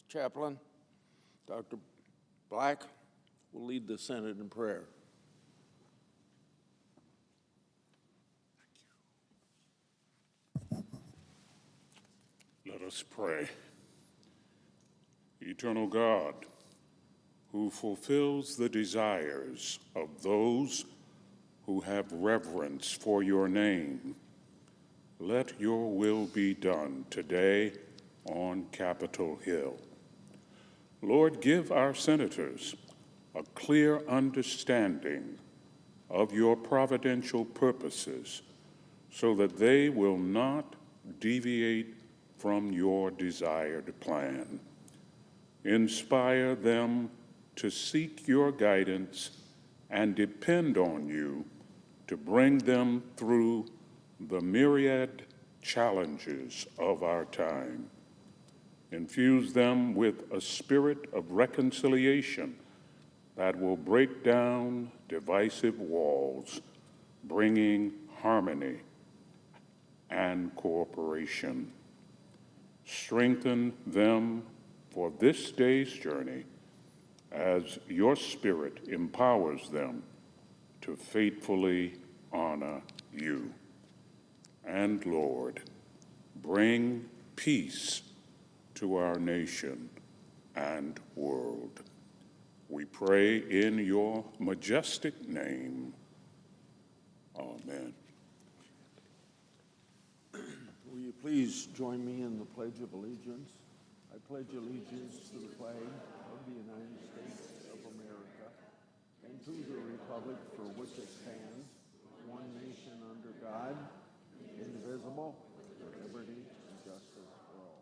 Chaplain Dr. Black will lead the Senate in prayer. Let us pray. Eternal God, who fulfills the desires of those who have reverence for your name, let your will be done today on Capitol Hill. Lord, give our senators a clear understanding of your providential purposes so that they will not deviate from your desired plan. Inspire them to seek your guidance and depend on you to bring them through the myriad challenges of our time. Infuse them with a spirit of reconciliation that will break down divisive walls, bringing harmony and cooperation. Strengthen them for this day's journey as your Spirit empowers them to faithfully honor you. And Lord, bring peace to our nation and world. We pray in your majestic name. Amen. Will you please join me in the Pledge of Allegiance? I pledge allegiance to the flag of the United States of America and to the republic for which it stands, one nation under God, indivisible, with liberty and justice for all.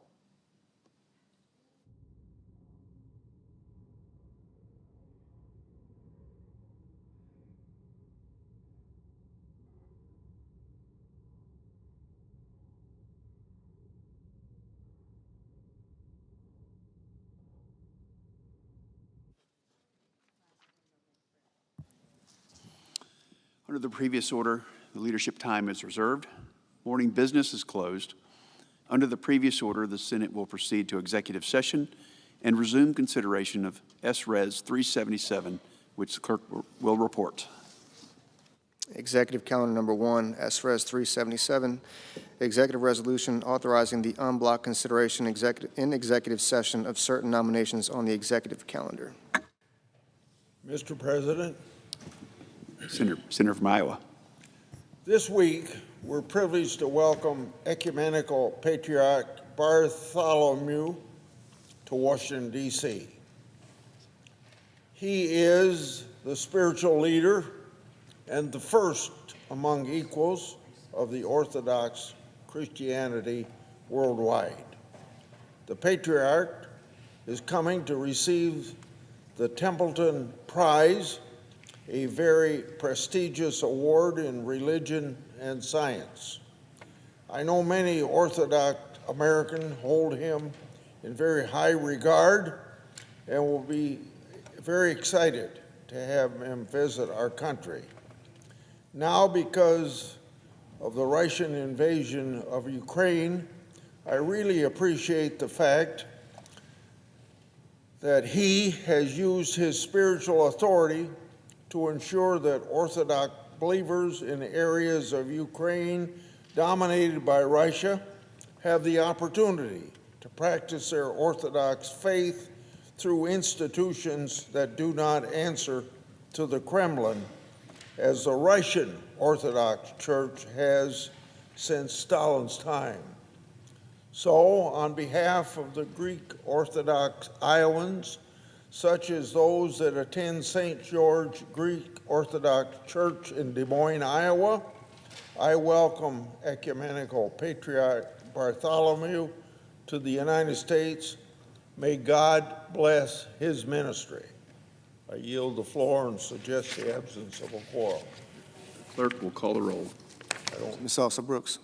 Under the previous order, the leadership time is reserved. Morning business is closed. Under the previous order, the Senate will proceed to executive session and resume consideration of S-Res 377, which the clerk will report. Executive Calendar Number 1, S-Res 377, Executive Resolution authorizing the en bloc consideration in executive session of certain nominations on the executive calendar. Mr. President, Senator from Iowa. this week we're privileged to welcome Ecumenical Patriarch Bartholomew to Washington, D.C. He is the spiritual leader and the first among equals of the Orthodox Christianity worldwide. The Patriarch is coming to receive the Templeton Prize, a very prestigious award in religion and science. I know many Orthodox Americans hold him in very high regard and will be very excited to have him visit our country. Now, because of the Russian invasion of Ukraine, I really appreciate the fact that he has used his spiritual authority to ensure that Orthodox believers in areas of Ukraine dominated by Russia have the opportunity to practice their Orthodox faith through institutions that do not answer to the Kremlin, as the Russian Orthodox Church has since Stalin's time. So, on behalf of the Greek Orthodox Iowans, such as those that attend St. George Greek Orthodox Church in Des Moines, Iowa, I welcome Ecumenical Patriarch Bartholomew to the United States. May God bless his ministry. I yield the floor and suggest the absence of a quorum. Clerk will call the roll. Ms. Elsa Brooks.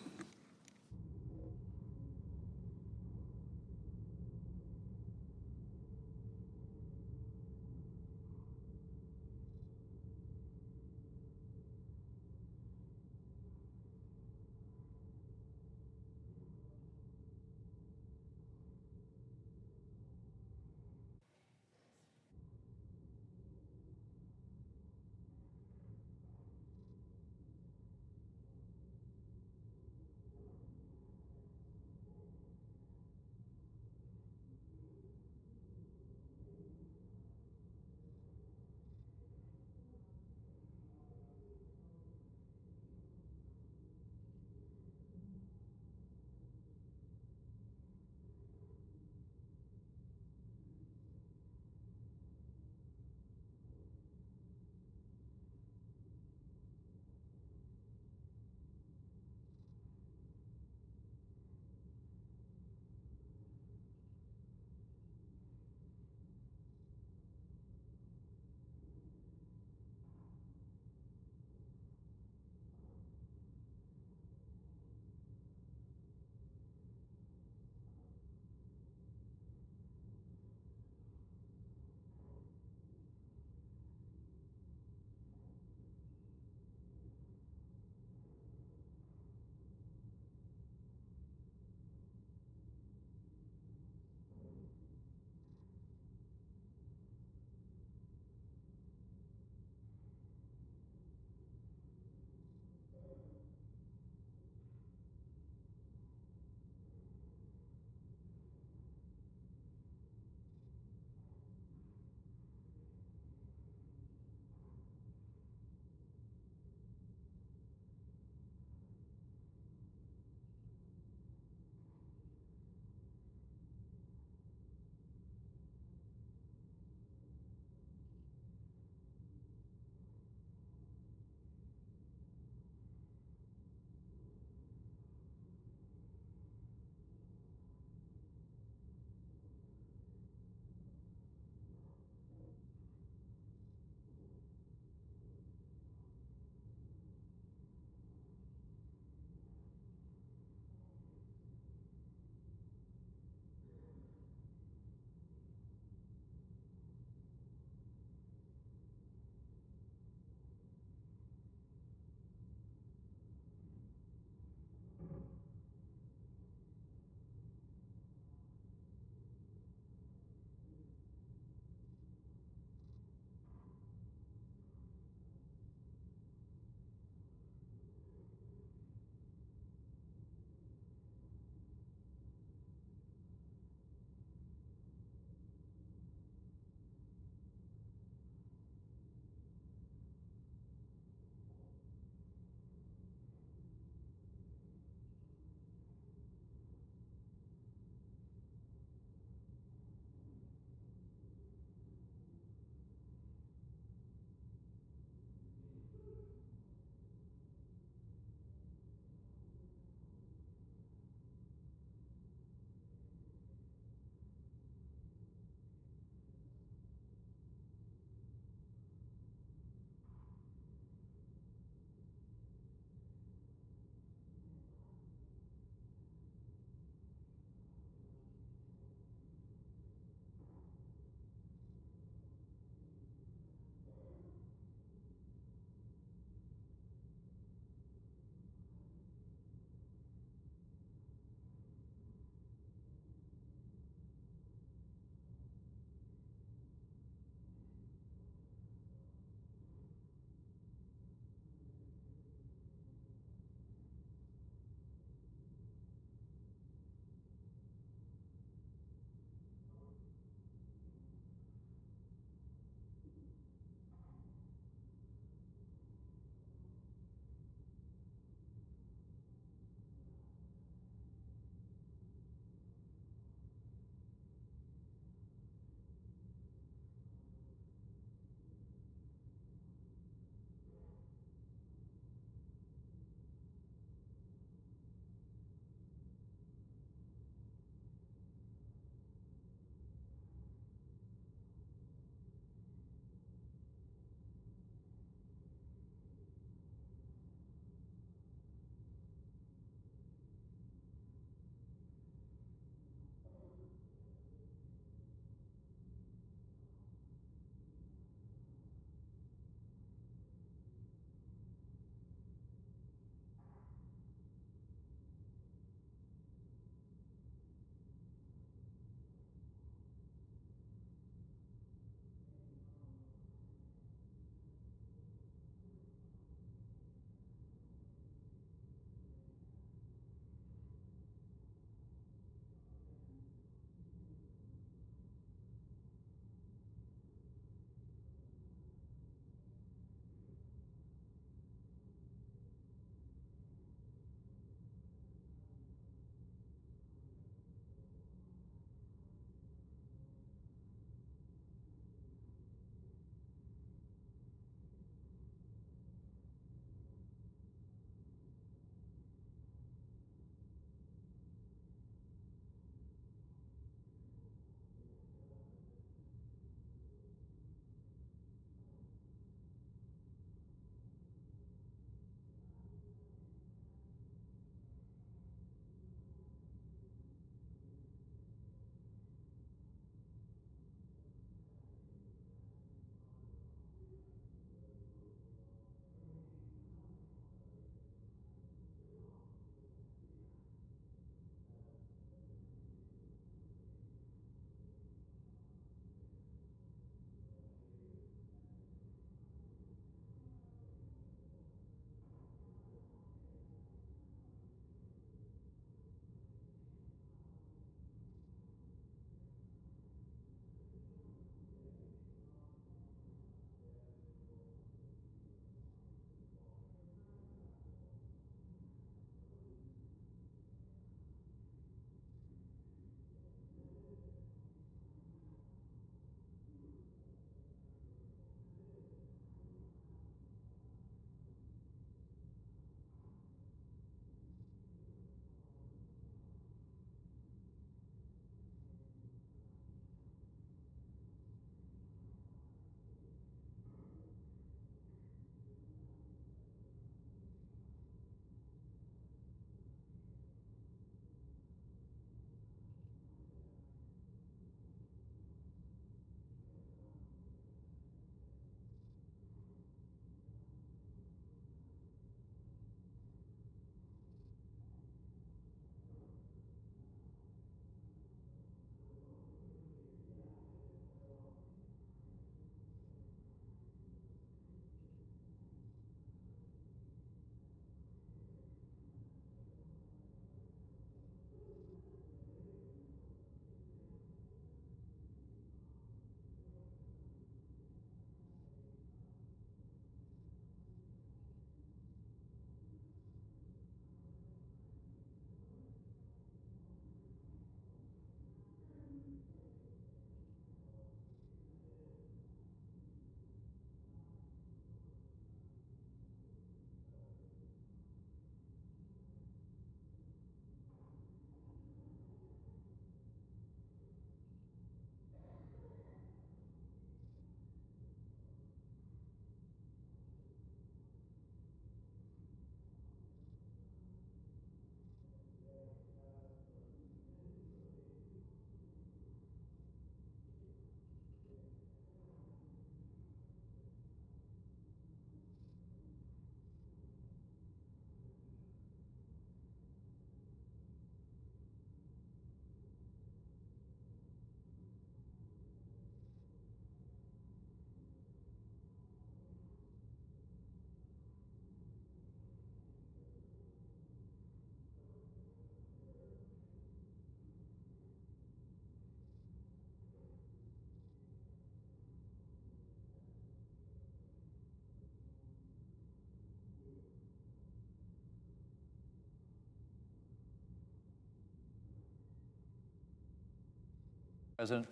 President.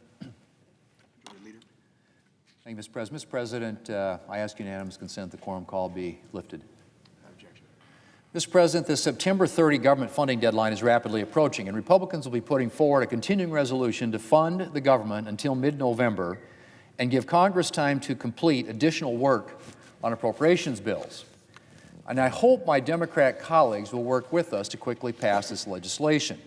Thank you, Mr. President. Mr. President, I ask unanimous consent the quorum call be lifted. Mr. President, the September 30 government funding deadline is rapidly approaching, and Republicans will be putting forward a continuing resolution to fund the government until mid-November and give Congress time to complete additional work on appropriations bills. And I hope my Democrat colleagues will work with us to quickly pass this legislation.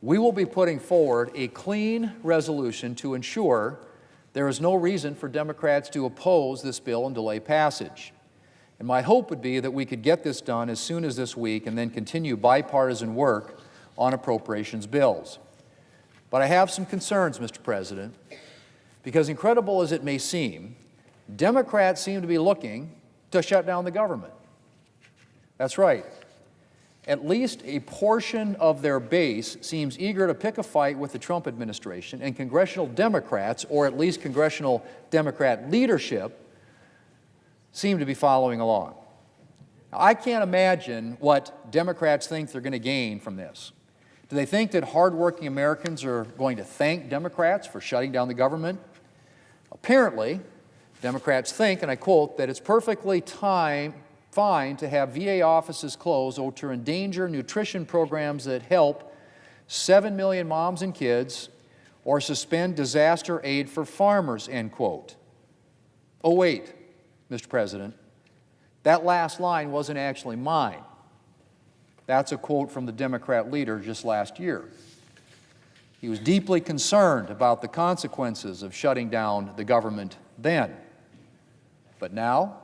We will be putting forward a clean resolution to ensure there is no reason for Democrats to oppose this bill and delay passage. And my hope would be that we could get this done as soon as this week and then continue bipartisan work on appropriations bills. But I have some concerns, Mr. President, because incredible as it may seem, Democrats seem to be looking to shut down the government. That's right. At least a portion of their base seems eager to pick a fight with the Trump administration, and congressional Democrats, or at least congressional Democrat leadership, seem to be following along. Now, I can't imagine what Democrats think they're going to gain from this. Do they think that hardworking Americans are going to thank Democrats for shutting down the government? Apparently, Democrats think, and I quote, that it's perfectly fine to have VA offices closed or to endanger nutrition programs that help 7 million moms and kids or suspend disaster aid for farmers, end quote. Oh, wait, Mr. President, that last line wasn't actually mine. That's a quote from the Democrat leader just last year. He was deeply concerned about the consequences of shutting down the government then. But now?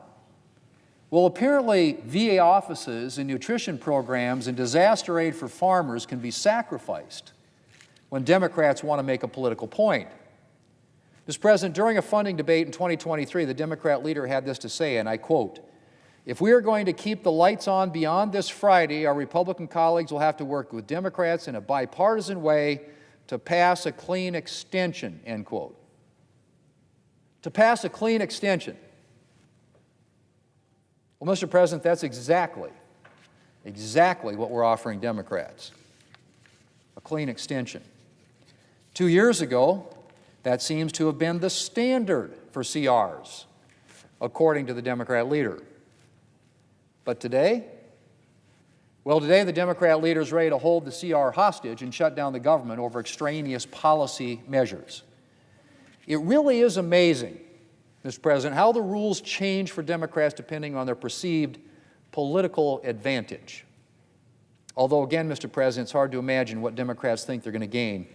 Well, apparently VA offices and nutrition programs and disaster aid for farmers can be sacrificed when Democrats want to make a political point. Mr. President, during a funding debate in 2023, the Democrat leader had this to say, and I quote, "If we are going to keep the lights on beyond this Friday, our Republican colleagues will have to work with Democrats in a bipartisan way to pass a clean extension," end quote. To pass a clean extension. Well, Mr. President, that's exactly what we're offering Democrats, a clean extension. 2 years ago, that seems to have been the standard for CRs, according to the Democrat leader. But today? Well, today the Democrat leader is ready to hold the CR hostage and shut down the government over extraneous policy measures. It really is amazing, Mr. President, how the rules change for Democrats depending on their perceived political advantage. Although, again, Mr. President, it's hard to imagine what Democrats think they're going to gain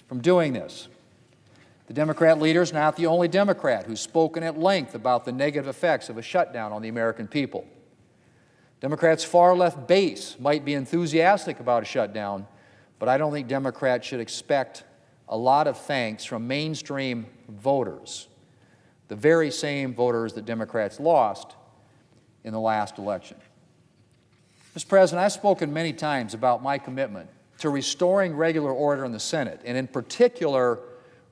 from doing this. The Democrat leader is not the only Democrat who's spoken at length about the negative effects of a shutdown on the American people. Democrats' far-left base might be enthusiastic about a shutdown, but I don't think Democrats should expect a lot of thanks from mainstream voters, the very same voters that Democrats lost in the last election. Mr. President, I've spoken many times about my commitment to restoring regular order in the Senate, and in particular,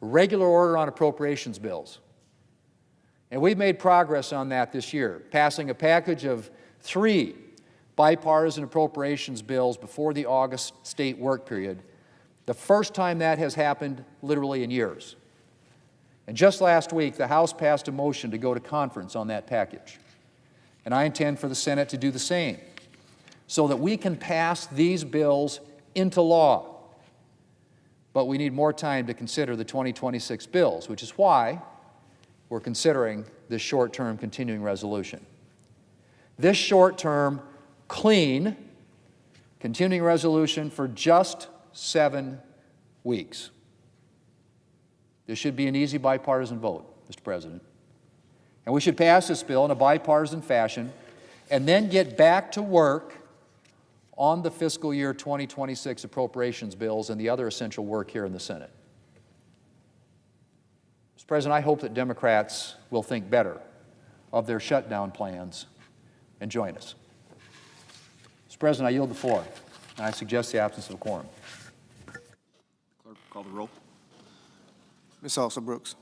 regular order on appropriations bills. And we've made progress on that this year, passing a package of 3 bipartisan appropriations bills before the August state work period, the first time that has happened literally in years. And just last week, the House passed a motion to go to conference on that package. And I intend for the Senate to do the same, so that we can pass these bills into law. But we need more time to consider the 2026 bills, which is why we're considering this short-term continuing resolution. This short-term, clean, continuing resolution for just 7 weeks. This should be an easy bipartisan vote, Mr. President. And we should pass this bill in a bipartisan fashion and then get back to work on the fiscal year 2026 appropriations bills and the other essential work here in the Senate. Mr. President, I hope that Democrats will think better of their shutdown plans and join us. Mr. President, I yield the floor, and I suggest the absence of a quorum. Clerk, call the roll. Ms. Alsop Brooks.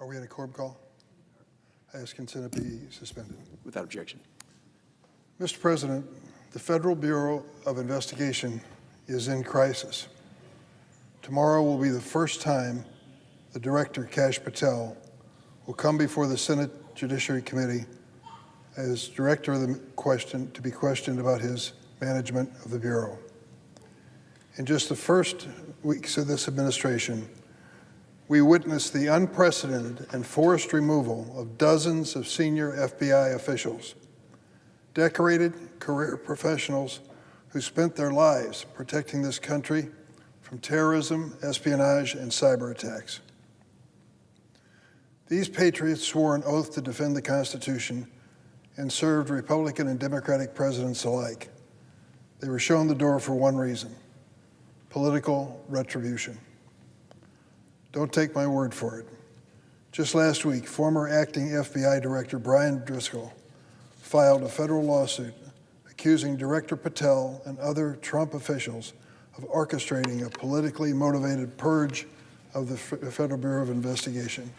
Are we at a quorum call? I ask consent to be suspended. Without objection. Mr. President, the Federal Bureau of Investigation is in crisis. Tomorrow will be the first time the Director, Kash Patel, will come before the Senate Judiciary Committee as Director of the to be questioned about his management of the Bureau. In just the first weeks of this administration, we witnessed the unprecedented and forced removal of dozens of senior FBI officials, decorated career professionals who spent their lives protecting this country from terrorism, espionage, and cyber attacks. These patriots swore an oath to defend the Constitution and served Republican and Democratic presidents alike. They were shown the door for one reason: political retribution. Don't take my word for it. Just last week, former acting FBI Director Brian Driscoll filed a federal lawsuit accusing Director Patel and other Trump officials of orchestrating a politically motivated purge of the Federal Bureau of Investigation.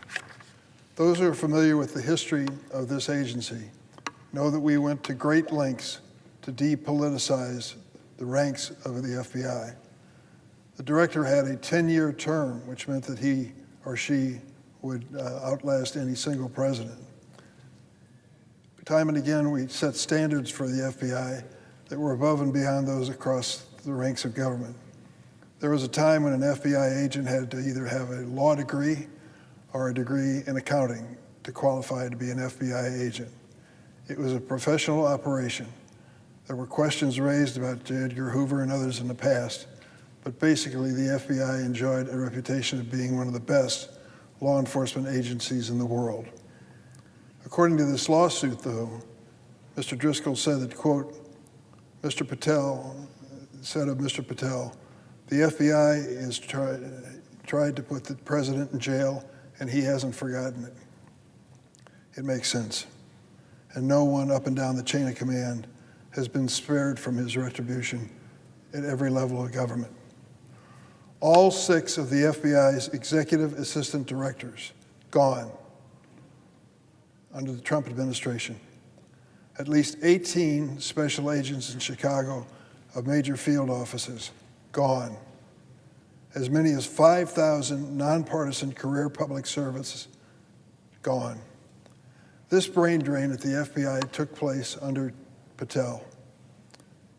Those who are familiar with the history of this agency know that we went to great lengths to depoliticize the ranks of the FBI. The director had a 10-year term, which meant that he or she would outlast any single president. Time and again, we set standards for the FBI that were above and beyond those across the ranks of government. There was a time when an FBI agent had to either have a law degree or a degree in accounting to qualify to be an FBI agent. It was a professional operation. There were questions raised about J. Edgar Hoover and others in the past, but basically the FBI enjoyed a reputation of being one of the best law enforcement agencies in the world. According to this lawsuit, though, Mr. Driscoll said that, quote, Mr. Patel said of Mr. Patel, the FBI has tried to put the president in jail and he hasn't forgotten it. It makes sense. And no one up and down the chain of command has been spared from his retribution at every level of government. All 6 of the FBI's executive assistant directors gone under the Trump administration. At least 18 special agents in Chicago of major field offices gone. As many as 5,000 nonpartisan career public servants gone. This brain drain at the FBI took place under Patel.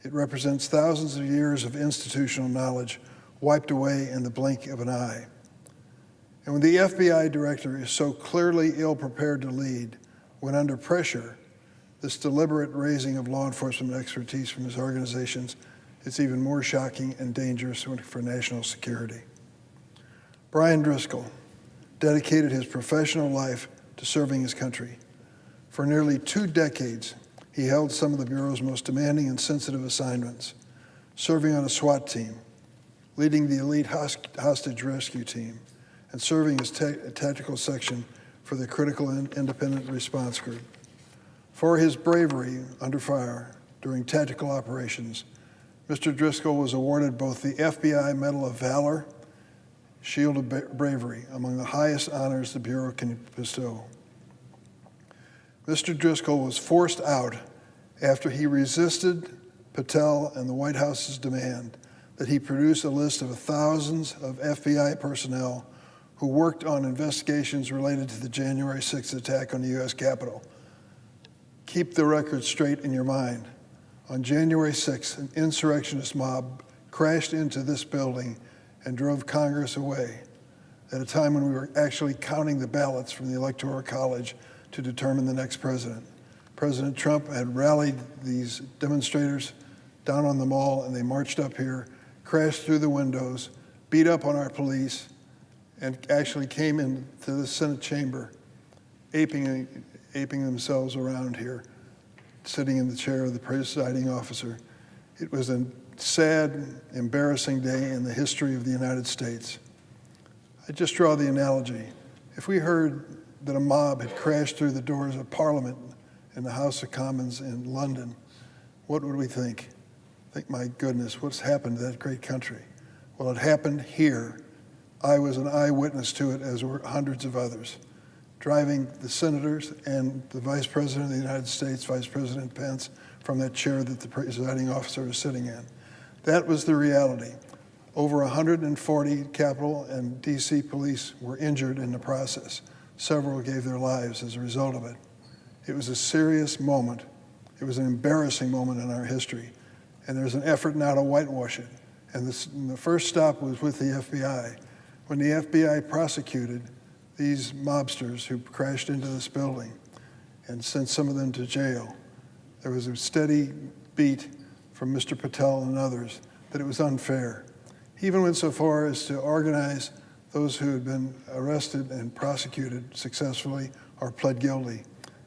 It represents thousands of years of institutional knowledge wiped away in the blink of an eye. And when the FBI director is so clearly ill-prepared to lead, when under pressure, this deliberate raising of law enforcement expertise from his organizations is even more shocking and dangerous for national security. Brian Driscoll dedicated his professional life to serving his country. For nearly 2 decades, he held some of the Bureau's most demanding and sensitive assignments, serving on a SWAT team, leading the elite hostage rescue team, and serving as tactical section for the critical independent response group. For his bravery under fire during tactical operations, Mr. Driscoll was awarded both the FBI Medal of Valor, Shield of Bravery, among the highest honors the Bureau can bestow. Mr. Driscoll was forced out after he resisted Patel and the White House's demand that he produce a list of thousands of FBI personnel who worked on investigations related to the January 6th attack on the U.S. Capitol. Keep the record straight in your mind. On January 6th, an insurrectionist mob crashed into this building and drove Congress away at a time when we were actually counting the ballots from the Electoral College to determine the next president. President Trump had rallied these demonstrators down on the mall, and they marched up here, crashed through the windows, beat up on our police, and actually came into the Senate chamber, aping themselves around here, sitting in the chair of the presiding officer. It was a sad, embarrassing day in the history of the United States. I just draw the analogy. If we heard that a mob had crashed through the doors of Parliament in the House of Commons in London, what would we think? Think, my goodness, what's happened to that great country? Well, it happened here. I was an eyewitness to it, as were hundreds of others. driving the senators and the Vice President of the United States, Vice President Pence, from that chair that the presiding officer was sitting in. That was the reality. Over 140 Capitol and D.C. police were injured in the process. Several gave their lives as a result of it. It was a serious moment. It was an embarrassing moment in our history. And there's an effort now to whitewash it. And the first stop was with the FBI. When the FBI prosecuted these mobsters who crashed into this building and sent some of them to jail, there was a steady beat from Mr. Patel and others that it was unfair. He even went so far as to organize those who had been arrested and prosecuted successfully or pled guilty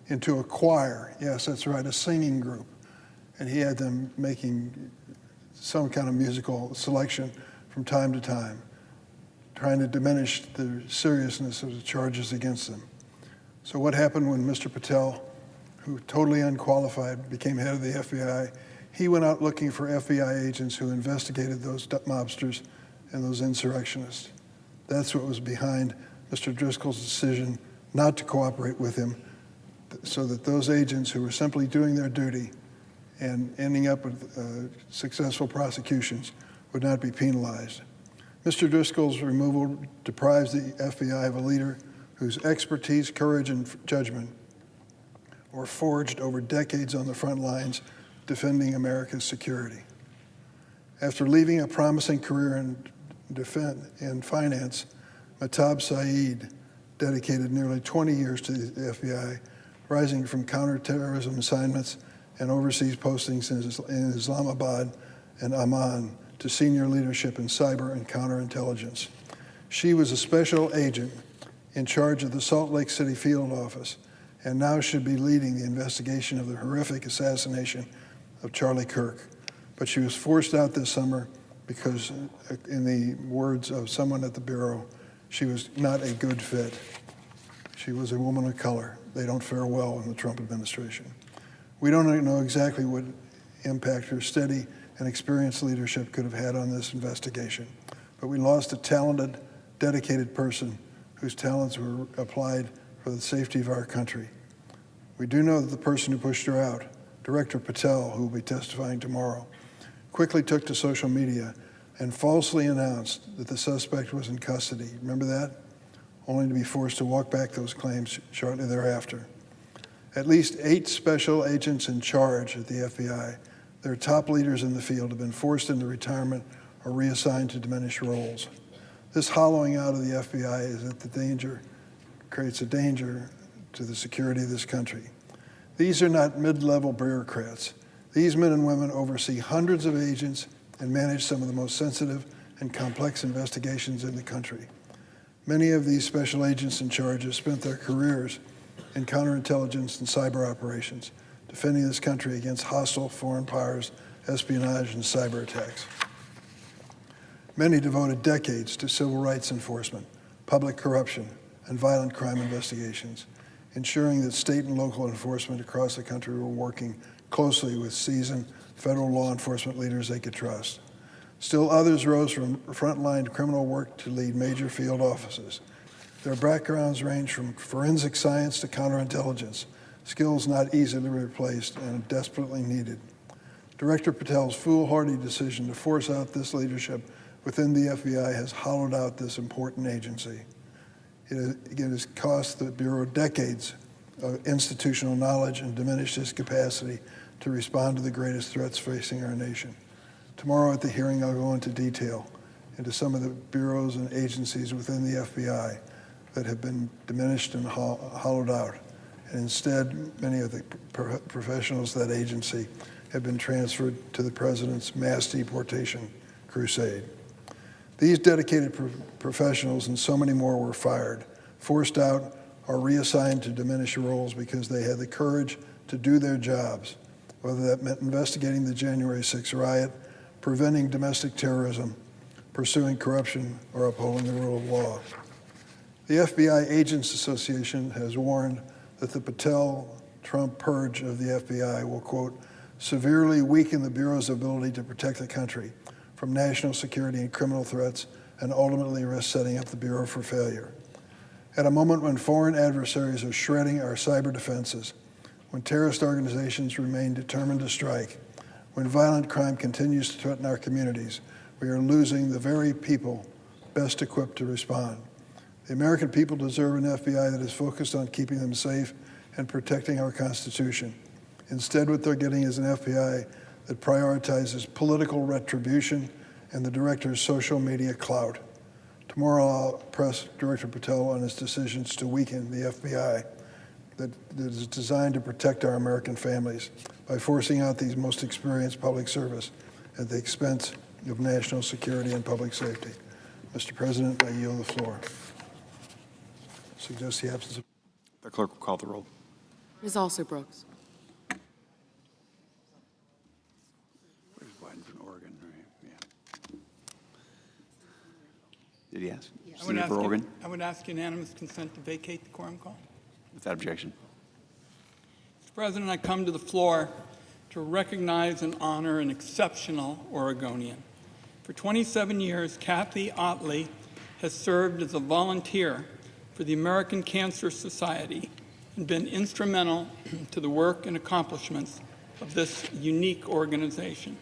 into a choir. Yes, that's right, a singing group. And he had them making some kind of musical selection from time to time, trying to diminish the seriousness of the charges against them. So what happened when Mr. Patel, who totally unqualified, became head of the FBI? He went out looking for FBI agents who investigated those mobsters and those insurrectionists. That's what was behind Mr. Driscoll's decision not to cooperate with him, so that those agents who were simply doing their duty and ending up with successful prosecutions would not be penalized. Mr. Driscoll's removal deprives the FBI of a leader whose expertise, courage, and judgment were forged over decades on the front lines defending America's security. After leaving a promising career in finance, Mahtab Saeed dedicated nearly 20 years to the FBI, rising from counterterrorism assignments and overseas postings in Islamabad and Amman to senior leadership in cyber and counterintelligence. She was a special agent in charge of the Salt Lake City field office, and now should be leading the investigation of the horrific assassination of Charlie Kirk. But she was forced out this summer because, in the words of someone at the Bureau, she was not a good fit. She was a woman of color. They don't fare well in the Trump administration. We don't know exactly what impact her steady and experienced leadership could have had on this investigation, but we lost a talented, dedicated person whose talents were applied for the safety of our country. We do know that the person who pushed her out, Director Patel, who will be testifying tomorrow, quickly took to social media and falsely announced that the suspect was in custody. Remember that? Only to be forced to walk back those claims shortly thereafter. At least 8 special agents in charge at the FBI, their top leaders in the field, have been forced into retirement or reassigned to diminished roles. This hollowing out of the FBI is at the danger, creates a danger to the security of this country. These are not mid-level bureaucrats. These men and women oversee hundreds of agents and manage some of the most sensitive and complex investigations in the country. Many of these special agents in charge have spent their careers in counterintelligence and cyber operations, defending this country against hostile foreign powers, espionage, and cyber attacks. Many devoted decades to civil rights enforcement, public corruption, and violent crime investigations, ensuring that state and local enforcement across the country were working closely with seasoned federal law enforcement leaders they could trust. Still others rose from frontline criminal work to lead major field offices. Their backgrounds range from forensic science to counterintelligence, skills not easily replaced and desperately needed. Director Patel's foolhardy decision to force out this leadership within the FBI has hollowed out this important agency. It has cost the Bureau decades of institutional knowledge and diminished its capacity to respond to the greatest threats facing our nation. Tomorrow at the hearing, I'll go into detail into some of the bureaus and agencies within the FBI that have been diminished and hollowed out. And instead, many of the professionals of that agency have been transferred to the president's mass deportation crusade. These dedicated professionals and so many more were fired, forced out, or reassigned to diminished roles because they had the courage to do their jobs, whether that meant investigating the January 6th riot, preventing domestic terrorism, pursuing corruption, or upholding the rule of law. The FBI Agents Association has warned that the Patel-Trump purge of the FBI will, quote, severely weaken the Bureau's ability to protect the country from national security and criminal threats, and ultimately risk setting up the Bureau for failure. At a moment when foreign adversaries are shredding our cyber defenses, when terrorist organizations remain determined to strike, when violent crime continues to threaten our communities, we are losing the very people best equipped to respond. The American people deserve an FBI that is focused on keeping them safe and protecting our Constitution. Instead, what they're getting is an FBI that prioritizes political retribution and the director's social media clout. Tomorrow, I'll press Director Patel on his decisions to weaken the FBI that is designed to protect our American families by forcing out these most experienced public service at the expense of national security and public safety. Mr. President, I yield the floor. Suggest the absence of... The clerk will call the roll. Ms. Also-Brooks. Where's Biden from Oregon? Right, yeah. Did he ask? Senator for Oregon? I would ask unanimous consent to vacate the quorum call. Without objection. Mr. President, I come to the floor to recognize and honor an exceptional Oregonian. For 27 years, Kathy Otley has served as a volunteer for the American Cancer Society and been instrumental to the work and accomplishments of this unique organization.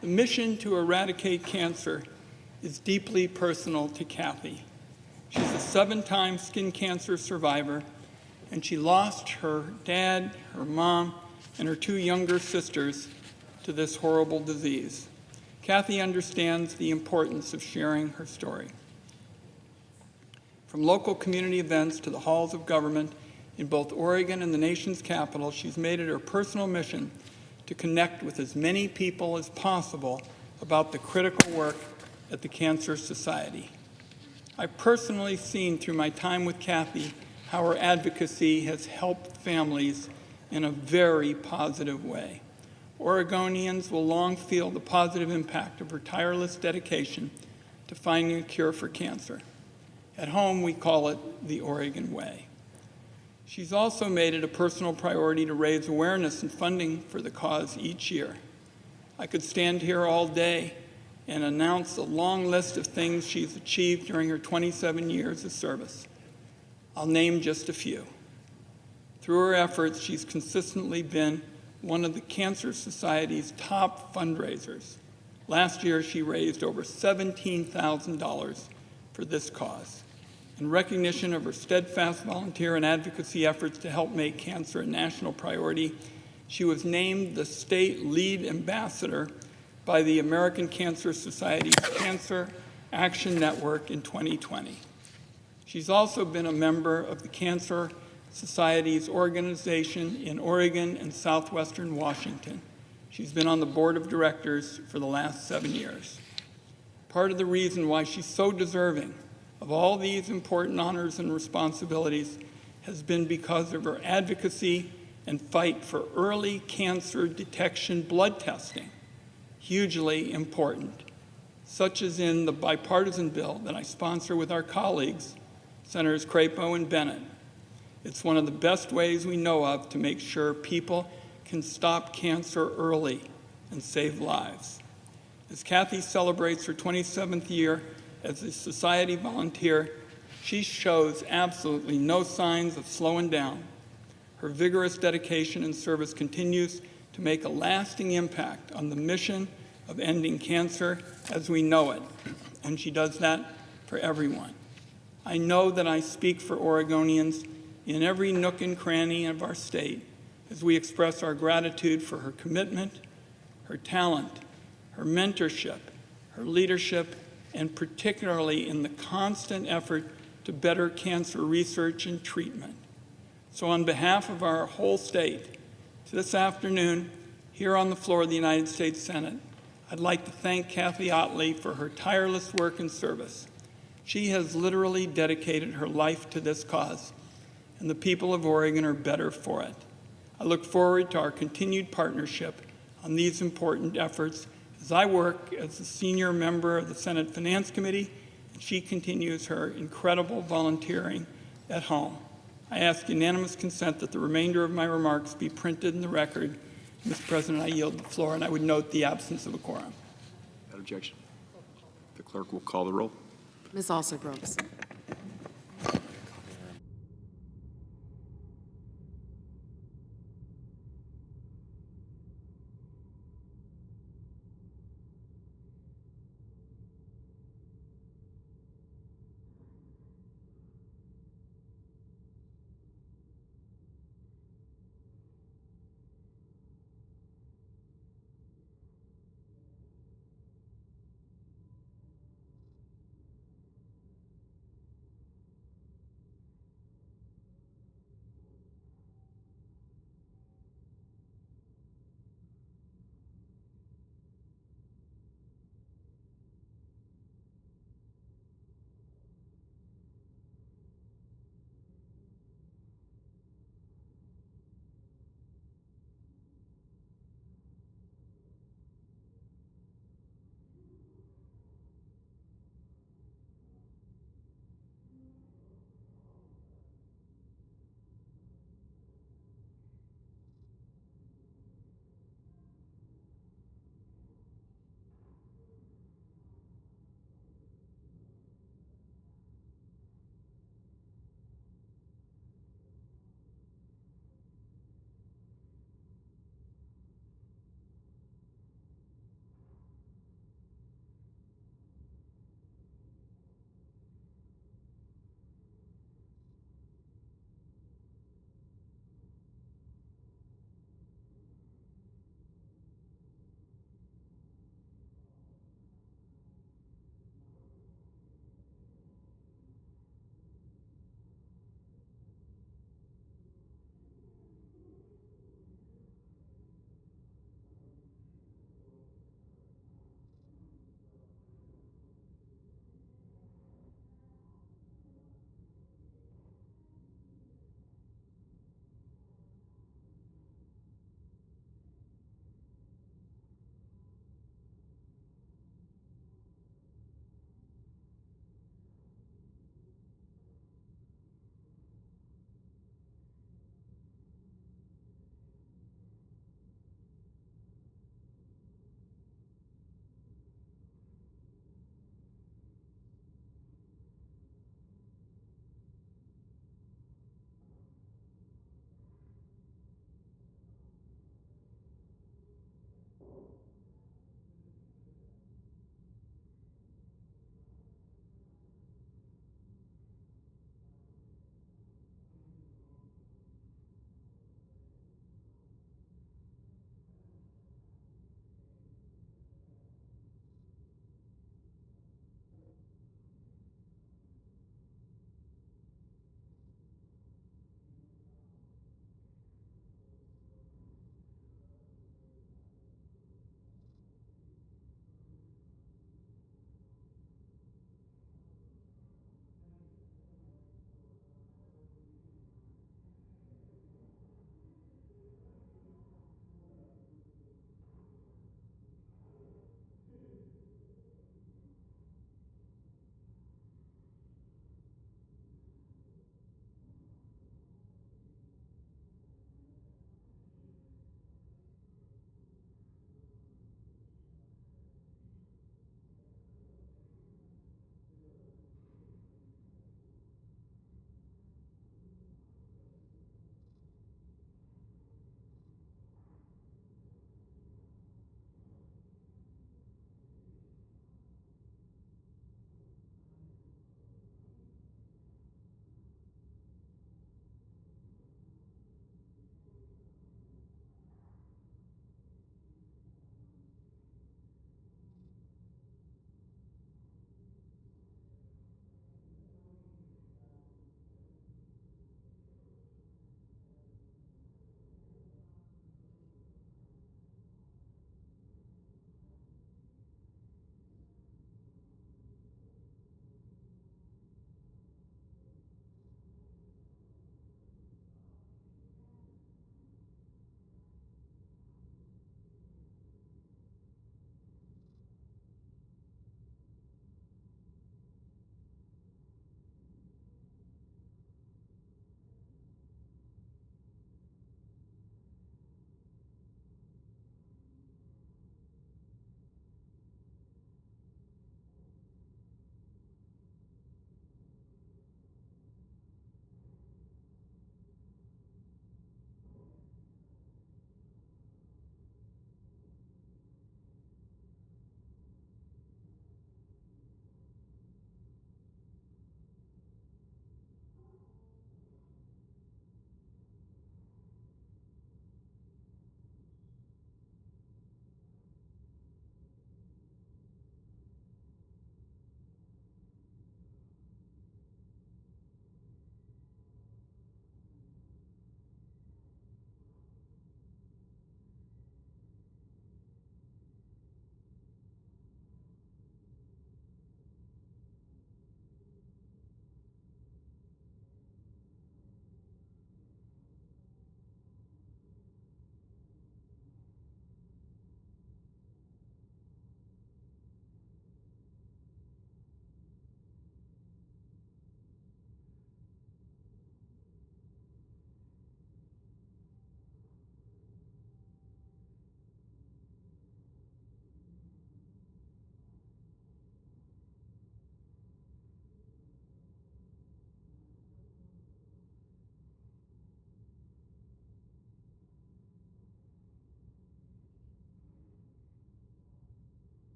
The mission to eradicate cancer is deeply personal to Kathy. She's a 7-time skin cancer survivor, and she lost her dad, her mom, and her 2 younger sisters to this horrible disease. Kathy understands the importance of sharing her story. From local community events to the halls of government in both Oregon and the nation's capital, she's made it her personal mission to connect with as many people as possible about the critical work at the Cancer Society. I've personally seen through my time with Kathy how her advocacy has helped families in a very positive way. Oregonians will long feel the positive impact of her tireless dedication to finding a cure for cancer. At home, we call it the Oregon Way. She's also made it a personal priority to raise awareness and funding for the cause each year. I could stand here all day and announce a long list of things she's achieved during her 27 years of service. I'll name just a few. Through her efforts, she's consistently been one of the Cancer Society's top fundraisers. Last year, she raised over $17,000 for this cause. In recognition of her steadfast volunteer and advocacy efforts to help make cancer a national priority, she was named the state lead ambassador by the American Cancer Society's Cancer Action Network in 2020. She's also been a member of the Cancer Society's organization in Oregon and southwestern Washington. She's been on the board of directors for the last 7 years. Part of the reason why she's so deserving of all these important honors and responsibilities has been because of her advocacy and fight for early cancer detection blood testing, hugely important, such as in the bipartisan bill that I sponsor with our colleagues, Senators Crapo and Bennett. It's one of the best ways we know of to make sure people can stop cancer early and save lives. As Kathy celebrates her 27th year as a society volunteer, she shows absolutely no signs of slowing down. Her vigorous dedication and service continues to make a lasting impact on the mission of ending cancer as we know it, and she does that for everyone. I know that I speak for Oregonians in every nook and cranny of our state as we express our gratitude for her commitment, her talent, her mentorship, her leadership, and particularly in the constant effort to better cancer research and treatment. So on behalf of our whole state, this afternoon, here on the floor of the United States Senate, I'd like to thank Kathy Otley for her tireless work and service. She has literally dedicated her life to this cause, and the people of Oregon are better for it. I look forward to our continued partnership on these important efforts as I work as a senior member of the Senate Finance Committee, and she continues her incredible volunteering at home. I ask unanimous consent that the remainder of my remarks be printed in the record. Mr. President, I yield the floor, and I would note the absence of a quorum. Without objection. The clerk will call the roll. Ms. Also-Brooks.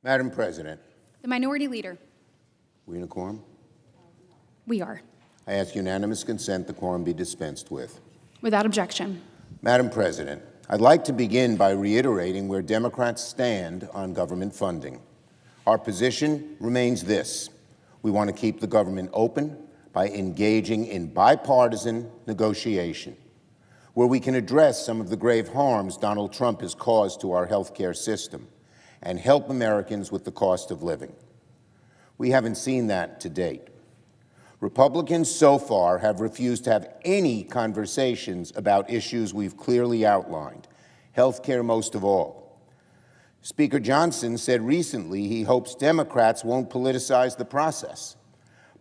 Madam President, The Minority Leader. we in a quorum? We are. I ask unanimous consent the quorum be dispensed with. Without objection. Madam President, I'd like to begin by reiterating where Democrats stand on government funding. Our position remains this. We want to keep the government open by engaging in bipartisan negotiation, where we can address some of the grave harms Donald Trump has caused to our health care system and help Americans with the cost of living. We haven't seen that to date. Republicans so far have refused to have any conversations about issues we've clearly outlined, health care most of all. Speaker Johnson said recently he hopes Democrats won't politicize the process.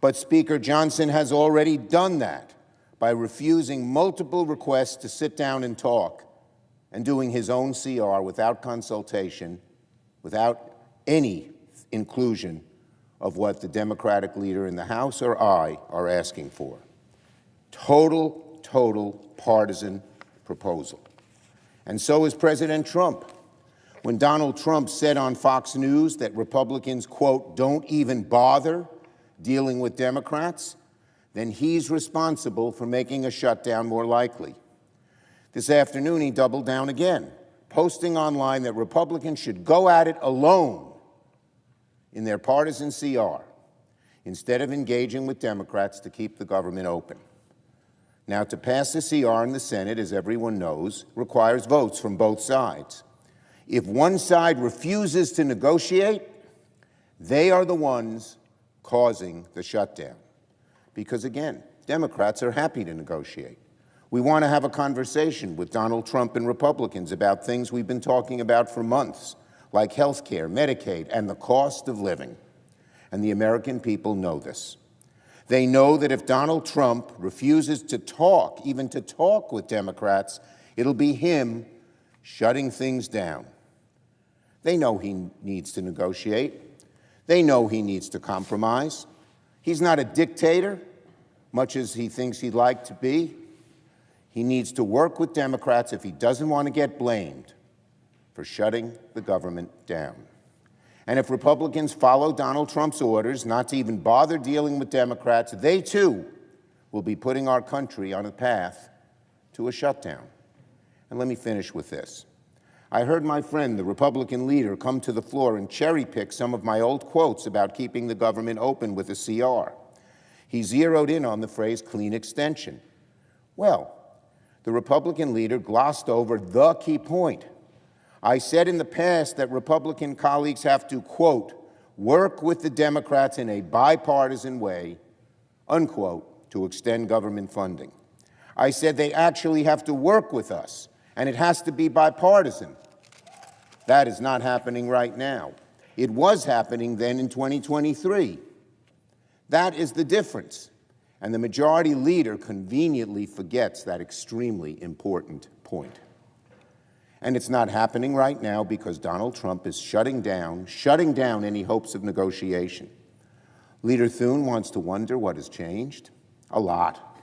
But Speaker Johnson has already done that by refusing multiple requests to sit down and talk and doing his own CR without consultation, without any inclusion of what the Democratic leader in the House or I are asking for. Total partisan proposal. And so is President Trump. When Donald Trump said on Fox News that Republicans, quote, don't even bother dealing with Democrats, then he's responsible for making a shutdown more likely. This afternoon, he doubled down again, posting online that Republicans should go at it alone in their partisan CR, instead of engaging with Democrats to keep the government open. Now, to pass the CR in the Senate, as everyone knows, requires votes from both sides. If one side refuses to negotiate, they are the ones causing the shutdown. Because, again, Democrats are happy to negotiate. We want to have a conversation with Donald Trump and Republicans about things we've been talking about for months, like health care, Medicaid, and the cost of living. And the American people know this. They know that if Donald Trump refuses to talk, even to talk with Democrats, it'll be him shutting things down. They know he needs to negotiate. They know he needs to compromise. He's not a dictator, much as he thinks he'd like to be. He needs to work with Democrats if he doesn't want to get blamed for shutting the government down. And if Republicans follow Donald Trump's orders not to even bother dealing with Democrats, they too will be putting our country on a path to a shutdown. And let me finish with this. I heard my friend, the Republican leader, come to the floor and cherry-pick some of my old quotes about keeping the government open with a CR. He zeroed in on the phrase clean extension. Well, the Republican leader glossed over the key point. I said in the past that Republican colleagues have to, quote, work with the Democrats in a bipartisan way, unquote, to extend government funding. I said they actually have to work with us, and it has to be bipartisan. That is not happening right now. It was happening then in 2023. That is the difference. And the majority leader conveniently forgets that extremely important point. And it's not happening right now because Donald Trump is shutting down any hopes of negotiation. Leader Thune wants to wonder what has changed. A lot,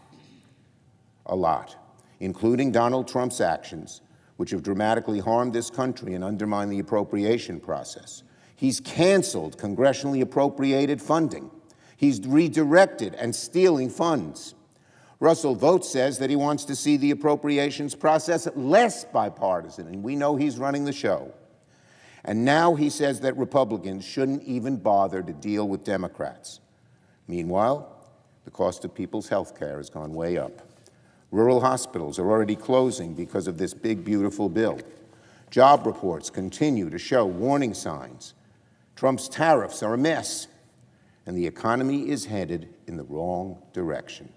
including Donald Trump's actions, which have dramatically harmed this country and undermined the appropriation process. He's canceled congressionally appropriated funding. He's redirected and stealing funds. Russell Vought says that he wants to see the appropriations process less bipartisan, and we know he's running the show. And now he says that Republicans shouldn't even bother to deal with Democrats. Meanwhile, the cost of people's health care has gone way up. Rural hospitals are already closing because of this big, beautiful bill. Job reports continue to show warning signs. Trump's tariffs are a mess, and the economy is headed in the wrong direction.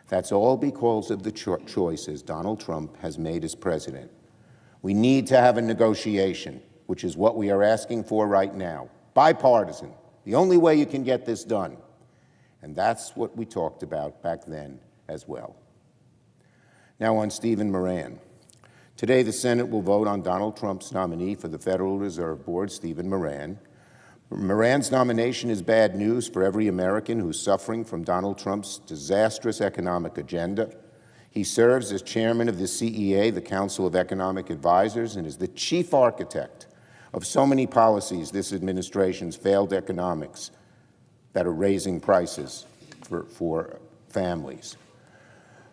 That's all because of the choices Donald Trump has made as president. We need to have a negotiation, which is what we are asking for right now. Bipartisan, the only way you can get this done. And that's what we talked about back then as well. Now on Stephen Moran. Today, the Senate will vote on Donald Trump's nominee for the Federal Reserve Board, Stephen Moran. Moran's nomination is bad news for every American who's suffering from Donald Trump's disastrous economic agenda. He serves as chairman of the CEA, the Council of Economic Advisors, and is the chief architect of so many policies this administration's failed economics that are raising prices for families.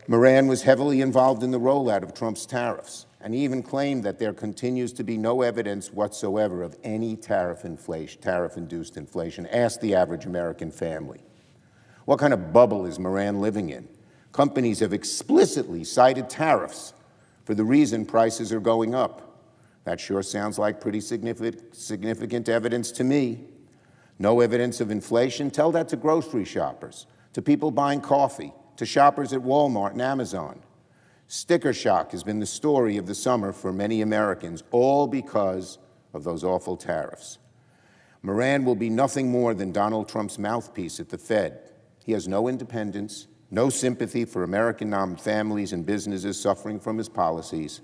Moran was heavily involved in the rollout of Trump's tariffs, and he even claimed that there continues to be no evidence whatsoever of any tariff-induced inflation. Ask the average American family. What kind of bubble is Moran living in? Companies have explicitly cited tariffs for the reason prices are going up. That sure sounds like pretty significant evidence to me. No evidence of inflation? Tell that to grocery shoppers, to people buying coffee, to shoppers at Walmart and Amazon. Sticker shock has been the story of the summer for many Americans, all because of those awful tariffs. Moran will be nothing more than Donald Trump's mouthpiece at the Fed. He has no independence, no sympathy for American families and businesses suffering from his policies,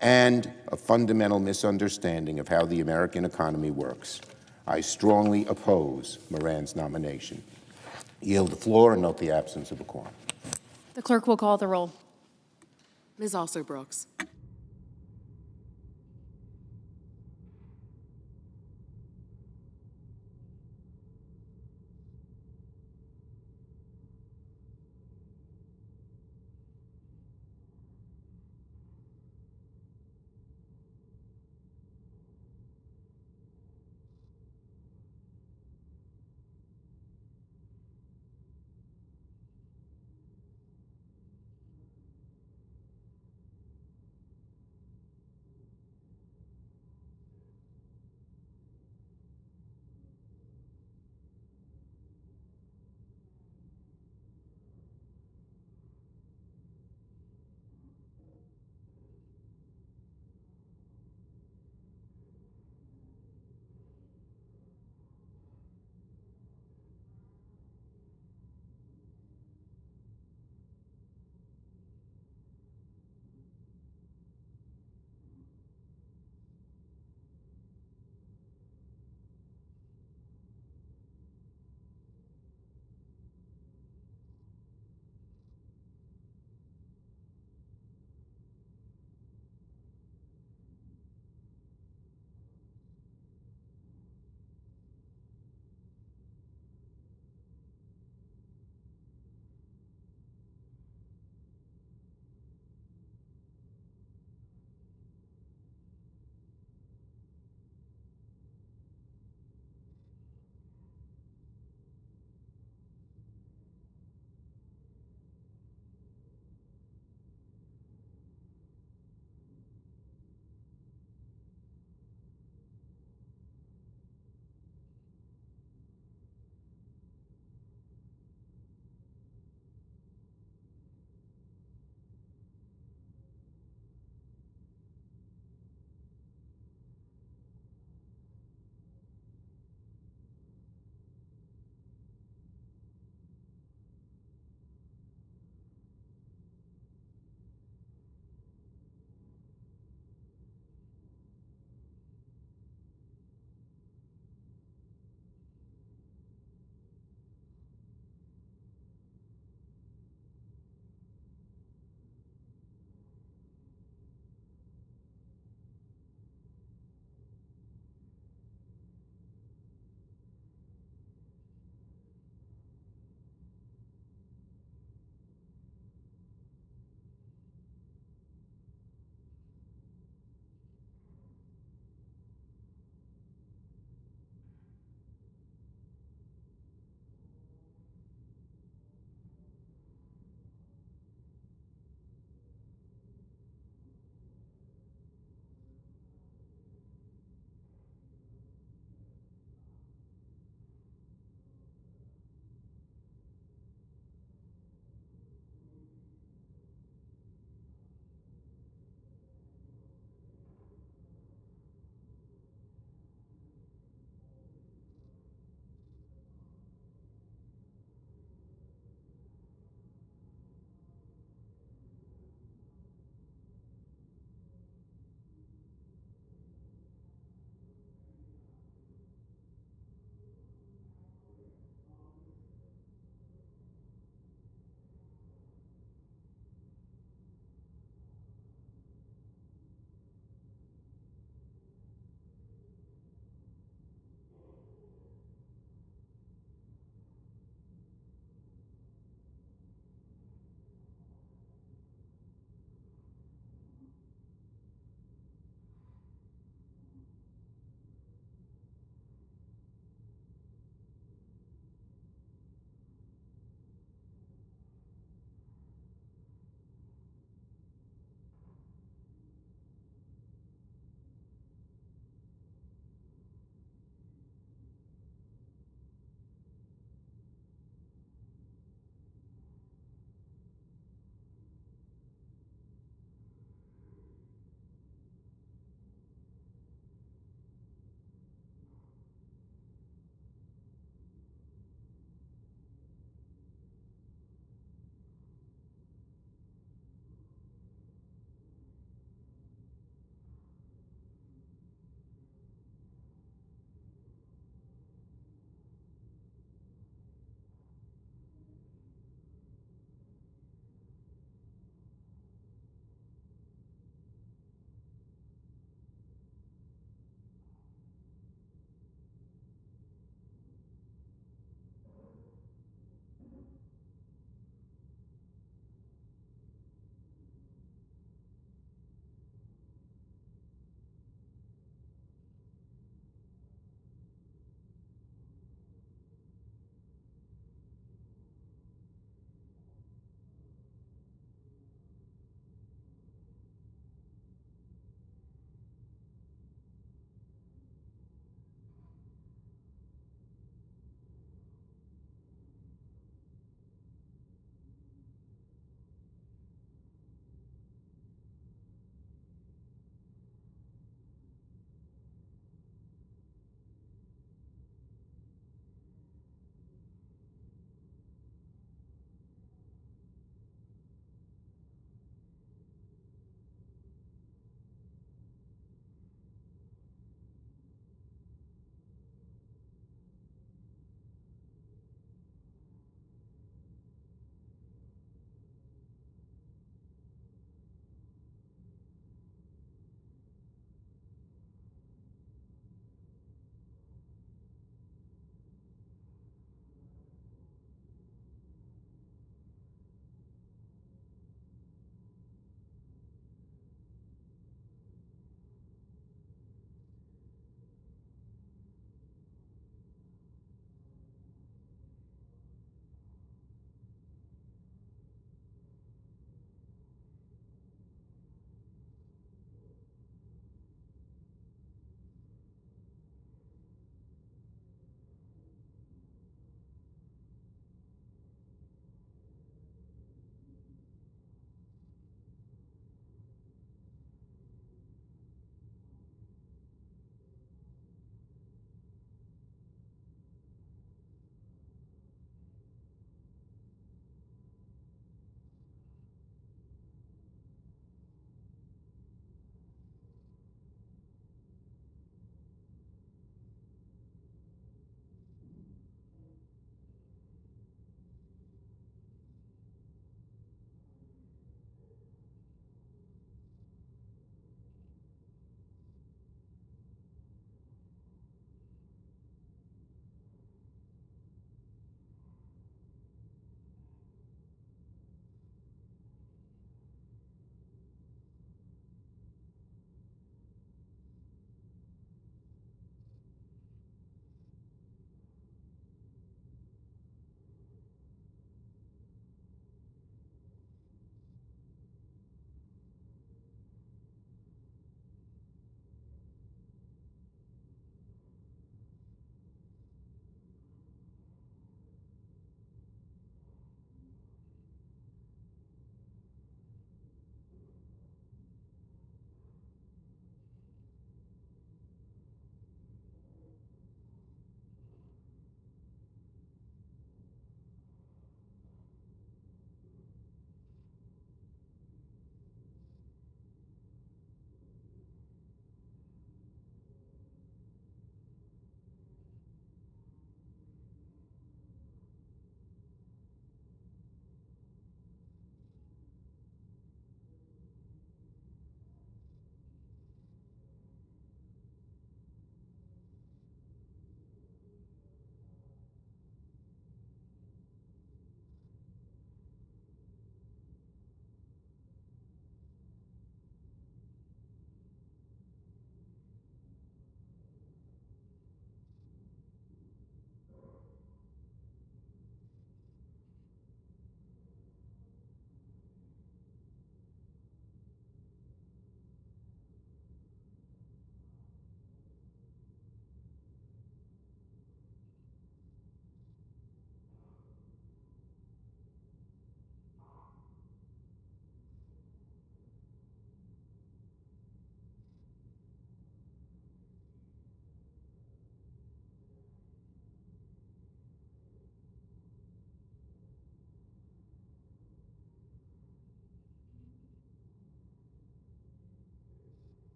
and a fundamental misunderstanding of how the American economy works. I strongly oppose Moran's nomination. Yield the floor and note the absence of a quorum. The clerk will call the roll. Ms. Also Brooks.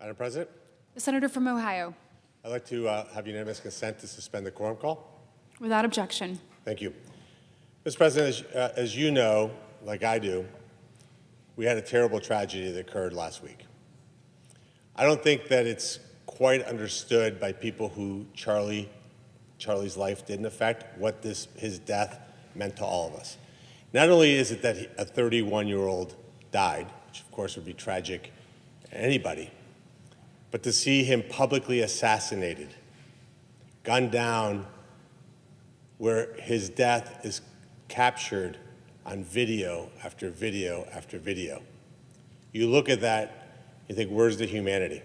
Madam President, The senator from Ohio. I'd like to have unanimous consent to suspend the quorum call. Without objection. Thank you. Mr. President, as you know, like I do, we had a terrible tragedy that occurred last week. I don't think that it's quite understood by people who Charlie's life didn't affect what his death meant to all of us. Not only is it that a 31-year-old died, which of course would be tragic to anybody, but to see him publicly assassinated, gunned down, where his death is captured on video after video after video. You look at that, you think, where's the humanity?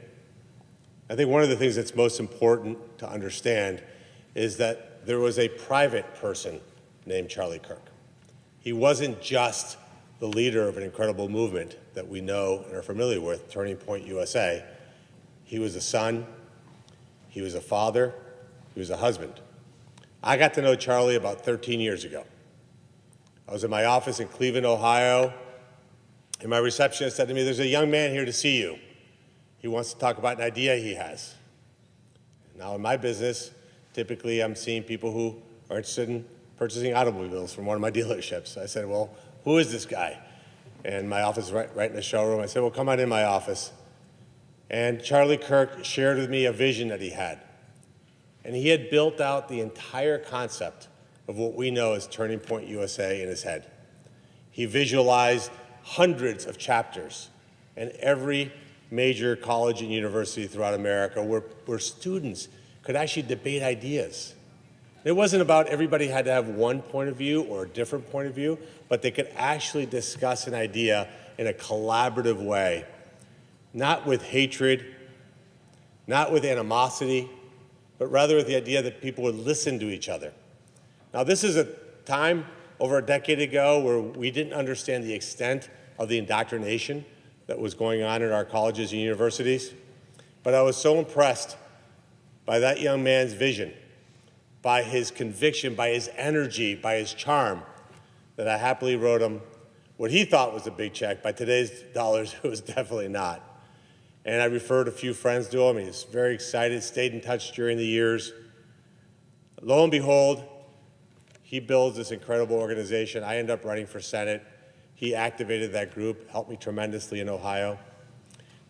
I think one of the things that's most important to understand is that there was a private person named Charlie Kirk. He wasn't just the leader of an incredible movement that we know and are familiar with, Turning Point USA. He was a son, he was a father, he was a husband. I got to know Charlie about 13 years ago. I was in my office in Cleveland, Ohio, and my receptionist said to me, "There's a young man here to see you. He wants to talk about an idea he has." Now, in my business, typically I'm seeing people who are interested in purchasing automobiles from one of my dealerships. I said, "Well, who is this guy?" And my office is right in the showroom. I said, "Well, come on in my office." And Charlie Kirk shared with me a vision that he had. And he had built out the entire concept of what we know as Turning Point USA in his head. He visualized hundreds of chapters in every major college and university throughout America where students could actually debate ideas. It wasn't about everybody had to have one point of view or a different point of view, but they could actually discuss an idea in a collaborative way, not with hatred, not with animosity, but rather with the idea that people would listen to each other. Now, this is a time over a decade ago where we didn't understand the extent of the indoctrination that was going on in our colleges and universities, but I was so impressed by that young man's vision, by his conviction, by his energy, by his charm, that I happily wrote him what he thought was a big check. By today's dollars, it was definitely not. And I referred a few friends to him. He was very excited, stayed in touch during the years. Lo and behold, he builds this incredible organization. I ended up running for Senate. He activated that group, helped me tremendously in Ohio.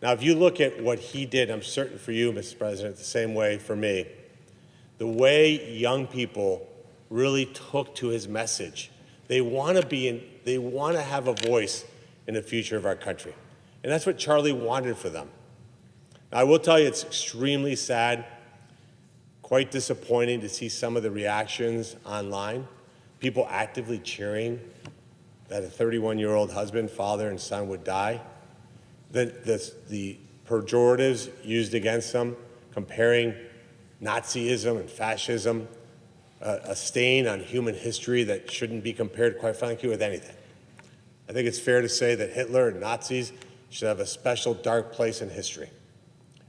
Now, if you look at what he did, I'm certain for you, Mr. President, the same way for me, the way young people really took to his message. They want to have a voice in the future of our country. And that's what Charlie wanted for them. Now, I will tell you, it's extremely sad, quite disappointing to see some of the reactions online, people actively cheering that a 31-year-old husband, father, and son would die. The pejoratives used against them, comparing Nazism and fascism, a stain on human history that shouldn't be compared, quite frankly, with anything. I think it's fair to say that Hitler and Nazis should have a special dark place in history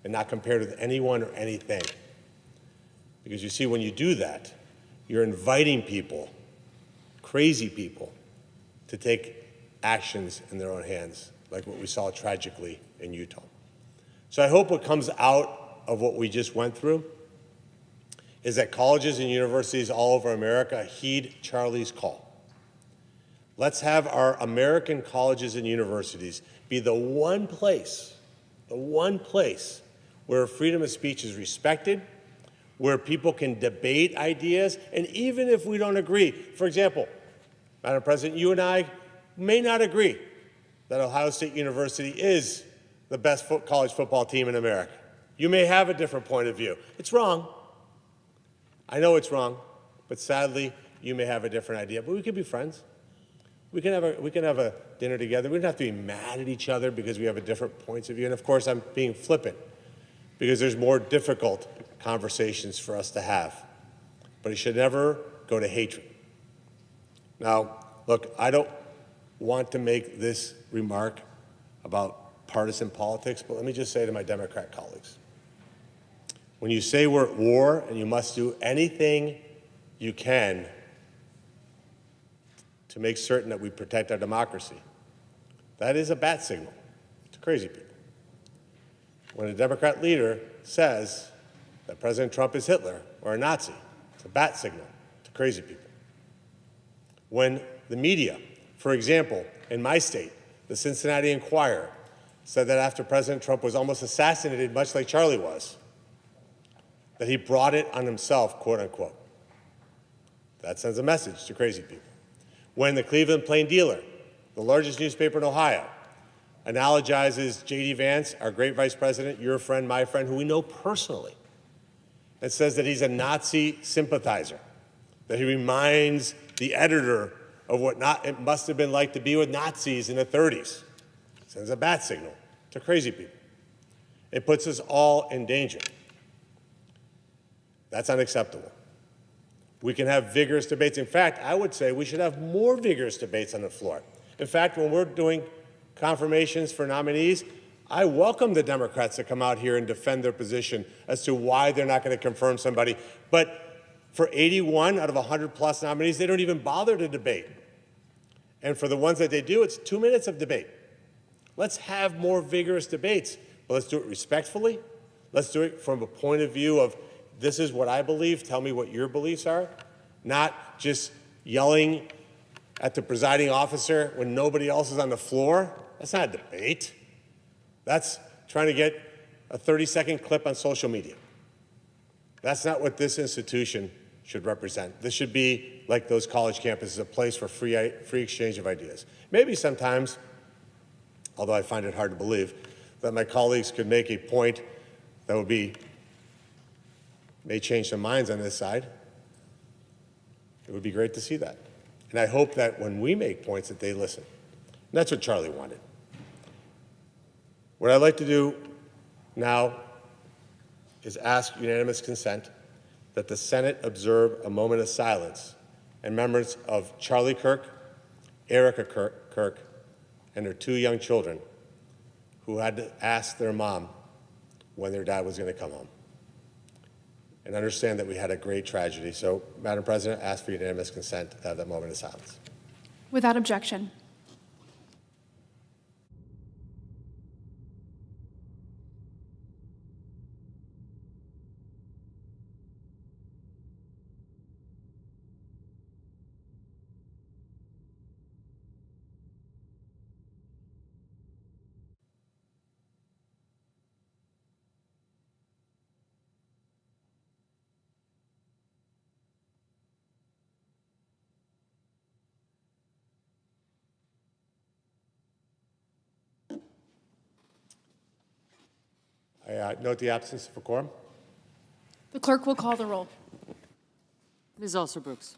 and not compared with anyone or anything. Because you see, when you do that, you're inviting people, crazy people, to take actions in their own hands, like what we saw tragically in Utah. So I hope what comes out of what we just went through is that colleges and universities all over America heed Charlie's call. Let's have our American colleges and universities be the one place where freedom of speech is respected, where people can debate ideas, and even if we don't agree. For example, Madam President, you and I may not agree that Ohio State University is the best college football team in America. You may have a different point of view. It's wrong. I know it's wrong, but sadly, you may have a different idea. But we can be friends. We can have a dinner together. We don't have to be mad at each other because we have a different points of view. And of course, I'm being flippant because there's more difficult conversations for us to have. But it should never go to hatred. Now, look, I don't want to make this remark about partisan politics, but let me just say to my Democrat colleagues, when you say we're at war and you must do anything you can to make certain that we protect our democracy, that is a bat signal to crazy people. when a Democrat leader says that President Trump is Hitler or a Nazi. It's a bat signal to crazy people. When the media, for example, in my state, the Cincinnati Enquirer, said that after President Trump was almost assassinated, much like Charlie was, that he brought it on himself, quote unquote. That sends a message to crazy people. When the Cleveland Plain Dealer, the largest newspaper in Ohio, analogizes J.D. Vance, our great vice president, your friend, my friend, who we know personally, and says that he's a Nazi sympathizer, that he reminds the editor of what it must have been like to be with Nazis in the 30s. Sends a bat signal to crazy people. It puts us all in danger. That's unacceptable. We can have vigorous debates. In fact, I would say we should have more vigorous debates on the floor. In fact, when we're doing confirmations for nominees, I welcome the Democrats to come out here and defend their position as to why they're not going to confirm somebody. But for 81 out of 100-plus nominees, they don't even bother to debate. And for the ones that they do, it's 2 minutes of debate. Let's have more vigorous debates, but let's do it respectfully. Let's do it from a point of view of, this is what I believe, tell me what your beliefs are, not just yelling at the presiding officer when nobody else is on the floor. That's not a debate. That's trying to get a 30-second clip on social media. That's not what this institution should represent. This should be like those college campuses, a place for free exchange of ideas. Maybe sometimes, although I find it hard to believe, that my colleagues could make a point that may change some minds on this side. It would be great to see that. And I hope that when we make points that they listen. And that's what Charlie wanted. What I'd like to do now is ask unanimous consent that the Senate observe a moment of silence in remembrance of Charlie Kirk, Erica Kirk, and their 2 young children who had to ask their mom when their dad was going to come home. And understand that we had a great tragedy. So, Madam President, I ask for unanimous consent to have that moment of silence. Without objection. I note the absence of a quorum. The clerk will call the roll. Ms. Alsobrooks.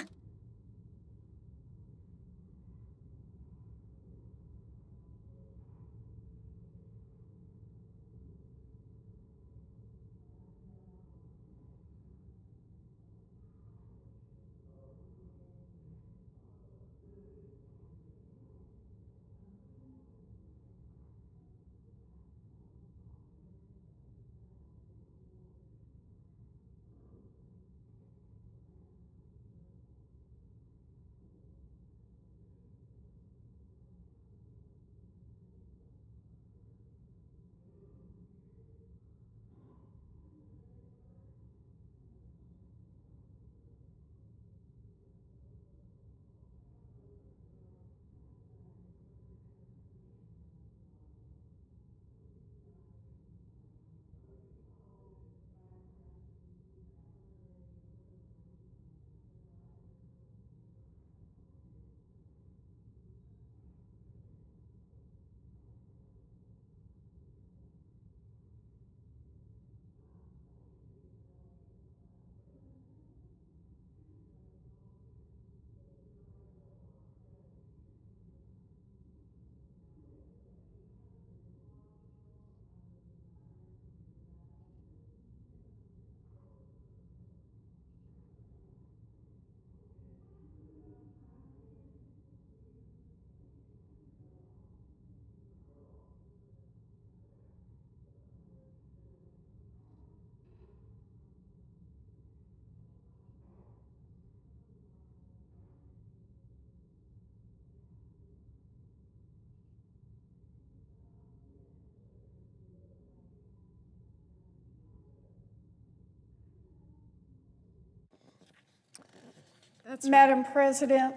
Madam President,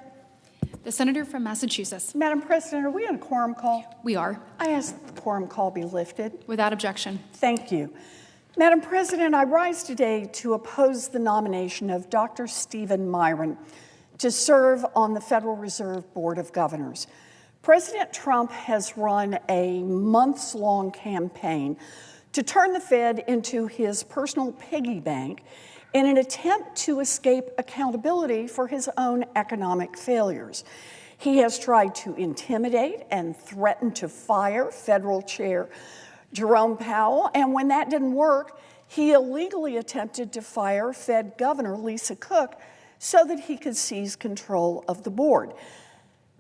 The senator from Massachusetts. Madam President, are we on a quorum call? We are. I ask that the quorum call be lifted. Without objection. Thank you. Madam President, I rise today to oppose the nomination of Dr. Stephen Miron to serve on the Federal Reserve Board of Governors. President Trump has run a months-long campaign to turn the Fed into his personal piggy bank in an attempt to escape accountability for his own economic failures. He has tried to intimidate and threaten to fire Federal Chair Jerome Powell, and when that didn't work, he illegally attempted to fire Fed Governor Lisa Cook so that he could seize control of the board.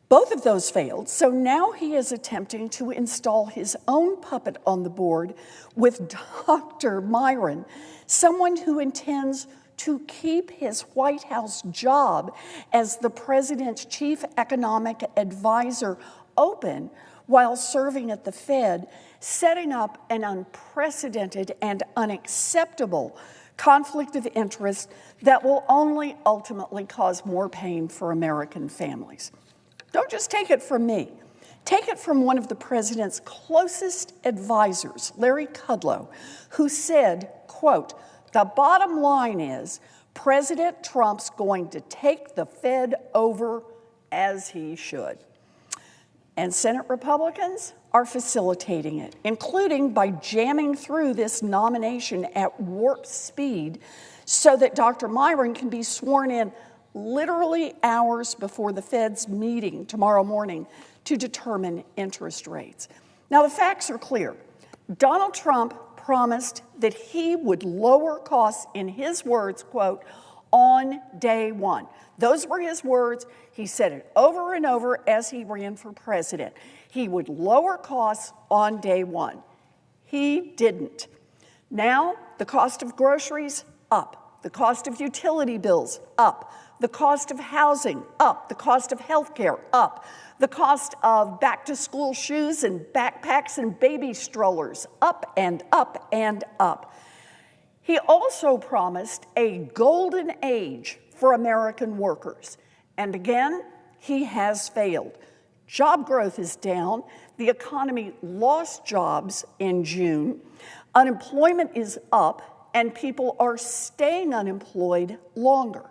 Both of those failed, so now he is attempting to install his own puppet on the board with Dr. Miron, someone who intends to keep his White House job as the president's chief economic advisor open while serving at the Fed, setting up an unprecedented and unacceptable conflict of interest that will only ultimately cause more pain for American families. Don't just take it from me. Take it from one of the president's closest advisors, Larry Kudlow, who said, quote, "The bottom line is President Trump's going to take the Fed over as he should." And Senate Republicans are facilitating it, including by jamming through this nomination at warp speed so that Dr. Miron can be sworn in literally hours before the Fed's meeting tomorrow morning to determine interest rates. Now, the facts are clear. Donald Trump promised that he would lower costs, in his words, quote, on day one. Those were his words. He said it over and over as he ran for president. He would lower costs on day one. He didn't. Now, the cost of groceries, up. The cost of utility bills, up. The cost of housing, up. The cost of health care, up. The cost of back-to-school shoes and backpacks and baby strollers, up and up and up. He also promised a golden age for American workers. And again, he has failed. Job growth is down. The economy lost jobs in June. Unemployment is up, and people are staying unemployed longer.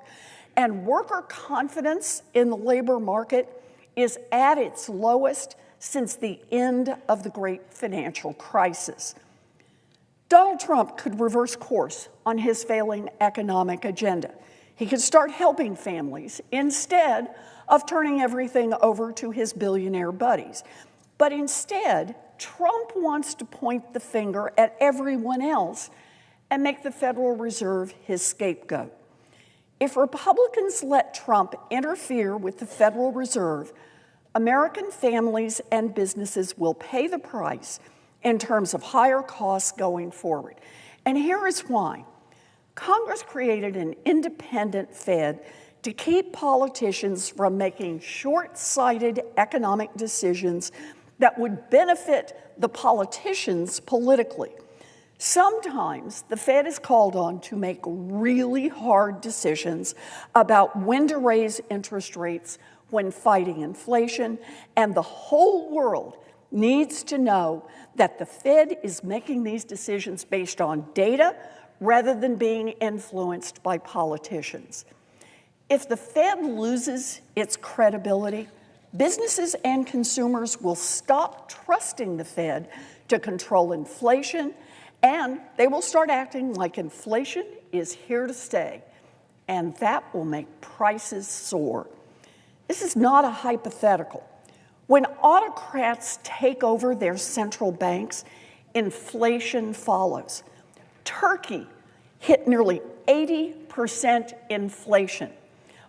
And worker confidence in the labor market is at its lowest since the end of the great financial crisis. Donald Trump could reverse course on his failing economic agenda. He could start helping families instead of turning everything over to his billionaire buddies. But instead, Trump wants to point the finger at everyone else and make the Federal Reserve his scapegoat. If Republicans let Trump interfere with the Federal Reserve, American families and businesses will pay the price in terms of higher costs going forward. And here is why. Congress created an independent Fed to keep politicians from making short-sighted economic decisions that would benefit the politicians politically. Sometimes the Fed is called on to make really hard decisions about when to raise interest rates when fighting inflation, and the whole world needs to know that the Fed is making these decisions based on data rather than being influenced by politicians. If the Fed loses its credibility, businesses and consumers will stop trusting the Fed to control inflation, and they will start acting like inflation is here to stay, and that will make prices soar. This is not a hypothetical. When autocrats take over their central banks, inflation follows. Turkey hit nearly 80% inflation.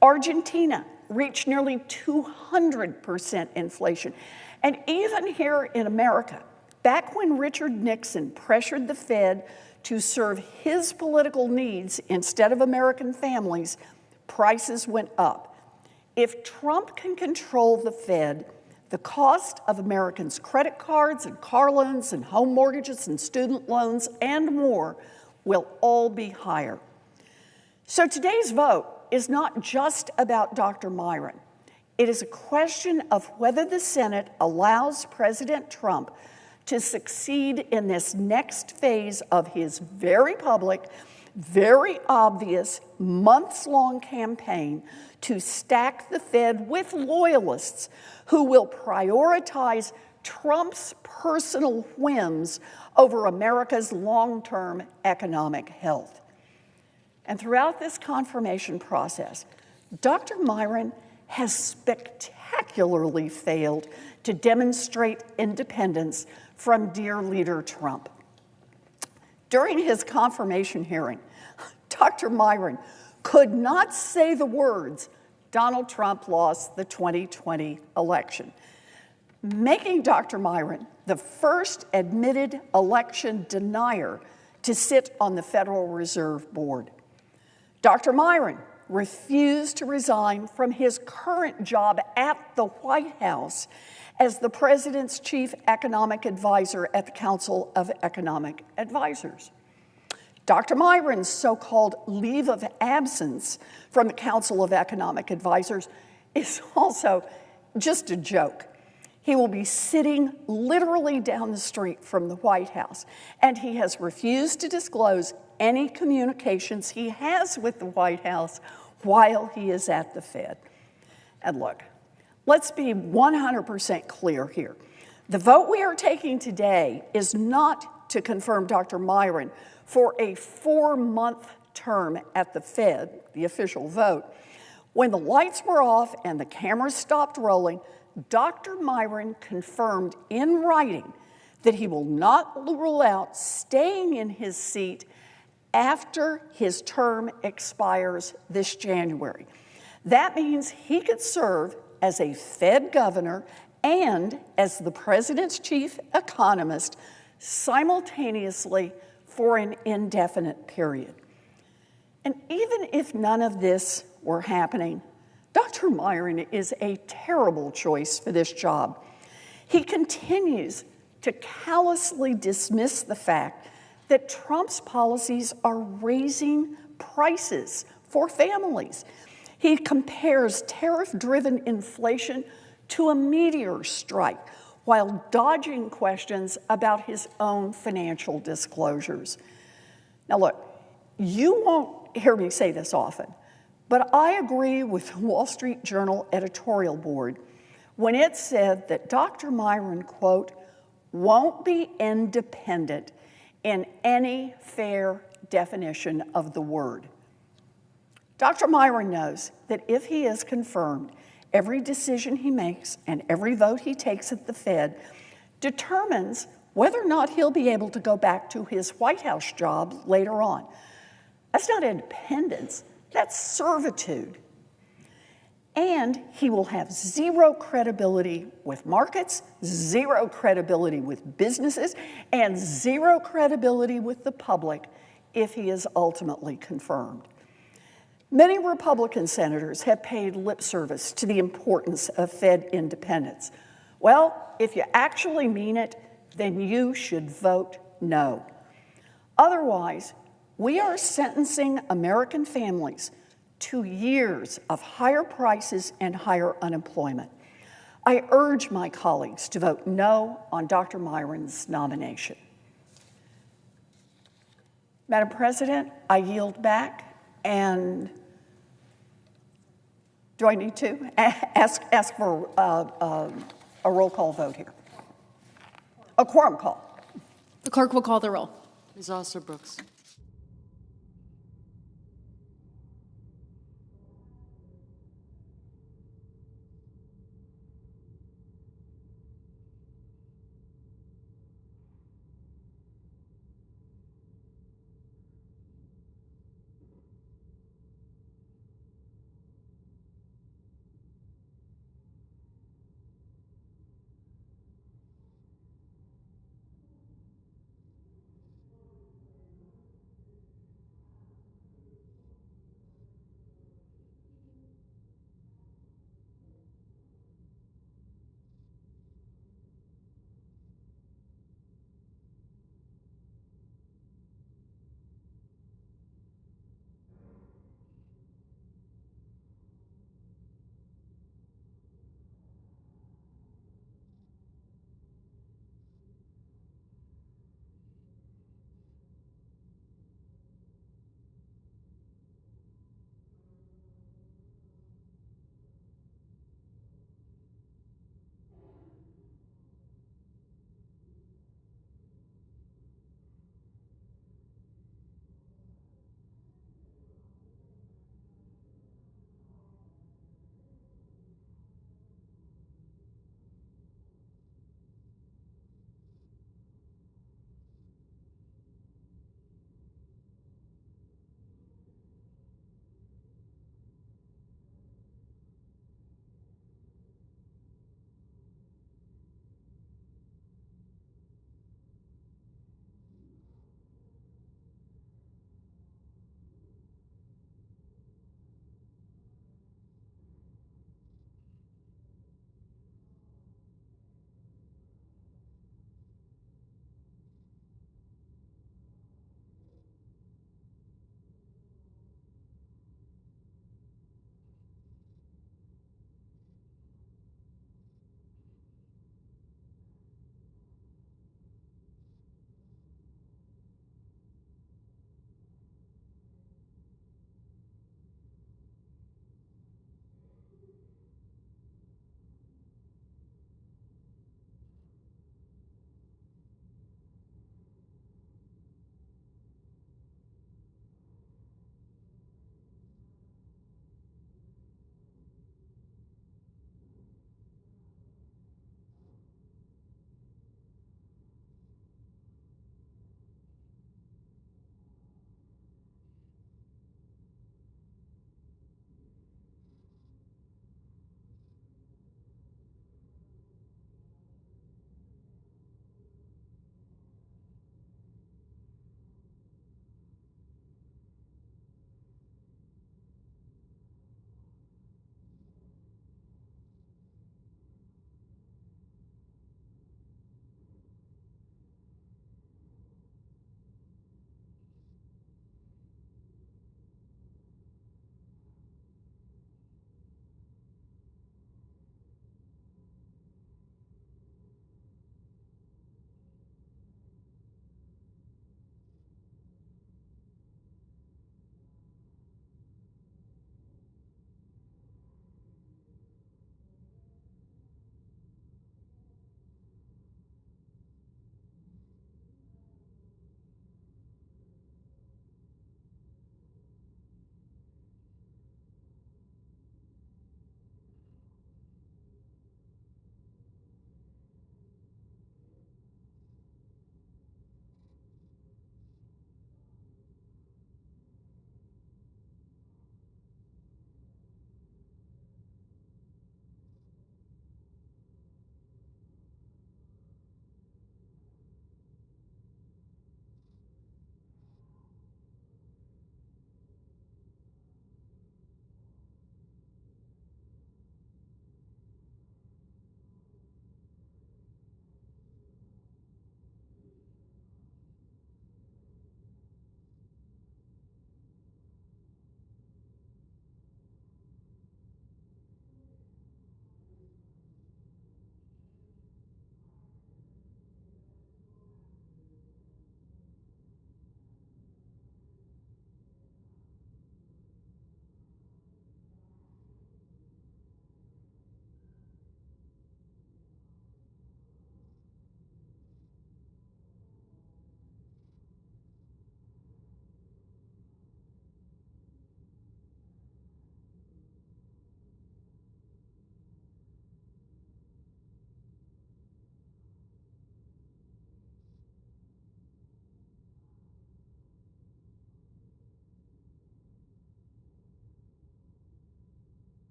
Argentina reached nearly 200% inflation. And even here in America, back when Richard Nixon pressured the Fed to serve his political needs instead of American families, prices went up. If Trump can control the Fed, the cost of Americans' credit cards and car loans and home mortgages and student loans and more will all be higher. So today's vote is not just about Dr. Myron. It is a question of whether the Senate allows President Trump to succeed in this next phase of his very public, very obvious, months-long campaign to stack the Fed with loyalists who will prioritize Trump's personal whims over America's long-term economic health. And throughout this confirmation process, Dr. Myron has spectacularly failed to demonstrate independence from dear leader Trump. During his confirmation hearing, Dr. Myron could not say the words, "Donald Trump lost the 2020 election," making Dr. Myron the first admitted election denier to sit on the Federal Reserve Board. Dr. Myron refused to resign from his current job at the White House as the president's chief economic advisor at the Council of Economic Advisors. Dr. Myron's so-called leave of absence from the Council of Economic Advisors is also just a joke. He will be sitting literally down the street from the White House, and he has refused to disclose any communications he has with the White House while he is at the Fed. And look, let's be 100% clear here. The vote we are taking today is not to confirm Dr. Myron for a 4-month term at the Fed, the official vote. When the lights were off and the cameras stopped rolling, Dr. Myron confirmed in writing that he will not rule out staying in his seat after his term expires this January. That means he could serve as a Fed governor and as the president's chief economist simultaneously for an indefinite period. And even if none of this were happening, Dr. Myron is a terrible choice for this job. He continues to callously dismiss the fact that Trump's policies are raising prices for families. He compares tariff-driven inflation to a meteor strike while dodging questions about his own financial disclosures. Now look, you won't hear me say this often, but I agree with the Wall Street Journal editorial board when it said that Dr. Myron, quote, won't be independent in any fair definition of the word. Dr. Myron knows that if he is confirmed, every decision he makes and every vote he takes at the Fed determines whether or not he'll be able to go back to his White House job later on. That's not independence, that's servitude. And he will have zero credibility with markets, zero credibility with businesses, and zero credibility with the public if he is ultimately confirmed. Many Republican senators have paid lip service to the importance of Fed independence. Well, if you actually mean it, then you should vote no. Otherwise, we are sentencing American families to years of higher prices and higher unemployment. I urge my colleagues to vote no on Dr. Myron's nomination. Madam President, I yield back, and do I need to ask for a roll call vote here? A quorum call. The clerk will call the roll. Ms. Alston-Brooks.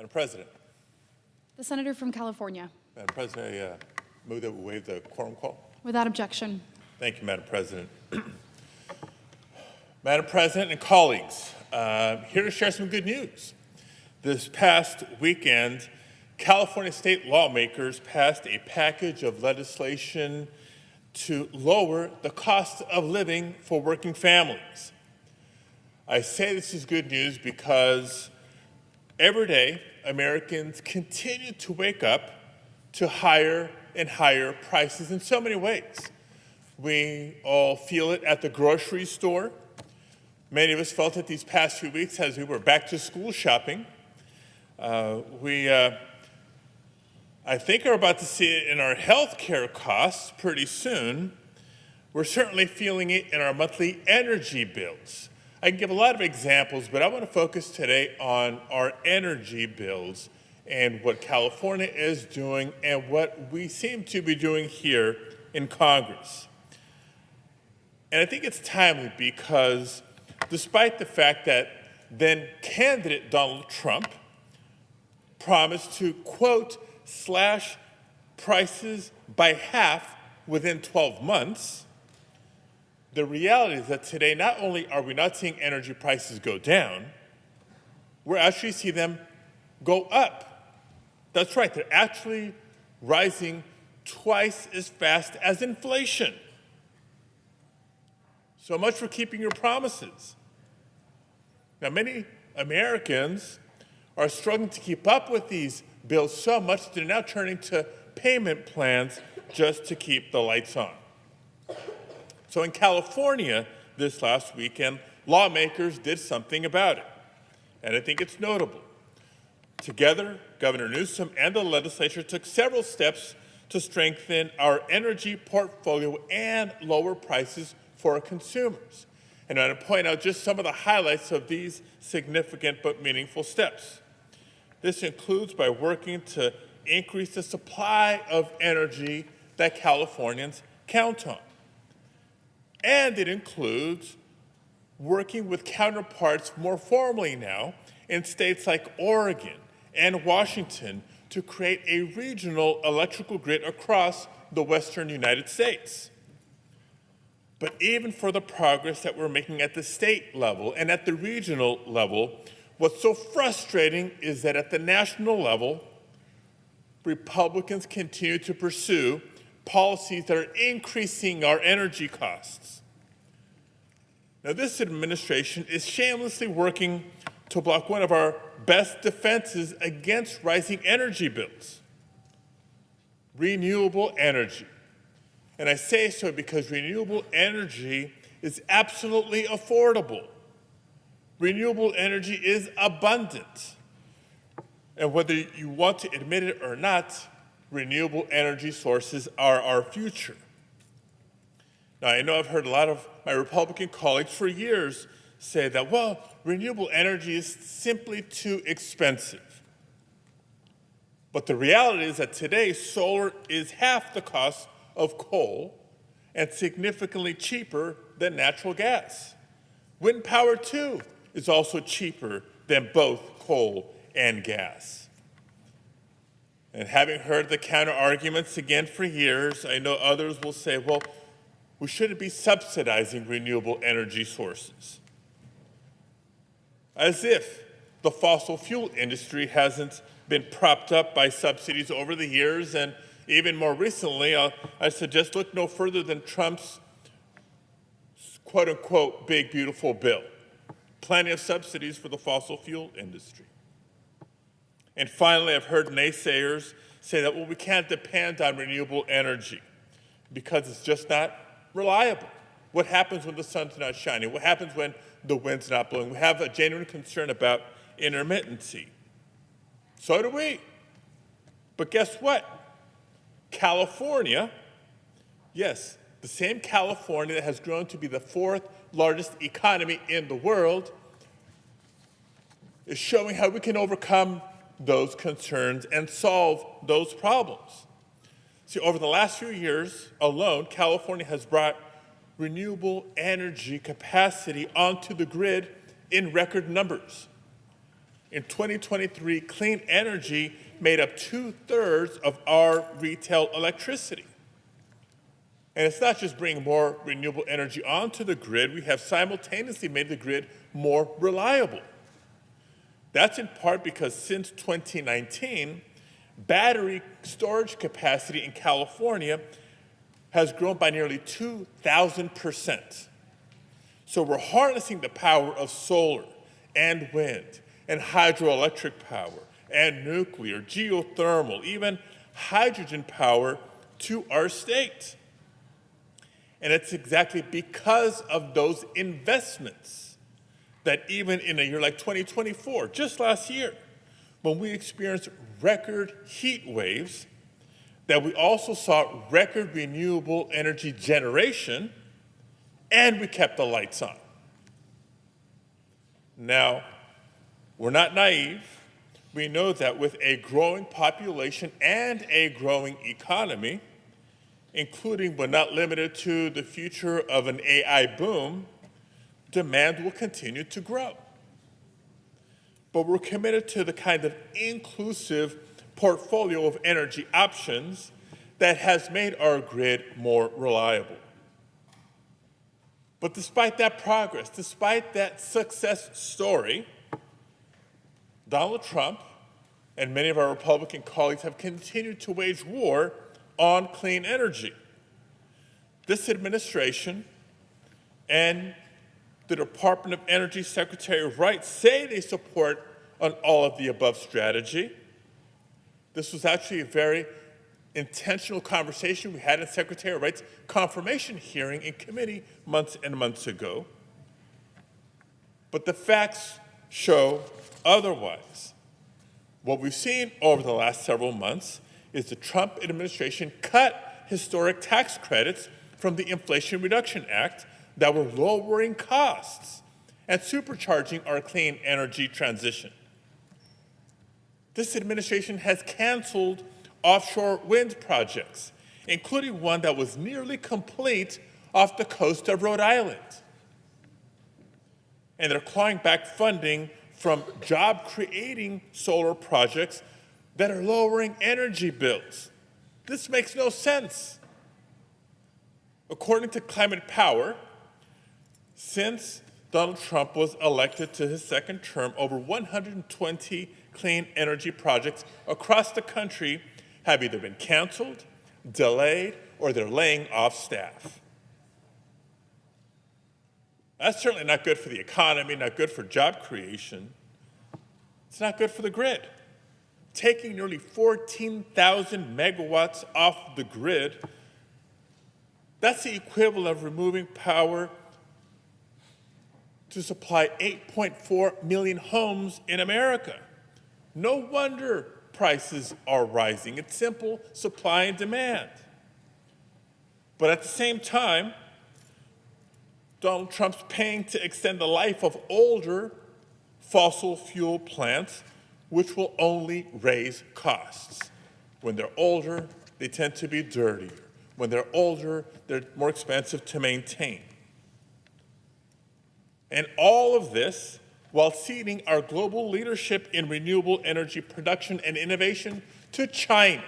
Madam President. The senator from California. Madam President, I move that we waive the quorum call. Without objection. Thank you, Madam President. Madam President and colleagues, here to share some good news. This past weekend, California state lawmakers passed a package of legislation to lower the cost of living for working families. I say this is good news because every day Americans continue to wake up to higher and higher prices in so many ways. We all feel it at the grocery store. Many of us felt it these past few weeks as we were back to school shopping. I think are about to see it in our health care costs pretty soon. We're certainly feeling it in our monthly energy bills. I can give a lot of examples, but I want to focus today on our energy bills and what California is doing and what we seem to be doing here in Congress. And I think it's timely because despite the fact that then candidate Donald Trump promised to, quote, slash prices by half within 12 months, the reality is that today not only are we not seeing energy prices go down, we're actually seeing them go up. That's right, they're actually rising twice as fast as inflation. So much for keeping your promises. Now, many Americans are struggling to keep up with these bills so much that they're now turning to payment plans just to keep the lights on. So in California this last weekend, lawmakers did something about it, and I think it's notable. Together, Governor Newsom and the legislature took several steps to strengthen our energy portfolio and lower prices for our consumers. And I want to point out just some of the highlights of these significant but meaningful steps. This includes by working to increase the supply of energy that Californians count on. And it includes working with counterparts more formally now in states like Oregon and Washington to create a regional electrical grid across the western United States. But even for the progress that we're making at the state level and at the regional level, what's so frustrating is that at the national level, Republicans continue to pursue policies that are increasing our energy costs. Now, this administration is shamelessly working to block one of our best defenses against rising energy bills: renewable energy. And I say so because renewable energy is absolutely affordable. Renewable energy is abundant. And whether you want to admit it or not, renewable energy sources are our future. Now, I know I've heard a lot of my Republican colleagues for years say that, well, renewable energy is simply too expensive. But the reality is that today, solar is half the cost of coal and significantly cheaper than natural gas. Wind power, too, is also cheaper than both coal and gas. And having heard the counter arguments again for years, I know others will say, well, we shouldn't be subsidizing renewable energy sources. As if the fossil fuel industry hasn't been propped up by subsidies over the years, and even more recently, I suggest look no further than Trump's quote-unquote big, beautiful bill. Plenty of subsidies for the fossil fuel industry. And finally, I've heard naysayers say that, well, we can't depend on renewable energy because it's just not reliable. What happens when the sun's not shining? What happens when the wind's not blowing? We have a genuine concern about intermittency. So do we. But guess what? California, yes, the same California that has grown to be the fourth largest economy in the world, is showing how we can overcome those concerns and solve those problems. See, over the last few years alone, California has brought renewable energy capacity onto the grid in record numbers. In 2023, clean energy made up 2/3 of our retail electricity. And it's not just bringing more renewable energy onto the grid, we have simultaneously made the grid more reliable. That's in part because since 2019, battery storage capacity in California has grown by nearly 2,000%. So we're harnessing the power of solar and wind and hydroelectric power and nuclear, geothermal, even hydrogen power to our state. And it's exactly because of those investments that even in a year like 2024, just last year, when we experienced record heat waves, that we also saw record renewable energy generation, and we kept the lights on. Now, we're not naive. We know that with a growing population and a growing economy, including but not limited to the future of an AI boom, demand will continue to grow. But we're committed to the kind of inclusive portfolio of energy options that has made our grid more reliable. But despite that progress, despite that success story, Donald Trump and many of our Republican colleagues have continued to wage war on clean energy. This administration and the Department of Energy Secretary Wright say they support an all-of-the-above strategy. This was actually a very intentional conversation we had in Secretary Wright's confirmation hearing in committee months and months ago. But the facts show otherwise. What we've seen over the last several months is the Trump administration cut historic tax credits from the Inflation Reduction Act that were lowering costs and supercharging our clean energy transition. This administration has canceled offshore wind projects, including one that was nearly complete off the coast of Rhode Island. And they're clawing back funding from job-creating solar projects that are lowering energy bills. This makes no sense. According to Climate Power, since Donald Trump was elected to his second term, over 120 clean energy projects across the country have either been canceled, delayed, or they're laying off staff. That's certainly not good for the economy, not good for job creation. It's not good for the grid. Taking nearly 14,000 megawatts off the grid, that's the equivalent of removing power to supply 8.4 million homes in America. No wonder prices are rising. It's simple supply and demand. But at the same time, Donald Trump's paying to extend the life of older fossil fuel plants, which will only raise costs. When they're older, they tend to be dirtier. When they're older, they're more expensive to maintain. And all of this while ceding our global leadership in renewable energy production and innovation to China.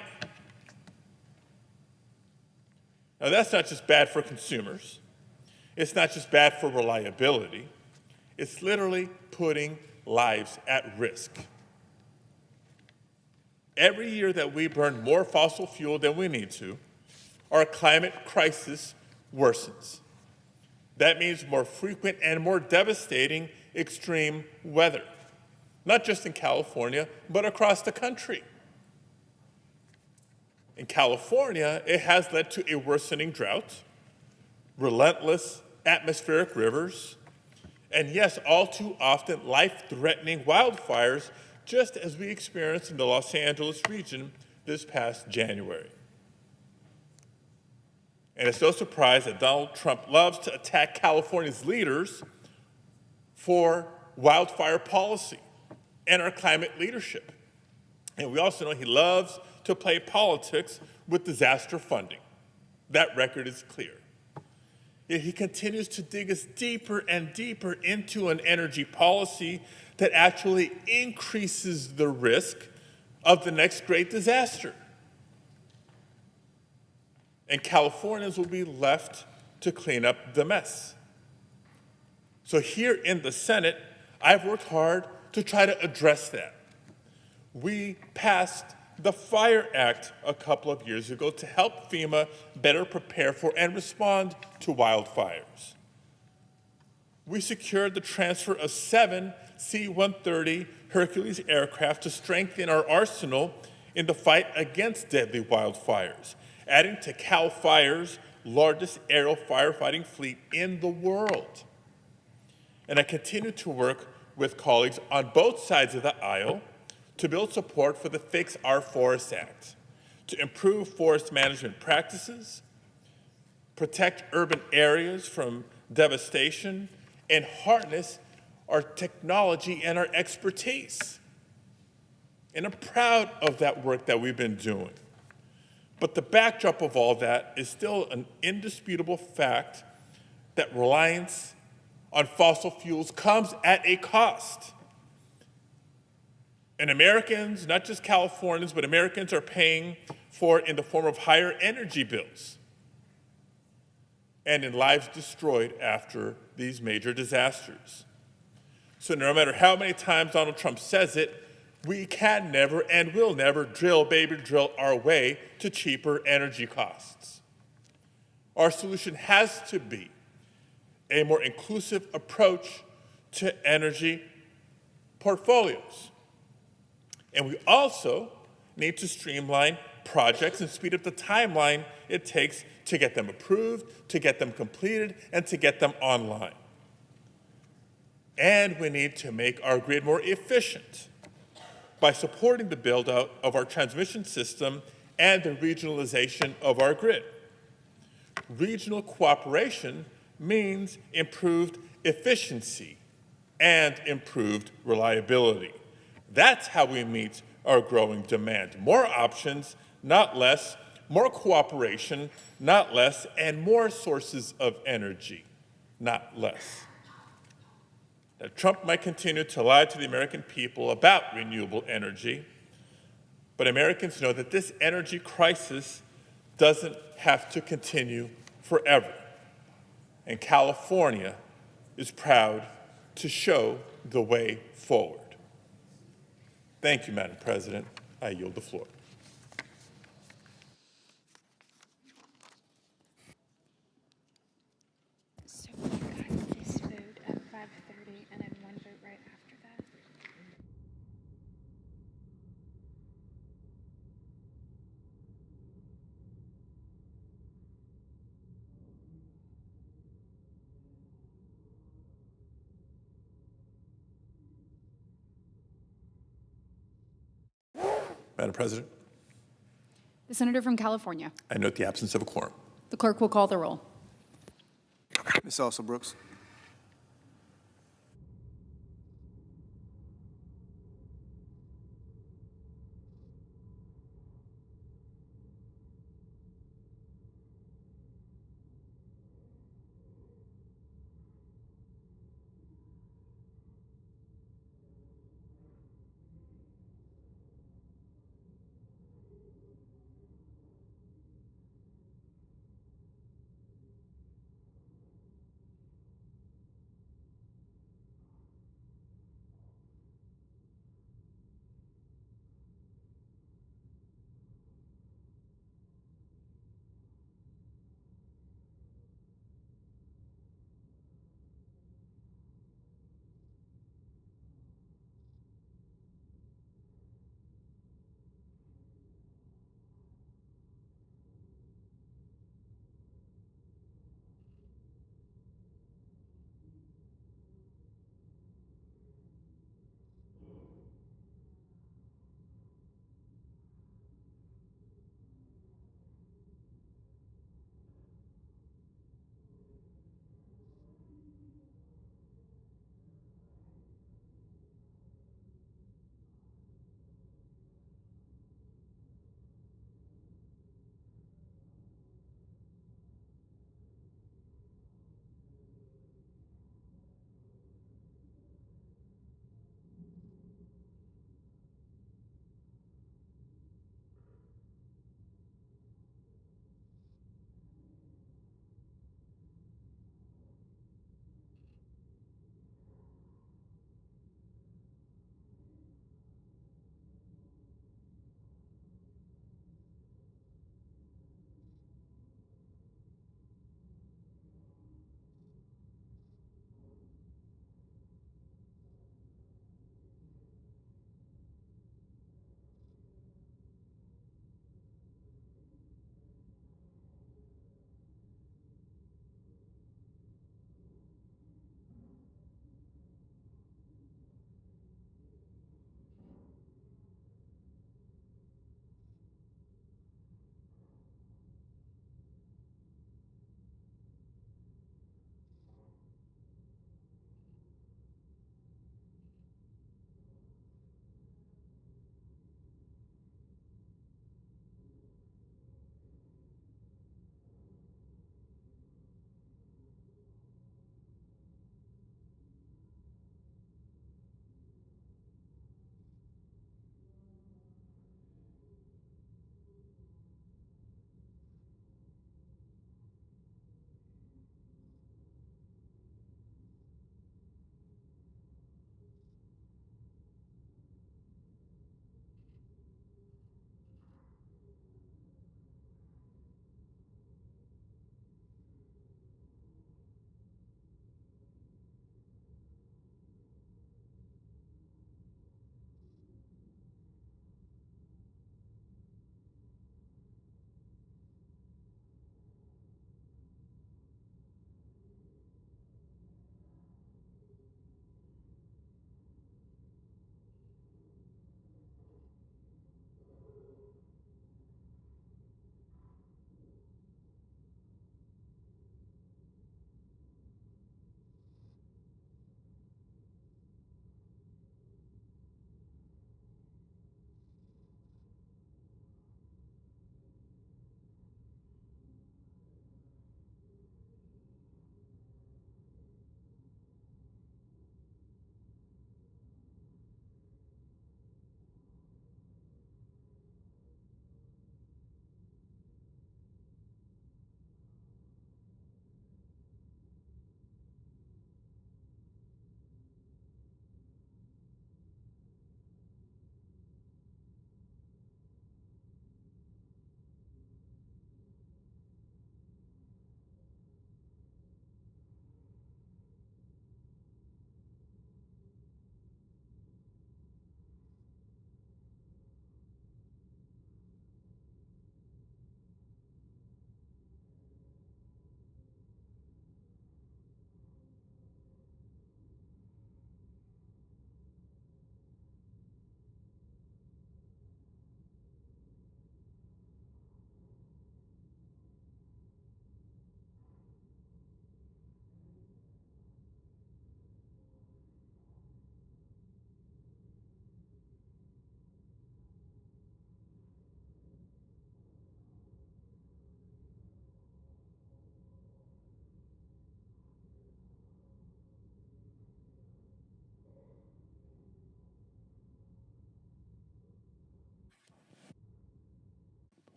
Now, that's not just bad for consumers. It's not just bad for reliability. It's literally putting lives at risk. Every year that we burn more fossil fuel than we need to, our climate crisis worsens. That means more frequent and more devastating extreme weather, not just in California, but across the country. In California, it has led to a worsening drought, relentless atmospheric rivers, and yes, all too often, life-threatening wildfires, just as we experienced in the Los Angeles region this past January. And it's no surprise that Donald Trump loves to attack California's leaders for wildfire policy and our climate leadership. And we also know he loves to play politics with disaster funding. That record is clear. Yet he continues to dig us deeper and deeper into an energy policy that actually increases the risk of the next great disaster. And Californians will be left to clean up the mess. So here in the Senate, I've worked hard to try to address that. We passed the FIRE Act a couple of years ago to help FEMA better prepare for and respond to wildfires. We secured the transfer of 7 C-130 Hercules aircraft to strengthen our arsenal in the fight against deadly wildfires, adding to CAL FIRE's largest aerial firefighting fleet in the world. And I continue to work with colleagues on both sides of the aisle to build support for the Fix Our Forests Act, to improve forest management practices, protect urban areas from devastation, and harness our technology and our expertise. And I'm proud of that work that we've been doing. But the backdrop of all that is still an indisputable fact that reliance on fossil fuels comes at a cost. And Americans, not just Californians, but Americans are paying for it in the form of higher energy bills and in lives destroyed after these major disasters. So no matter how many times Donald Trump says it, we can never and will never drill, baby, drill our way to cheaper energy costs. Our solution has to be a more inclusive approach to energy portfolios. And we also need to streamline projects and speed up the timeline it takes to get them approved, to get them completed, and to get them online. And we need to make our grid more efficient by supporting the build-out of our transmission system and the regionalization of our grid. Regional cooperation means improved efficiency and improved reliability. That's how we meet our growing demand. More options, not less, more cooperation, not less, and more sources of energy, not less. Now, Trump might continue to lie to the American people about renewable energy, but Americans know that this energy crisis doesn't have to continue forever. And California is proud to show the way forward. Thank you, Madam President. I yield the floor. So we've got this vote at 5:30 and then one vote right after that. Madam President, The senator from California. I note the absence of a quorum. The clerk will call the roll. Ms. Elsa Brooks.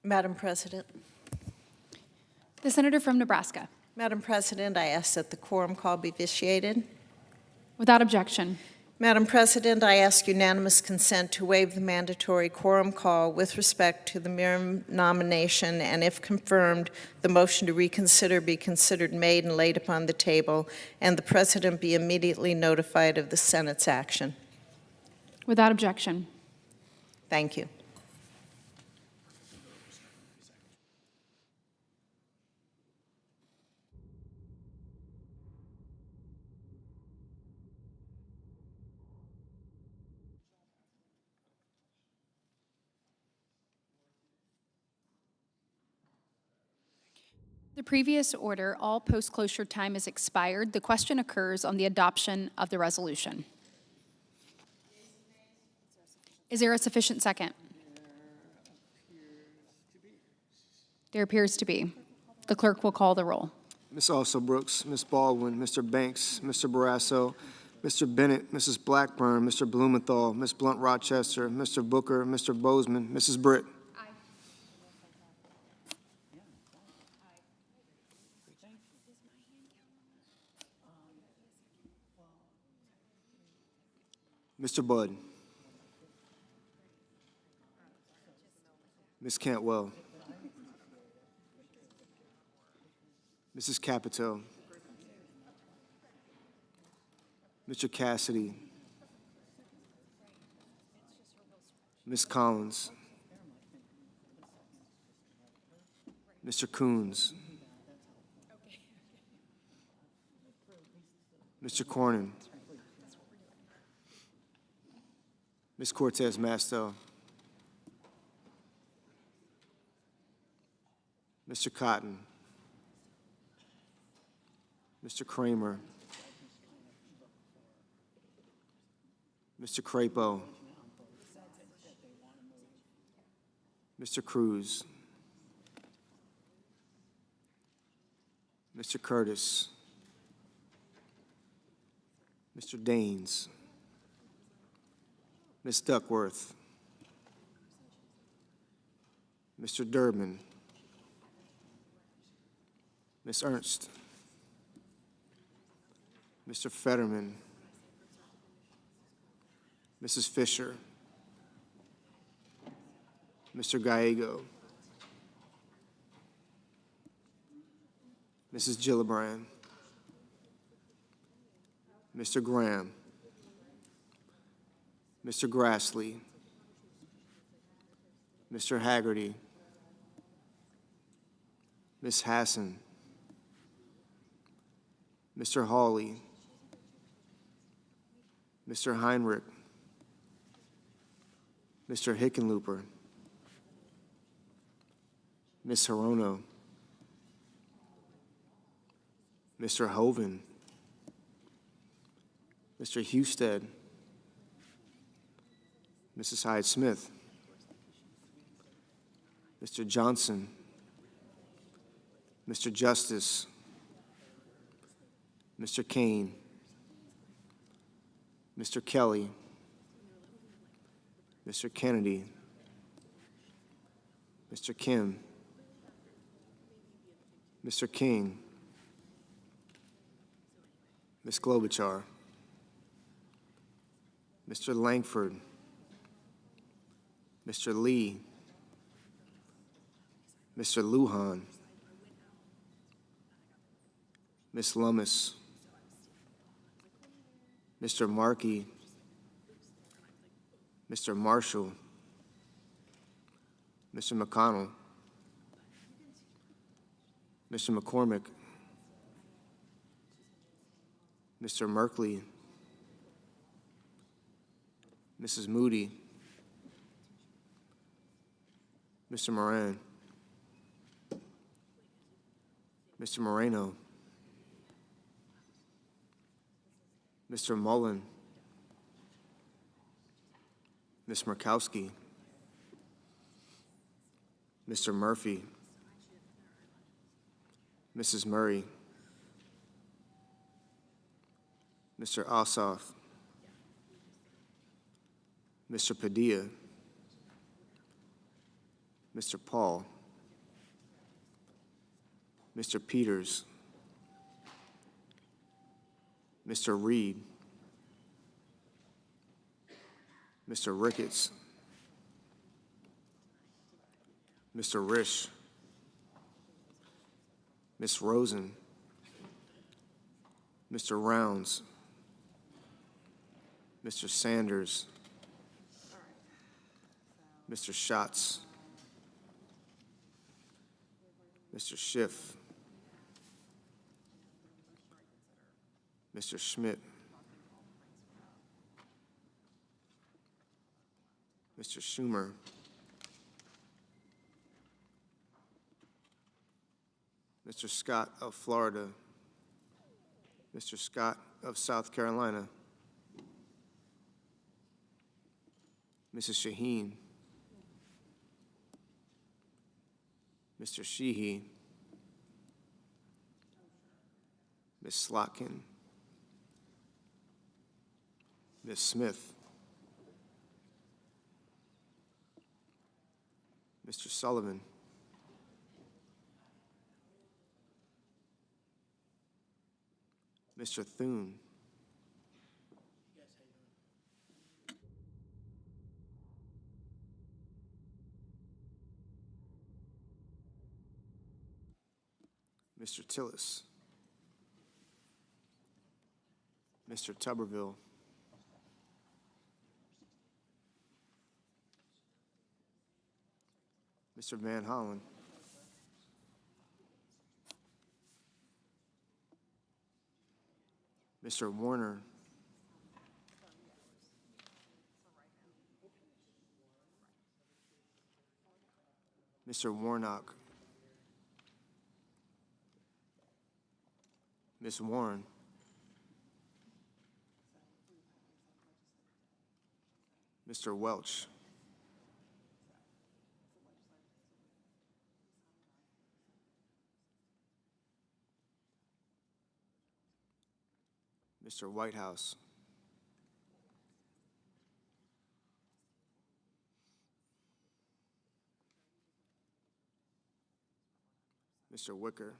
Madam President. The senator from Nebraska. Madam President, I ask that the quorum call be vitiated. Without objection. Madam President, I ask unanimous consent to waive the mandatory quorum call with respect to the Miram nomination, and if confirmed, the motion to reconsider be considered made and laid upon the table, and the President be immediately notified of the Senate's action. Without objection. Thank you. The previous order, all post-closure time is expired. The question occurs on the adoption of the resolution. Is there a sufficient second? There appears to be. The clerk will call the roll. Ms. Alsop-Brooks, Ms. Baldwin, Mr. Banks, Mr. Barrasso, Mr. Bennett, Mrs. Blackburn, Mr. Blumenthal, Ms. Blunt-Rochester, Mr. Booker, Mr. Bozeman, Mrs. Britt. Mr. Budd. Ms. Cantwell. Mrs. Capito. Mr. Cassidy. Ms. Collins. Mr. Coons. Mr. Cornyn. Ms. Cortez Masto. Mr. Cotton. Mr. Kramer. Mr. Crapo. Mr. Cruz. Mr. Curtis. Mr. Daines. Ms. Duckworth. Mr. Durbin. Ms. Ernst. Mr. Fetterman. Mrs. Fisher. Mr. Gallego. Mrs. Gillibrand. Mr. Graham. Mr. Grassley. Mr. Haggerty. Ms. Hassan. Mr. Hawley. Mr. Heinrich. Mr. Hickenlooper. Ms. Hirono. Mr. Hoven. Mr. Husted. Mrs. Hyde-Smith. Mr. Johnson. Mr. Justice. Mr. Kane. Mr. Kelly. Mr. Kennedy. Mr. Kim. Mr. King. Ms. Klobuchar. Mr. Langford. Mr. Lee. Mr. Lujan. Ms. Lummis. Mr. Markey. Mr. Marshall. Mr. McConnell. Mr. McCormick. Mr. Merkley. Mrs. Moody. Mr. Moran. Mr. Moreno. Mr. Mullen. Ms. Murkowski. Mr. Murphy. Mrs. Murray. Mr. Ossoff. Mr. Padilla. Mr. Paul, Mr. Peters, Mr. Reed, Mr. Ricketts, Mr. Risch, Ms. Rosen, Mr. Rounds, Mr. Sanders, Mr. Schatz, Mr. Schiff, Mr. Schmidt, Mr. Schumer, Mr. Scott of Florida, Mr. Scott of South Carolina, Mrs. Shaheen, Mr. Sheehy, Ms. Slotkin, Ms. Smith, Mr. Sullivan, Mr. Thune, Mr. Tillis, Mr. Tuberville, Mr. Van Hollen, Mr. Warner, Mr. Warnock, Ms. Warren, Mr. Welch, Mr. Whitehouse, Mr. Wicker,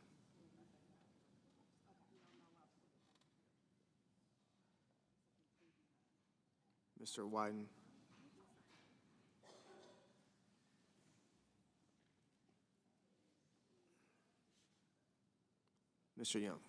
Mr. Wyden, Mr. Young.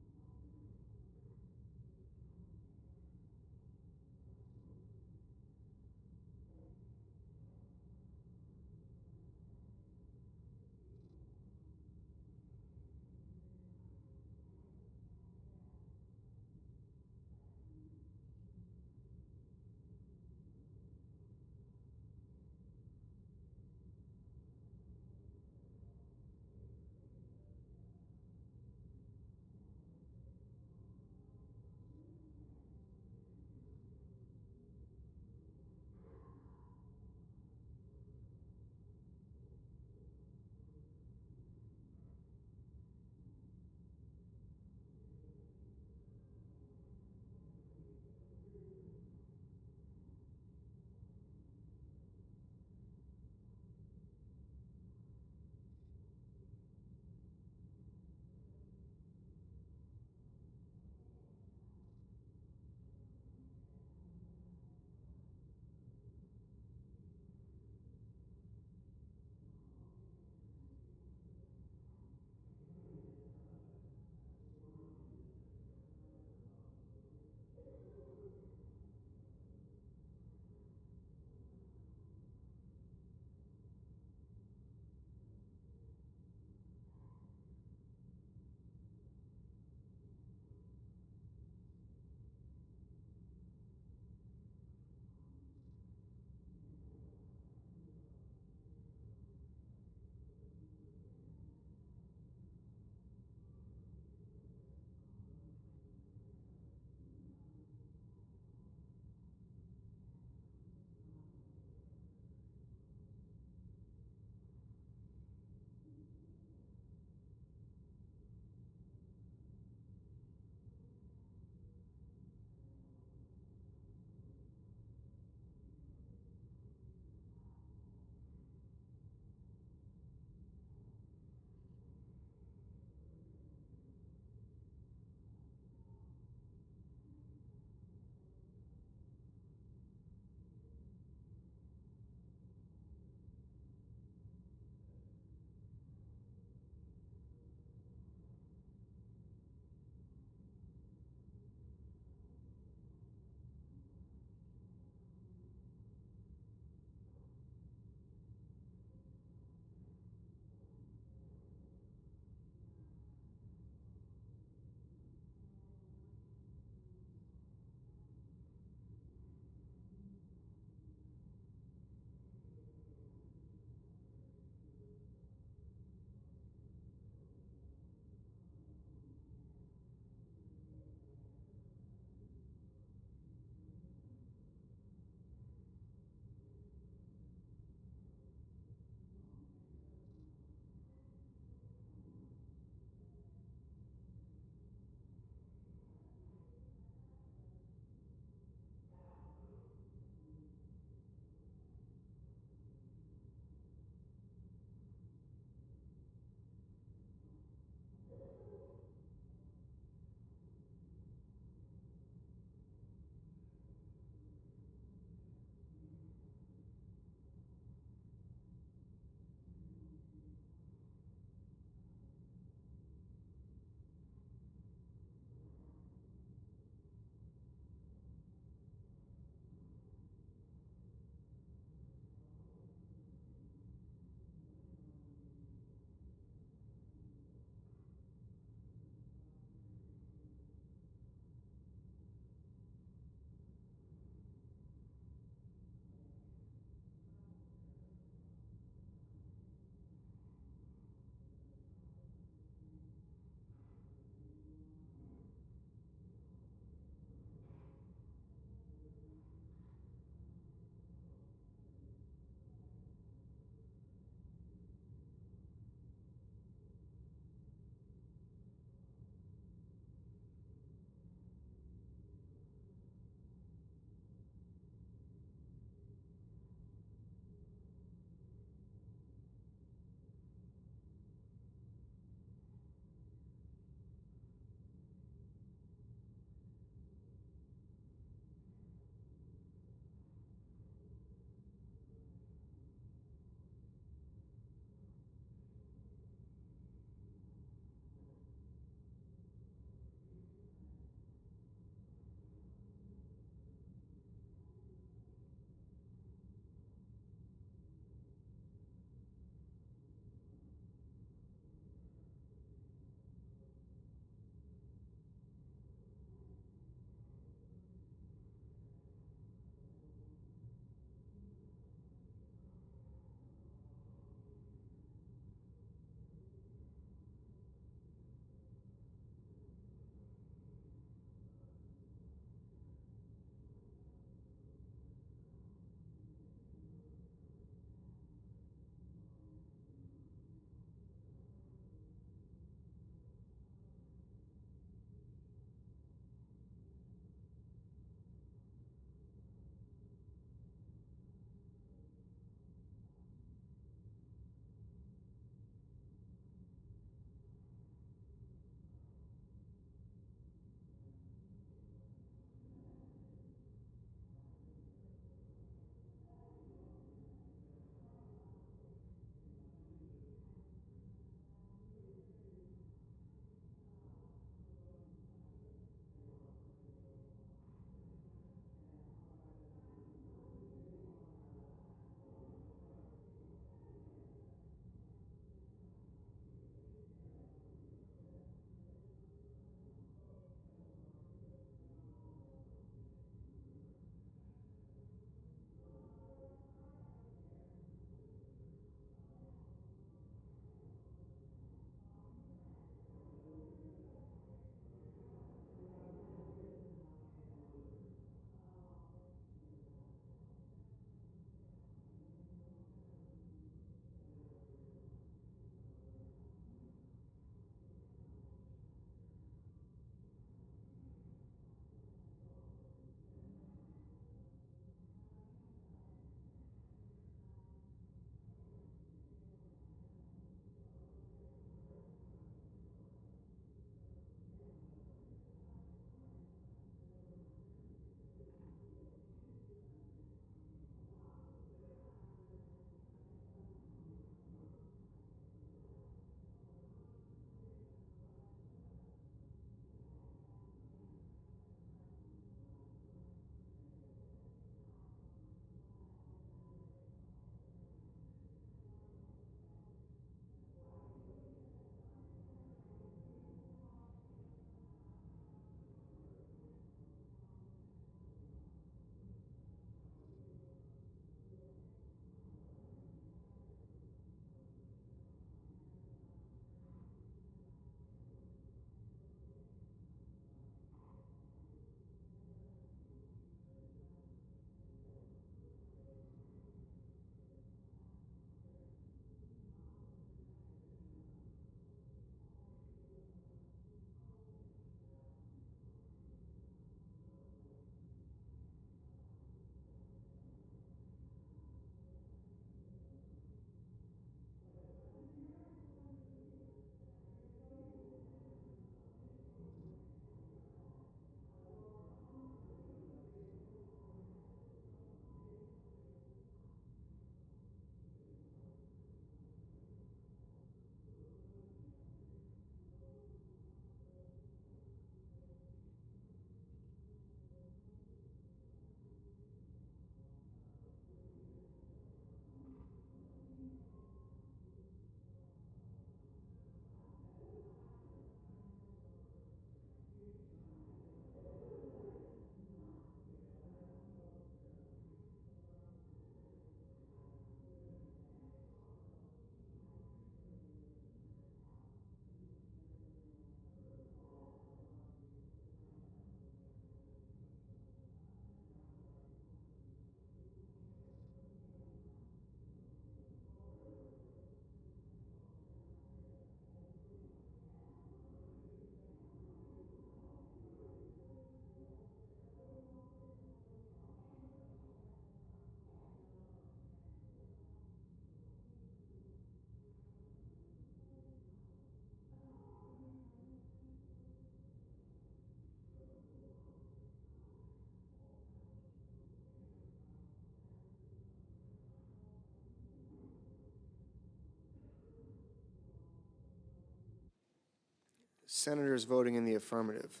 Senators voting in the affirmative: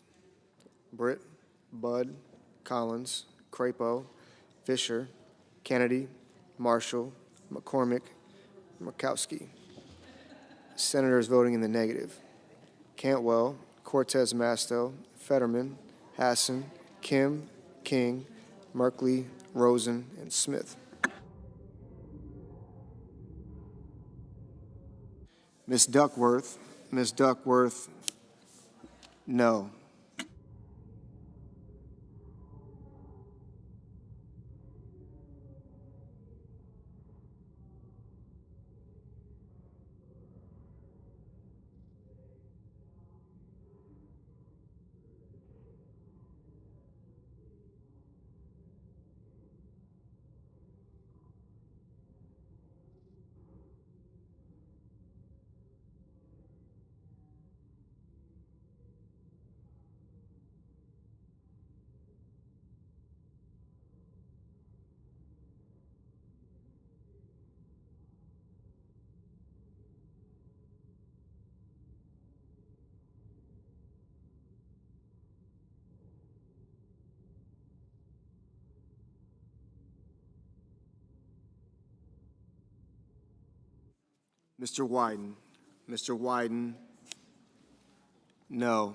Britt, Budd, Collins, Crapo, Fisher, Kennedy, Marshall, McCormick, Murkowski. Senators voting in the negative: Cantwell, Cortez Masto, Fetterman, Hassan, Kim, King, Merkley, Rosen, and Smith. Ms. Duckworth, no. Mr. Wyden, no.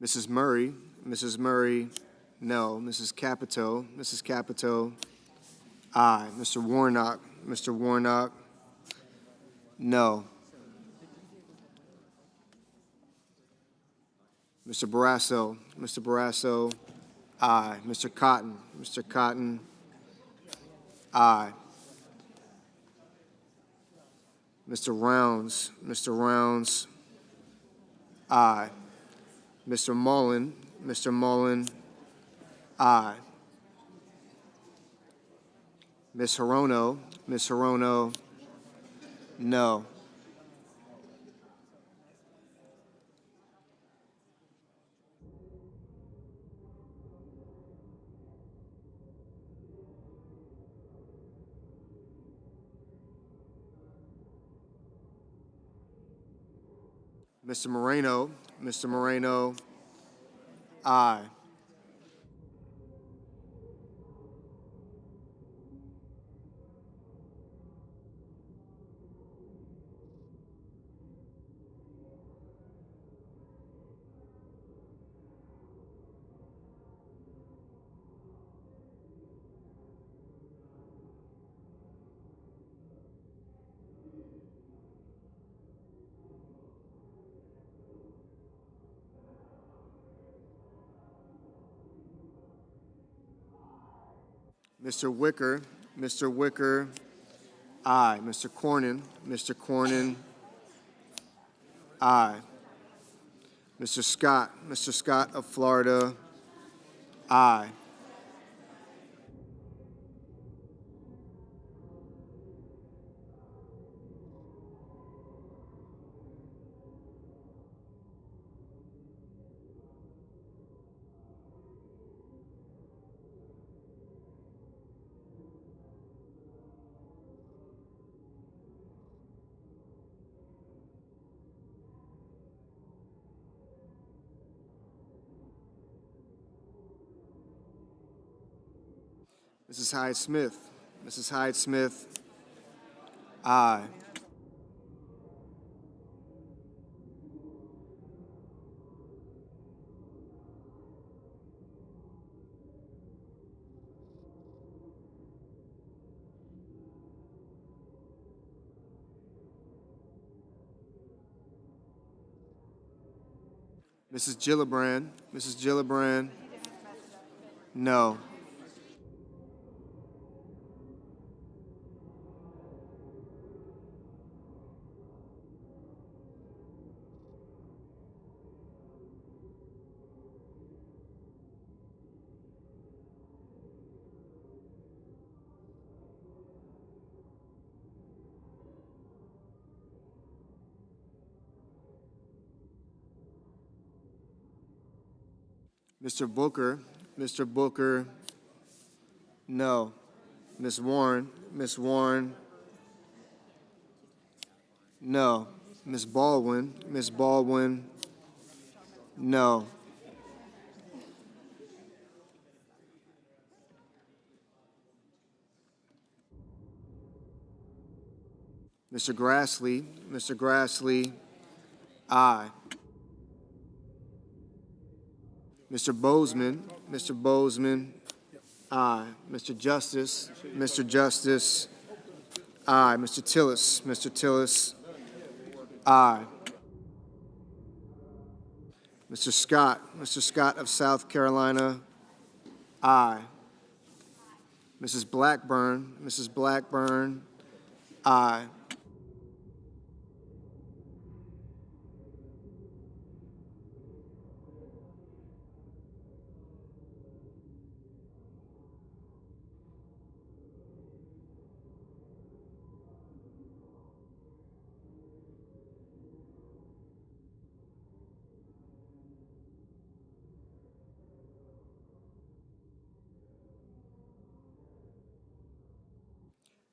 Mrs. Murray, no. Mrs. Capito, aye. Mr. Warnock, no. Mr. Barrasso, aye. Mr. Cotton, aye. Mr. Rounds, aye. Mr. Mullen, aye. Ms. Hirono, no. Mr. Moreno, aye. Mr. Wicker, aye. Mr. Cornyn, aye. Mr. Scott of Florida, aye. Mrs. Hyde Smith, aye. Mrs. Gillibrand, no. Mr. Booker, no. Ms. Warren, no. Ms. Baldwin, no. Mr. Grassley, aye. Mr. Bozeman, aye. Mr. Justice, aye. Mr. Tillis, aye. Mr. Scott of South Carolina, aye. Mrs. Blackburn, aye.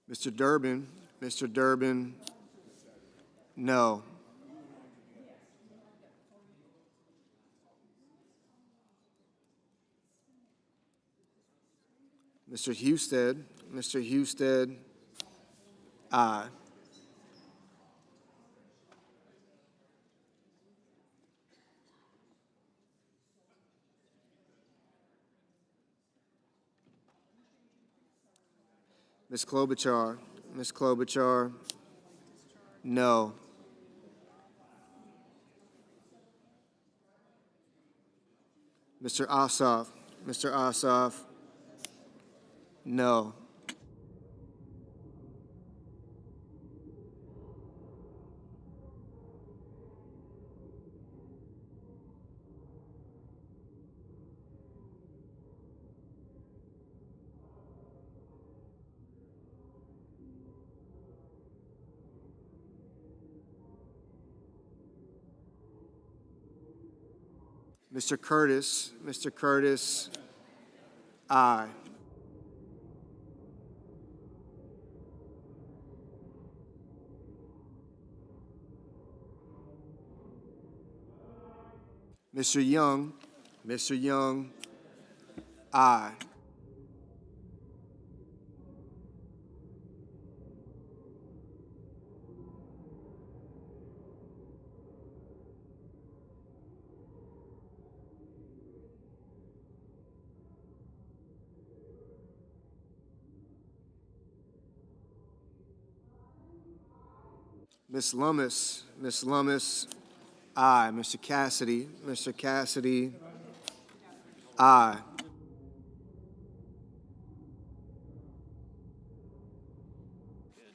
Mr. Durbin, no. Mr. Husted, aye. Ms. Klobuchar, no. Mr. Ossoff, no. Mr. Curtis, aye. Mr. Young, aye. Ms. Lummis, aye. Mr. Cassidy, aye.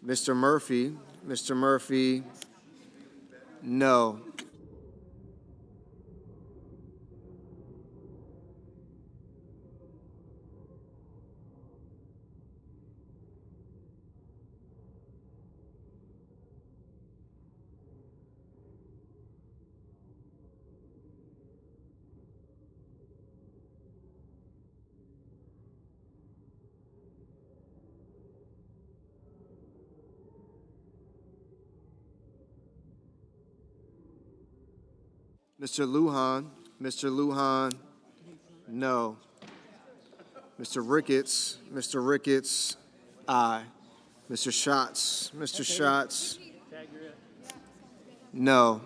Mr. Murphy, no. Mr. Lujan, no. Mr. Ricketts, aye. Mr. Schatz, no.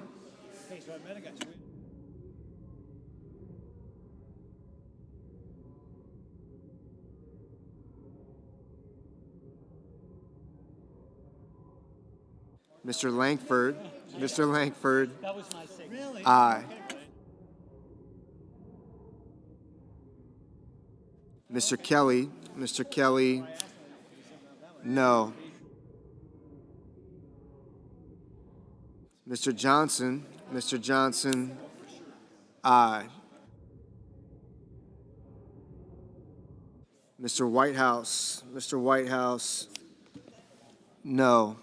Mr. Langford, aye. Mr. Kelly, no. Mr. Johnson, aye. Mr. Whitehouse, no.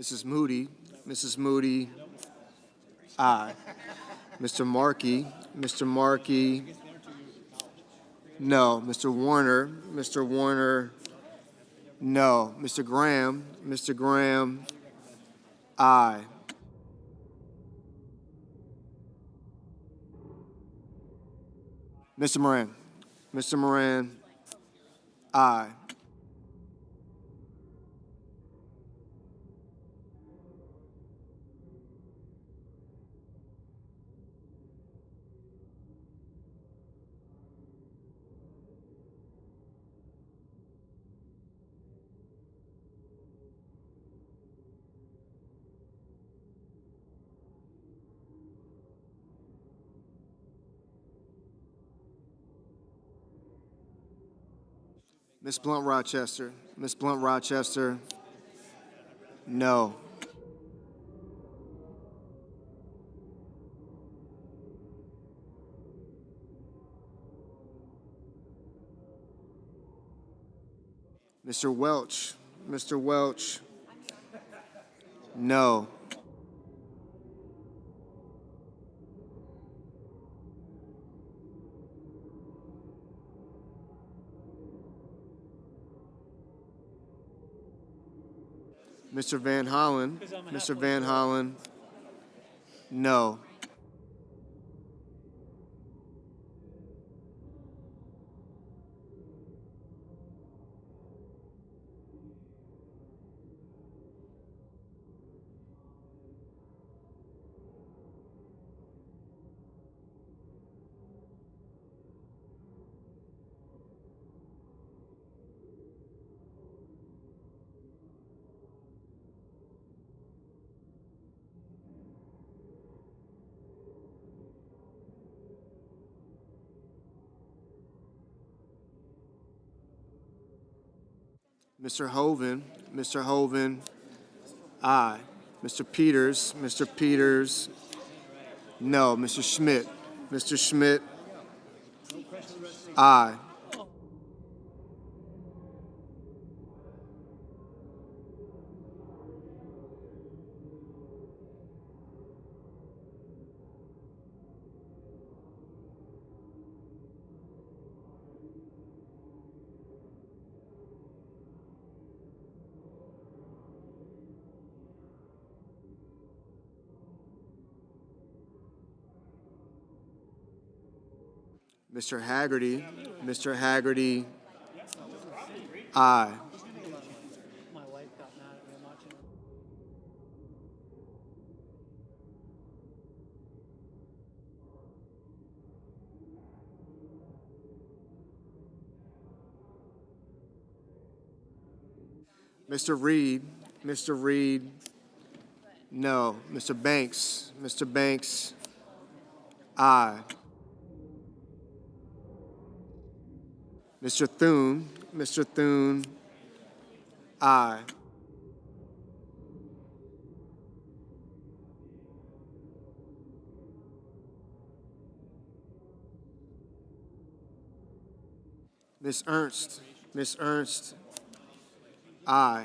Mrs. Moody, Mrs. Moody, aye. Mr. Markey, no. Mr. Warner, no. Mr. Graham, aye. Mr. Moran, aye. Miss Blunt Rochester, no. Mr. Welch, no. Mr. Van Hollen, no. Mr. Hoven, aye. Mr. Peters, no. Mr. Schmidt, aye. Mr. Haggerty, aye. Mr. Reed, no. Mr. Banks, aye. Mr. Thune, aye. Miss Ernst, aye.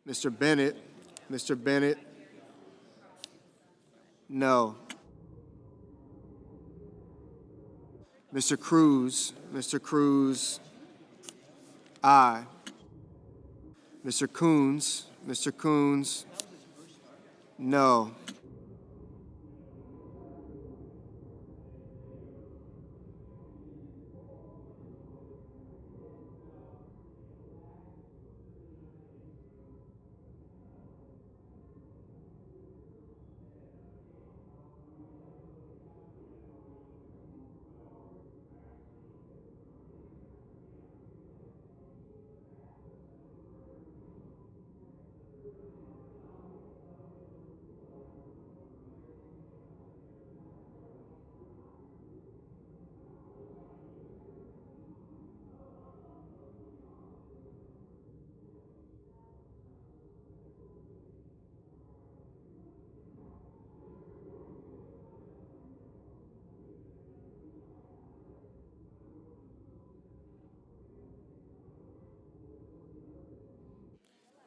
Mr. Bennett, no. Mr. Cruz, aye. Mr. Coons, no.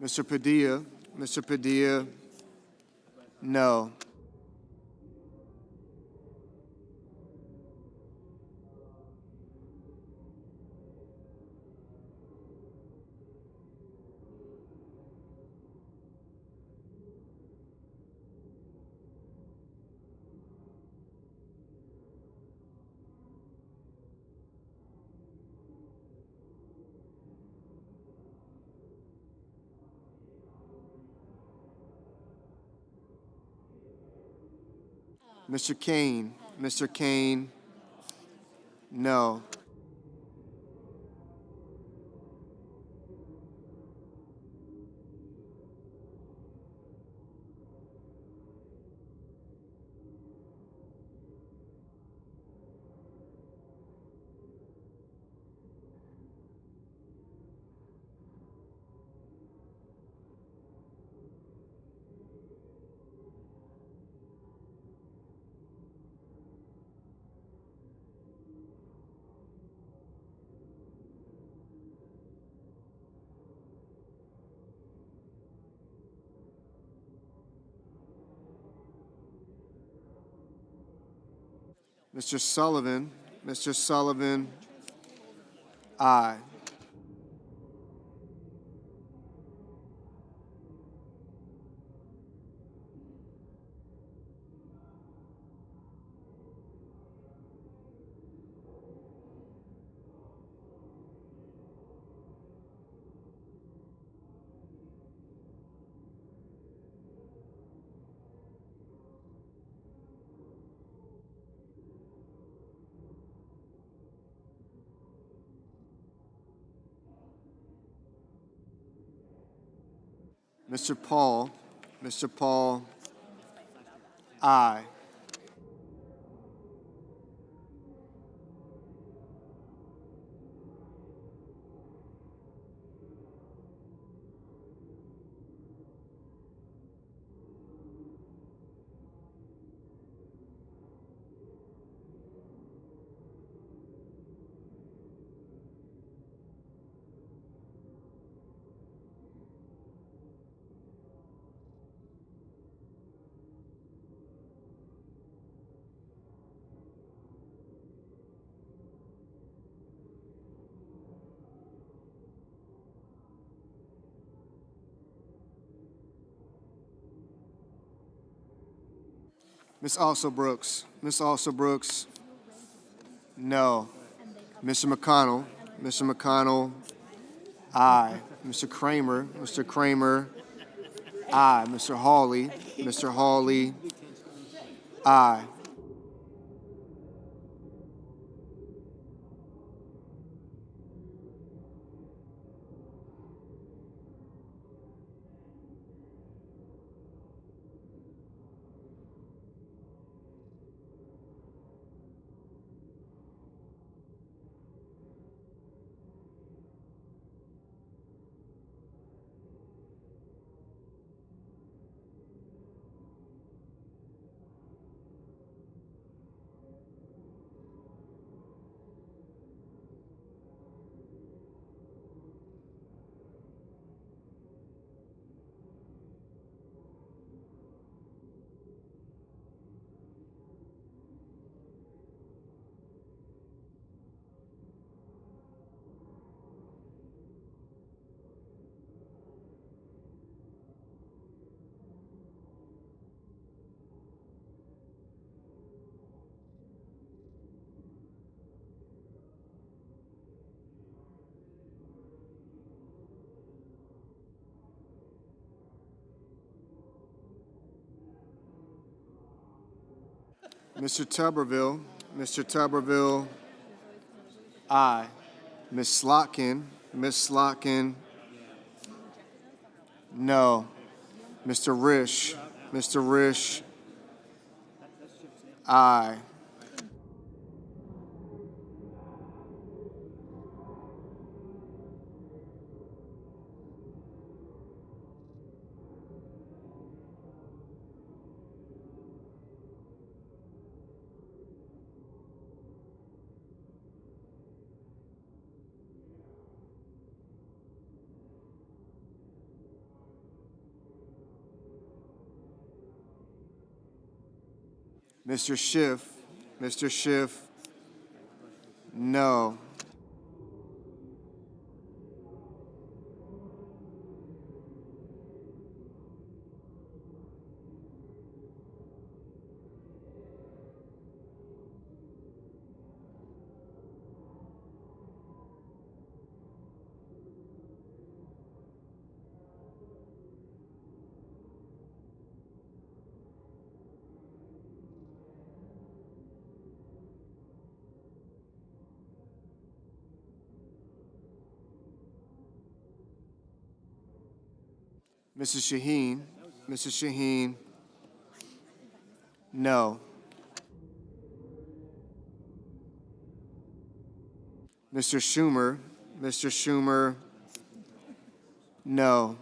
Mr. Padilla. Mr. Padilla, no. Mr. Kane. Mr. Kane, no. Mr. Sullivan. Mr. Sullivan, aye. Mr. Paul. Mr. Paul, aye. Ms. Also Brooks. Ms. Also Brooks, no. Mr. McConnell. Mr. McConnell, aye. Mr. Kramer. Mr. Kramer, aye. Mr. Hawley. Mr. Hawley, aye. Mr. Tuberville. Mr. Tuberville, aye. Ms. Slotkin. Ms. Slotkin, no. Mr. Risch. Mr. Risch, aye. Mr. Schiff. Mr. Schiff, no. Mrs. Shaheen. Mrs. Shaheen, no. Mr. Schumer. Mr. Schumer, no.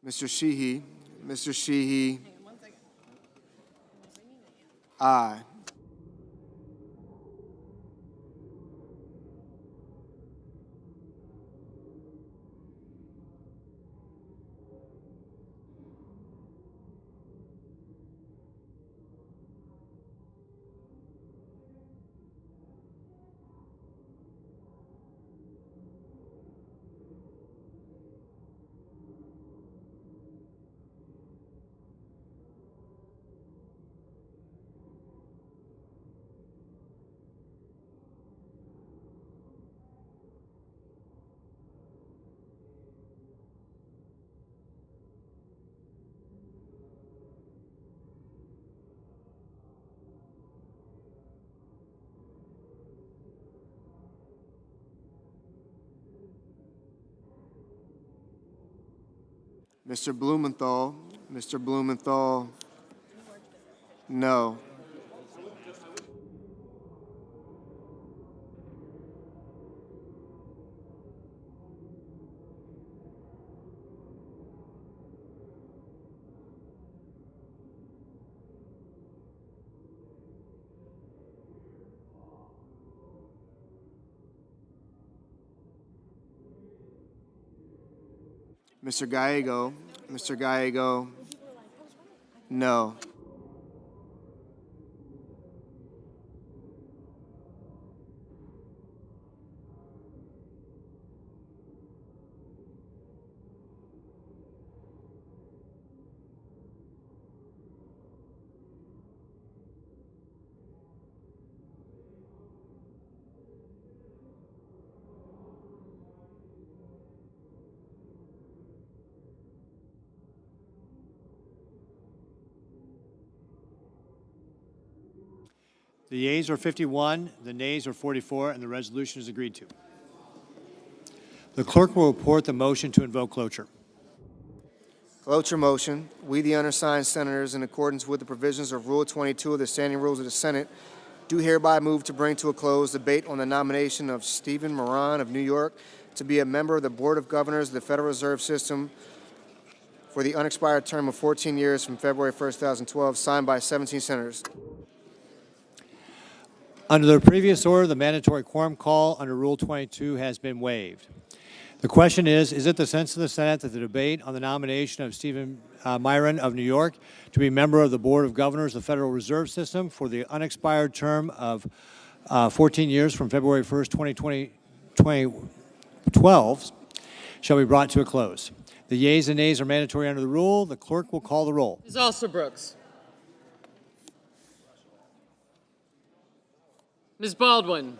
Mr. Sheehy. Mr. Sheehy, aye. Mr. Blumenthal. Mr. Blumenthal, no. Mr. Gallego. Mr. Gallego, no. The yeas are 51, the nays are 44, and the resolution is agreed to. The clerk will report the motion to invoke cloture. Cloture motion. We, the undersigned senators, in accordance with the provisions of Rule 22 of the Standing Rules of the Senate, do hereby move to bring to a close debate on the nomination of Stephen Moran of New York to be a member of the Board of Governors of the Federal Reserve System for the unexpired term of 14 years from February 1st, 2012, signed by 17 senators. Under the previous order, the mandatory quorum call under Rule 22 has been waived. The question is it the sense of the Senate that the debate on the nomination of Stephen Miron of New York to be member of the Board of Governors of the Federal Reserve System for the unexpired term of 14 years from February 1st, 2012 shall be brought to a close? The yeas and nays are mandatory under the rule. The clerk will call the roll. Ms. Alsobrooks. Ms. Baldwin.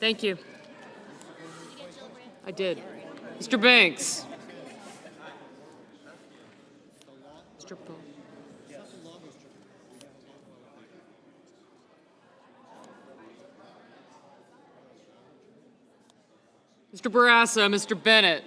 Thank you. I did. Mr. Banks. Mr. Paul. Mr. Barrasso, Mr. Bennett.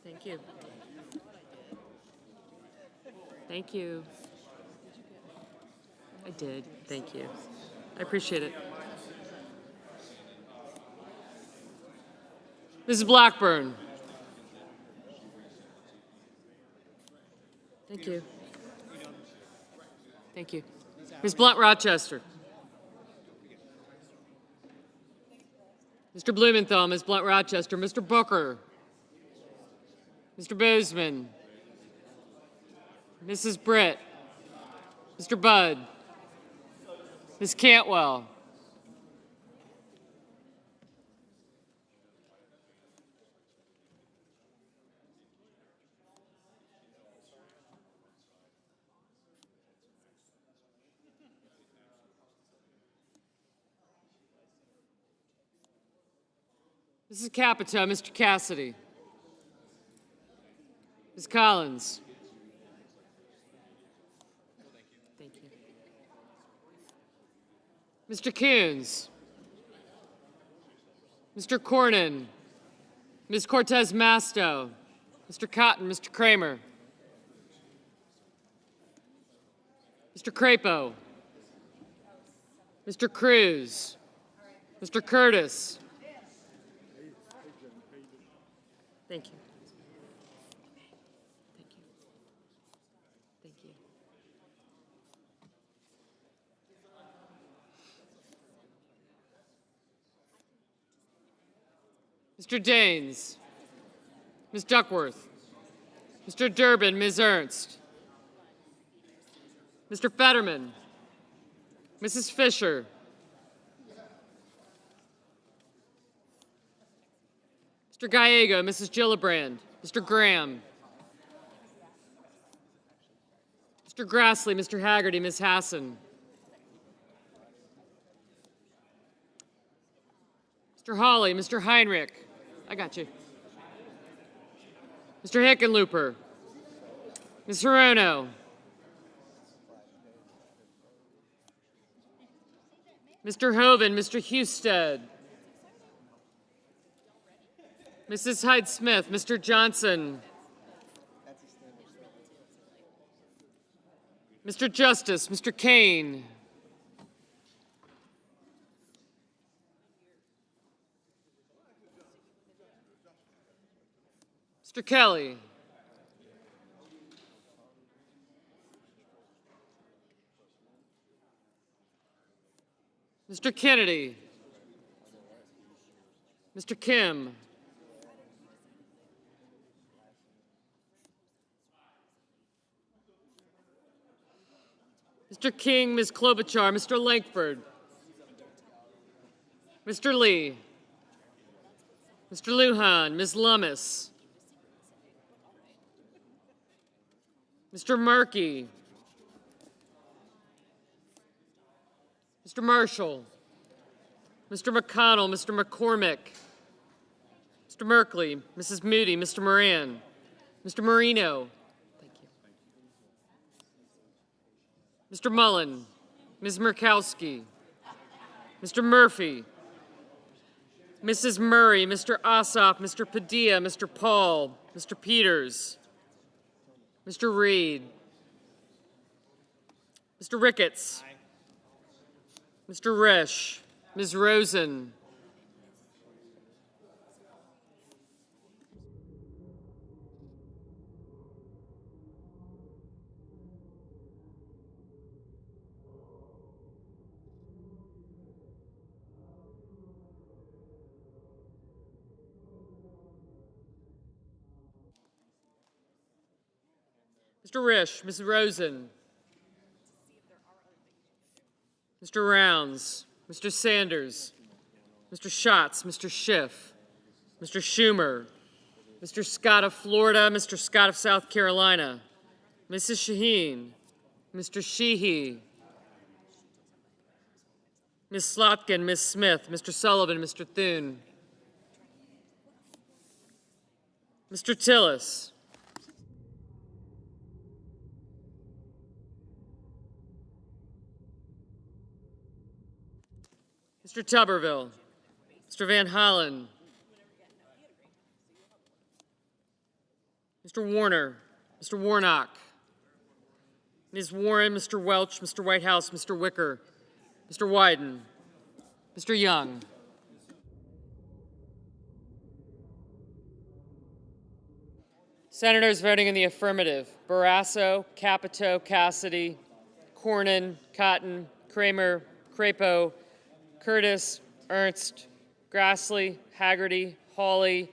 Thank you. Thank you. I did. Thank you. I appreciate it. Mrs. Blackburn. Thank you. Thank you. Ms. Blunt Rochester. Mr. Blumenthal, Ms. Blunt Rochester, Mr. Booker. Mr. Boozman. Mrs. Britt. Mr. Budd. Ms. Cantwell. Mrs. Capito, Mr. Cassidy. Ms. Collins. Thank you. Mr. Coons. Mr. Cornyn. Ms. Cortez Masto. Mr. Cotton, Mr. Kramer. Mr. Crapo. Mr. Cruz. Mr. Curtis. Thank you. Thank you. Thank you. Mr. Daines. Ms. Duckworth. Mr. Durbin, Ms. Ernst. Mr. Fetterman. Mrs. Fisher. Mr. Gallego, Mrs. Gillibrand, Mr. Graham, Mr. Grassley, Mr. Haggerty, Ms. Hassan, Mr. Hawley, Mr. Heinrich, I got you, Mr. Hickenlooper, Ms. Hirono, Mr. Hoven, Mr. Husted, Mrs. Hyde-Smith, Mr. Johnson, Mr. Justice, Mr. Kane, Mr. Kelly, Mr. Kennedy, Mr. Kim, Mr. King, Ms. Klobuchar, Mr. Lankford, Mr. Lee, Mr. Lujan, Ms. Lummis, Mr. Markey, Mr. Marshall, Mr. McConnell, Mr. McCormick, Mr. Merkley, Mrs. Moody, Mr. Moran, Mr. Marino, Mr. Mullen, Ms. Murkowski, Mr. Murphy, Mrs. Murray, Mr. Ossoff, Mr. Padilla, Mr. Paul, Mr. Peters, Mr. Reed, Mr. Ricketts, Mr. Risch, Ms. Rosen, Mr. Risch, Ms. Rosen, Mr. Rounds, Mr. Sanders, Mr. Schatz, Mr. Schiff, Mr. Schumer, Mr. Scott of Florida, Mr. Scott of South Carolina, Mrs. Shaheen, Mr. Sheehy, Ms. Slotkin, Ms. Smith, Mr. Sullivan, Mr. Thune, Mr. Tillis, Mr. Tuberville, Mr. Van Hollen, Mr. Warner, Mr. Warnock, Ms. Warren, Mr. Welch, Mr. Whitehouse, Mr. Wicker, Mr. Wyden, Mr. Young. Senators voting in the affirmative: Barrasso, Capito, Cassidy, Cornyn, Cotton, Kramer, Crapo, Curtis, Ernst, Grassley, Haggerty, Hawley,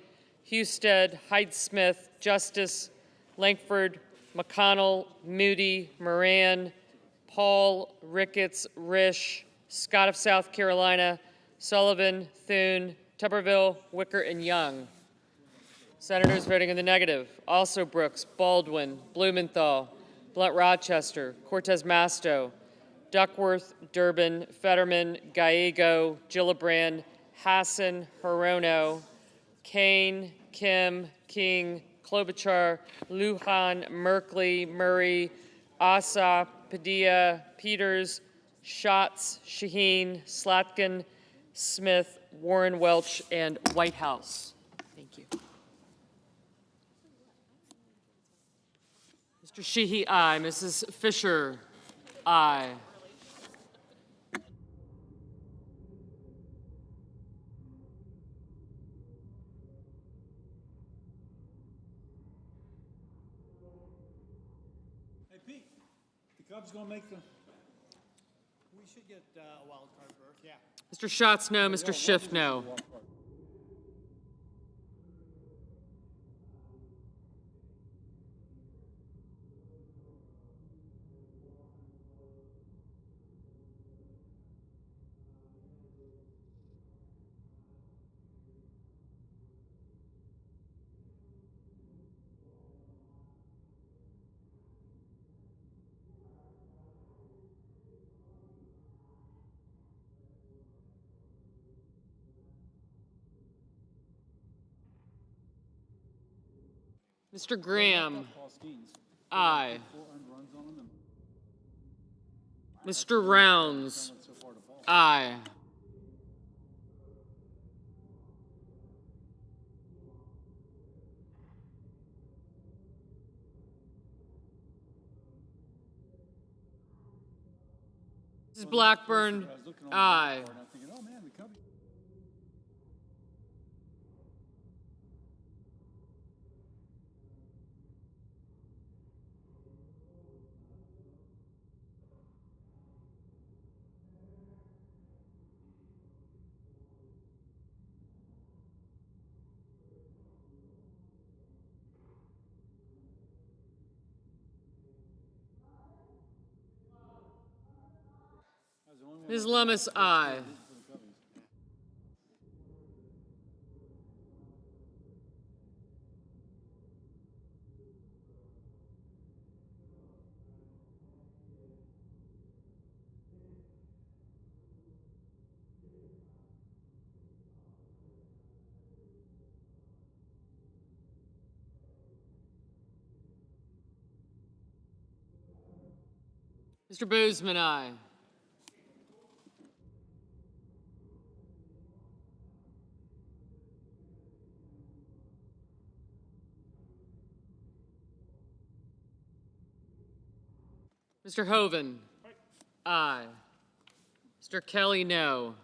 Husted, Hyde-Smith, Justice, Lankford, McConnell, Moody, Moran, Paul, Ricketts, Risch, Scott of South Carolina, Sullivan, Thune, Tuberville, Wicker, and Young. Senators voting in the negative: also Brooks, Baldwin, Blumenthal, Blunt Rochester, Cortez Masto, Duckworth, Durbin, Fetterman, Gallego, Gillibrand, Hassan, Hirono, Kane, Kim, King, Klobuchar, Lujan, Merkley, Murray, Asa, Padilla, Peters, Schatz, Shaheen, Slatkin, Smith, Warren, Welch, and Whitehouse. Thank you. Mr. Sheehy, aye. Mrs. Fisher, aye. Hey, Pete, the Cubs going to make the... We should get a wild card berth. Yeah. Mr. Schatz, no. Mr. Schiff, no. Mr. Graham, aye. Mr. Rounds, aye. Mrs. Blackburn, aye. Ms. Lummis, aye. Mr. Boozman, aye. Mr. Hoven, aye. Mr. Kelly, no.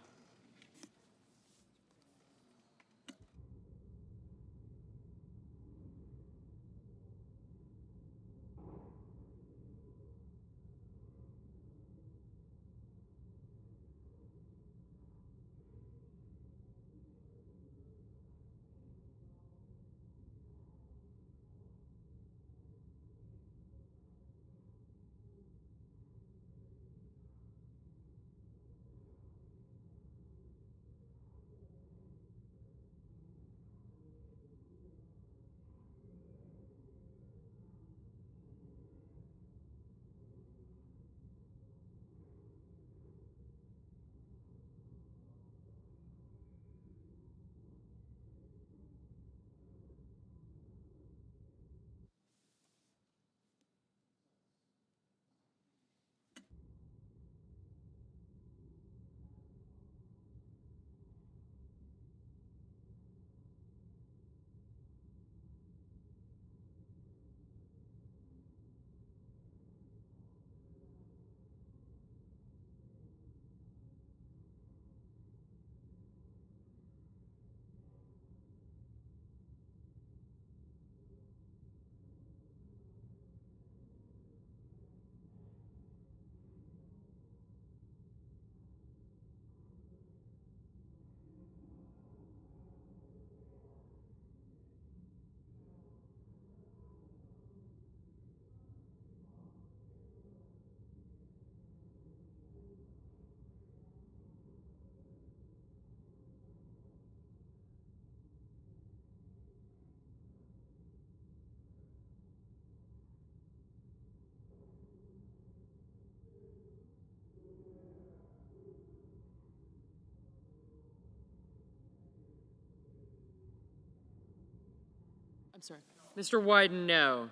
I'm sorry. Mr. Wyden, no.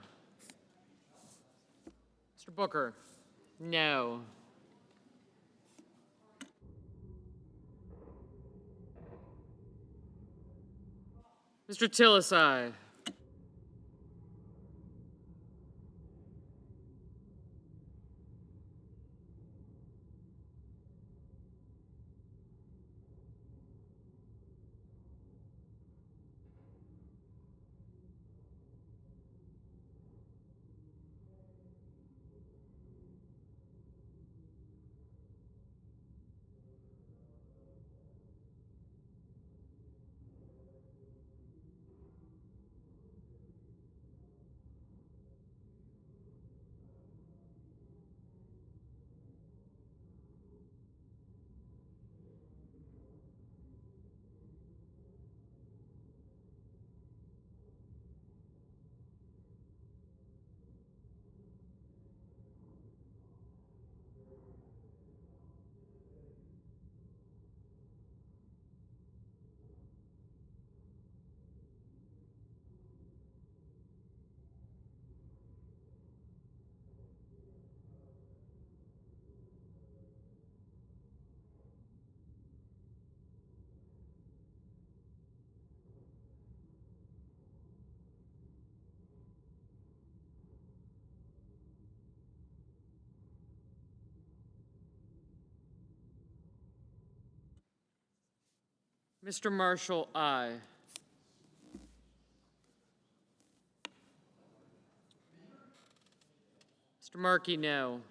Mr. Booker, no. Mr. Tillis, aye. Mr. Marshall, aye. Mr. Markey, no.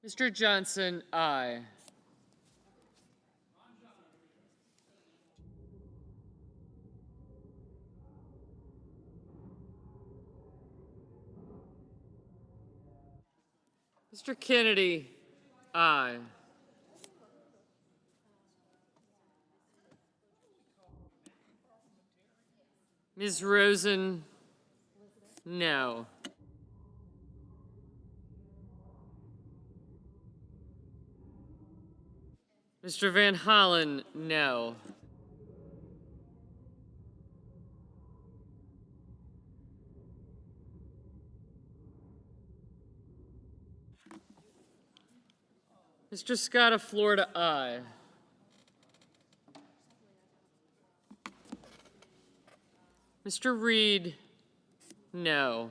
Mr. Johnson, aye. Mr. Kennedy, aye. Ms. Rosen, no. Mr. Van Hollen, no. Mr. Scott of Florida, aye. Mr. Reed, no.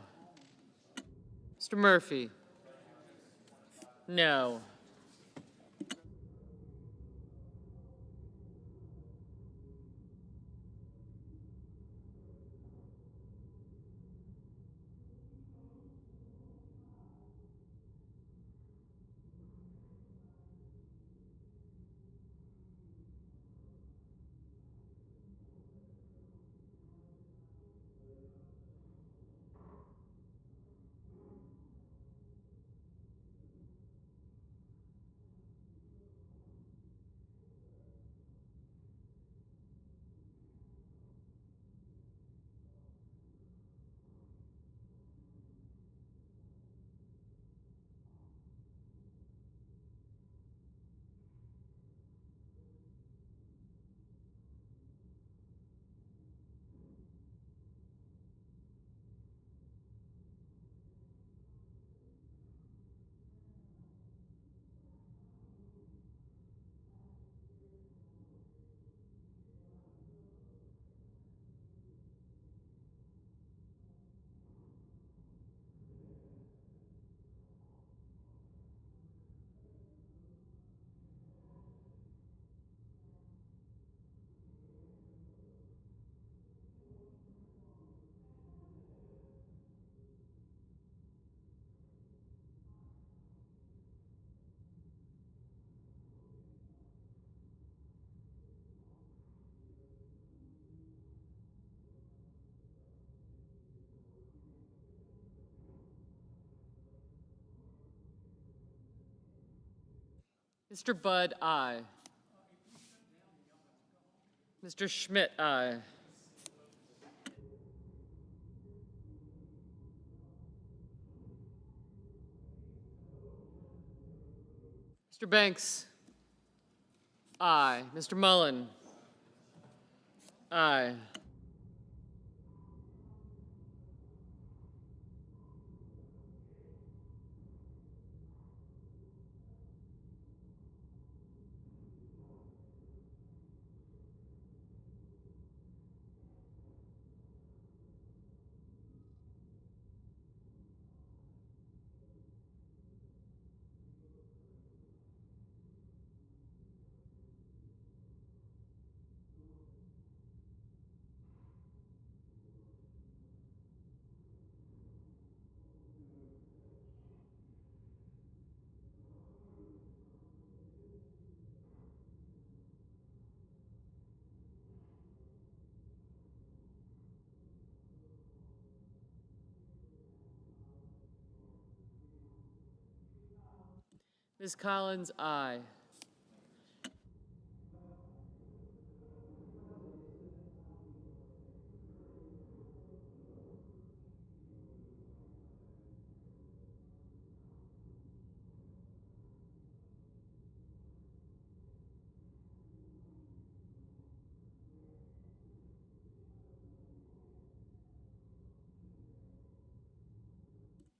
Mr. Murphy, no. Mr. Budd, aye. Mr. Schmidt, aye. Mr. Banks, aye. Mr. Mullen, aye. Ms. Collins, aye.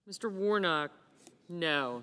Mr. Warnock, no.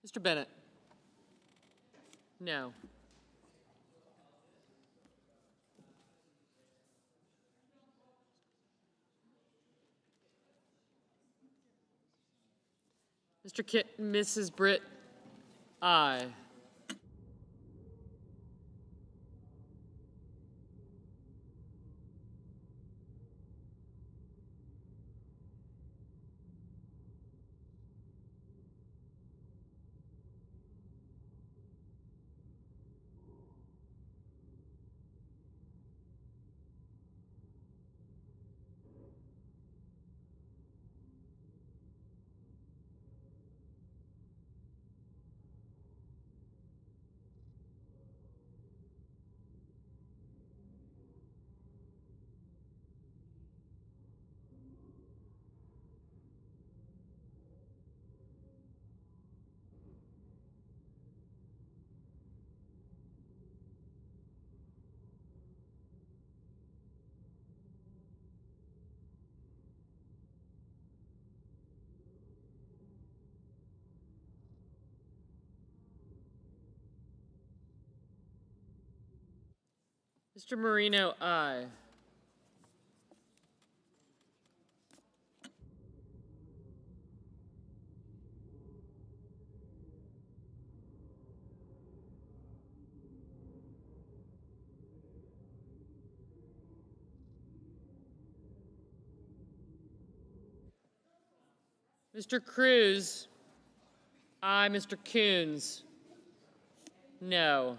Mr. Bennett, no. Mrs. Britt, aye. Mr. Marino, aye. Mr. Cruz, aye. Mr. Coons, no.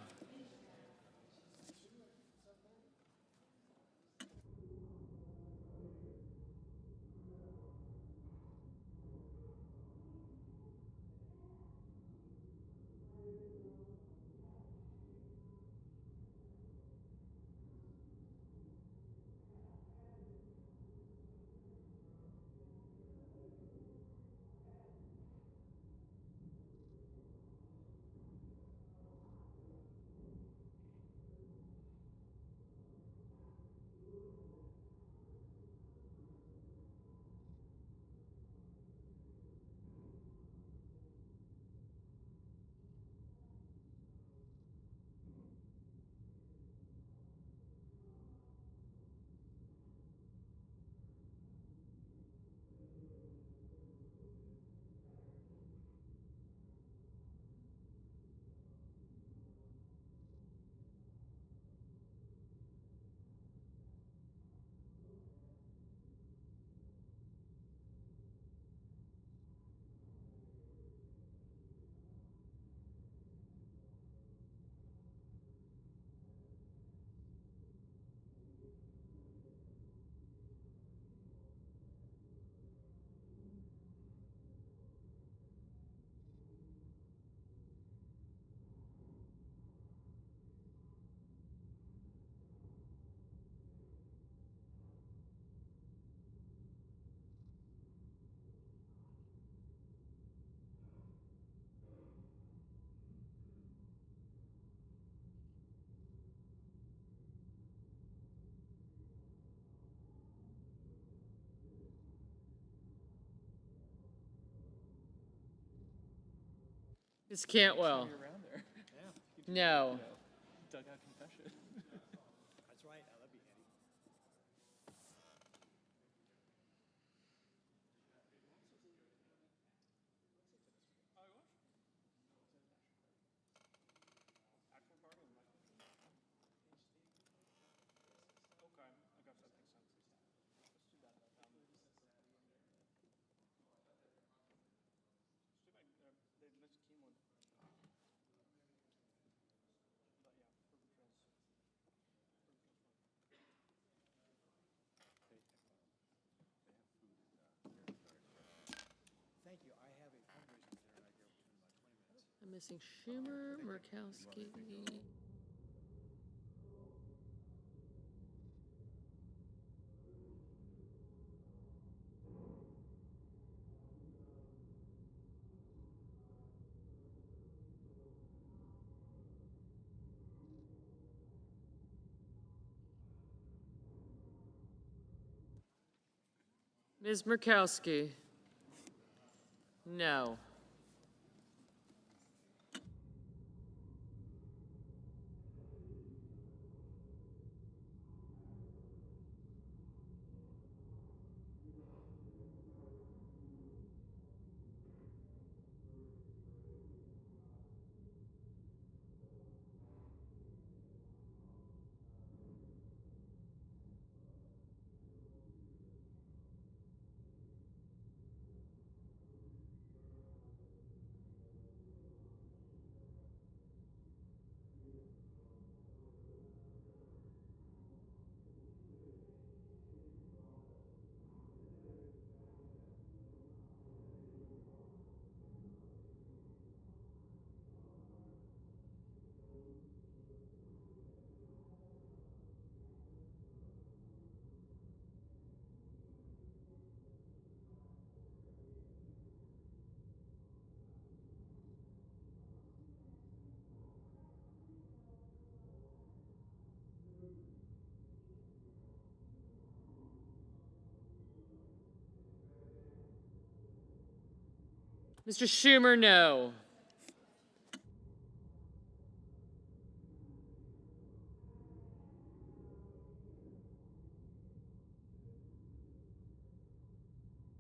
Ms. Cantwell? No. That's right. That'd be handy. Thank you. I have a fundraising dinner I go to in about 20 minutes. I'm missing Schumer, Murkowski. Ms. Murkowski? No. Mr. Schumer, no.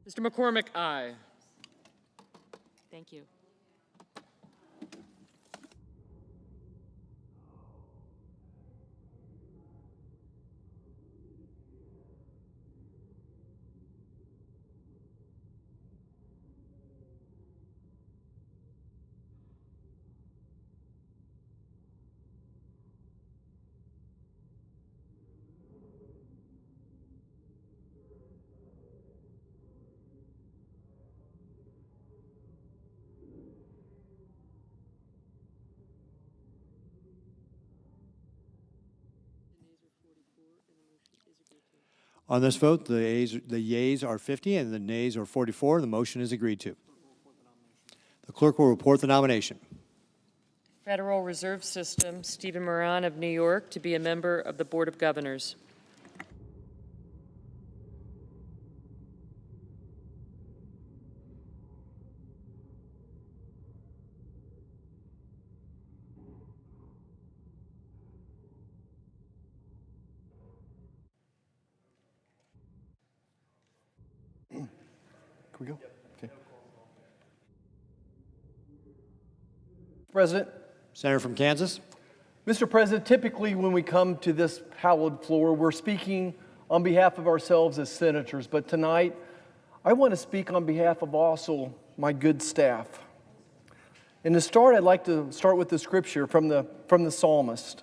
Mr. McCormick, aye. Thank you. On this vote, the yeas are 50 and the nays are 44. The motion is agreed to. The clerk will report the nomination. Federal Reserve System, Stephen Moran of New York, to be a member of the Board of Governors. Can we go? Okay. President. Senator from Kansas. Mr. President, typically when we come to this hallowed floor, we're speaking on behalf of ourselves as senators, but tonight I want to speak on behalf of also my good staff. And to start, I'd like to start with the scripture from the psalmist.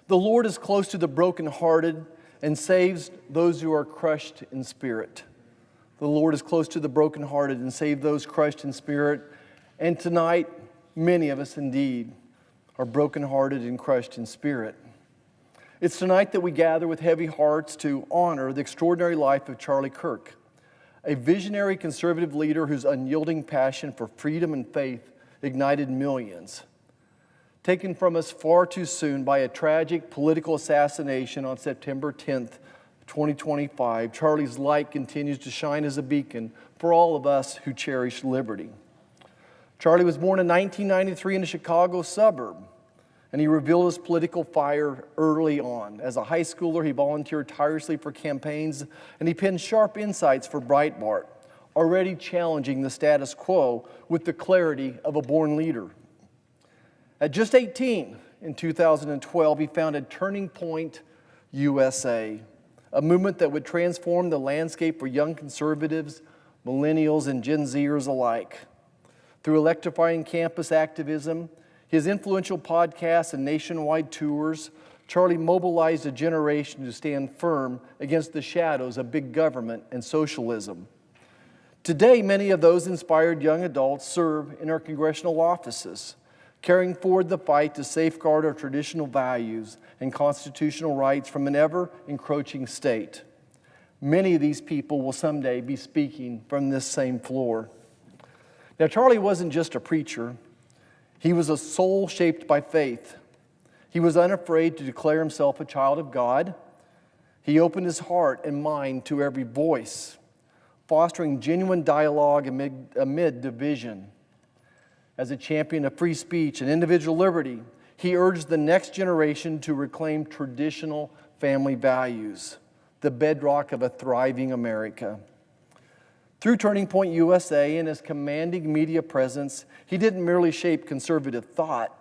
The Lord is close to the brokenhearted and saves those who are crushed in spirit. The Lord is close to the brokenhearted and saves those crushed in spirit. And tonight, many of us indeed are brokenhearted and crushed in spirit. It's tonight that we gather with heavy hearts to honor the extraordinary life of Charlie Kirk, a visionary conservative leader whose unyielding passion for freedom and faith ignited millions. Taken from us far too soon by a tragic political assassination on September 10th, 2025, Charlie's light continues to shine as a beacon for all of us who cherish liberty. Charlie was born in 1993 in a Chicago suburb, and he revealed his political fire early on. As a high schooler, he volunteered tirelessly for campaigns, and he penned sharp insights for Breitbart, already challenging the status quo with the clarity of a born leader. At just 18, in 2012, he founded Turning Point USA, a movement that would transform the landscape for young conservatives, millennials, and Gen Zers alike. Through electrifying campus activism, his influential podcasts and nationwide tours, Charlie mobilized a generation to stand firm against the shadows of big government and socialism. Today, many of those inspired young adults serve in our congressional offices, carrying forward the fight to safeguard our traditional values and constitutional rights from an ever-encroaching state. Many of these people will someday be speaking from this same floor. Now, Charlie wasn't just a preacher. He was a soul shaped by faith. He was unafraid to declare himself a child of God. He opened his heart and mind to every voice, fostering genuine dialogue amid division. As a champion of free speech and individual liberty, he urged the next generation to reclaim traditional family values, the bedrock of a thriving America. Through Turning Point USA and his commanding media presence, he didn't merely shape conservative thought.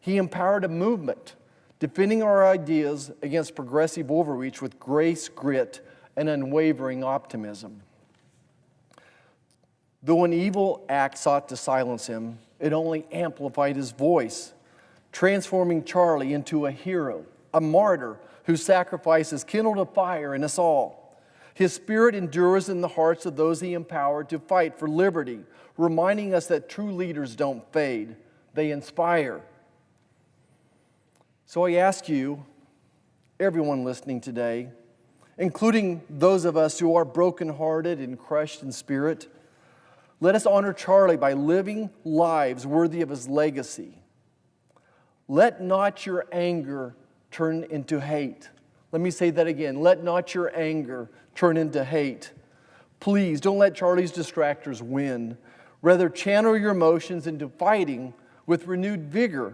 He empowered a movement, defending our ideas against progressive overreach with grace, grit, and unwavering optimism. Though an evil act sought to silence him, it only amplified his voice, transforming Charlie into a hero, a martyr whose sacrifices kindled a fire in us all. His spirit endures in the hearts of those he empowered to fight for liberty, reminding us that true leaders don't fade, they inspire. So I ask you, everyone listening today, including those of us who are brokenhearted and crushed in spirit, let us honor Charlie by living lives worthy of his legacy. Let not your anger turn into hate. Let me say that again. Let not your anger turn into hate. Please don't let Charlie's distractors win. Rather, channel your emotions into fighting with renewed vigor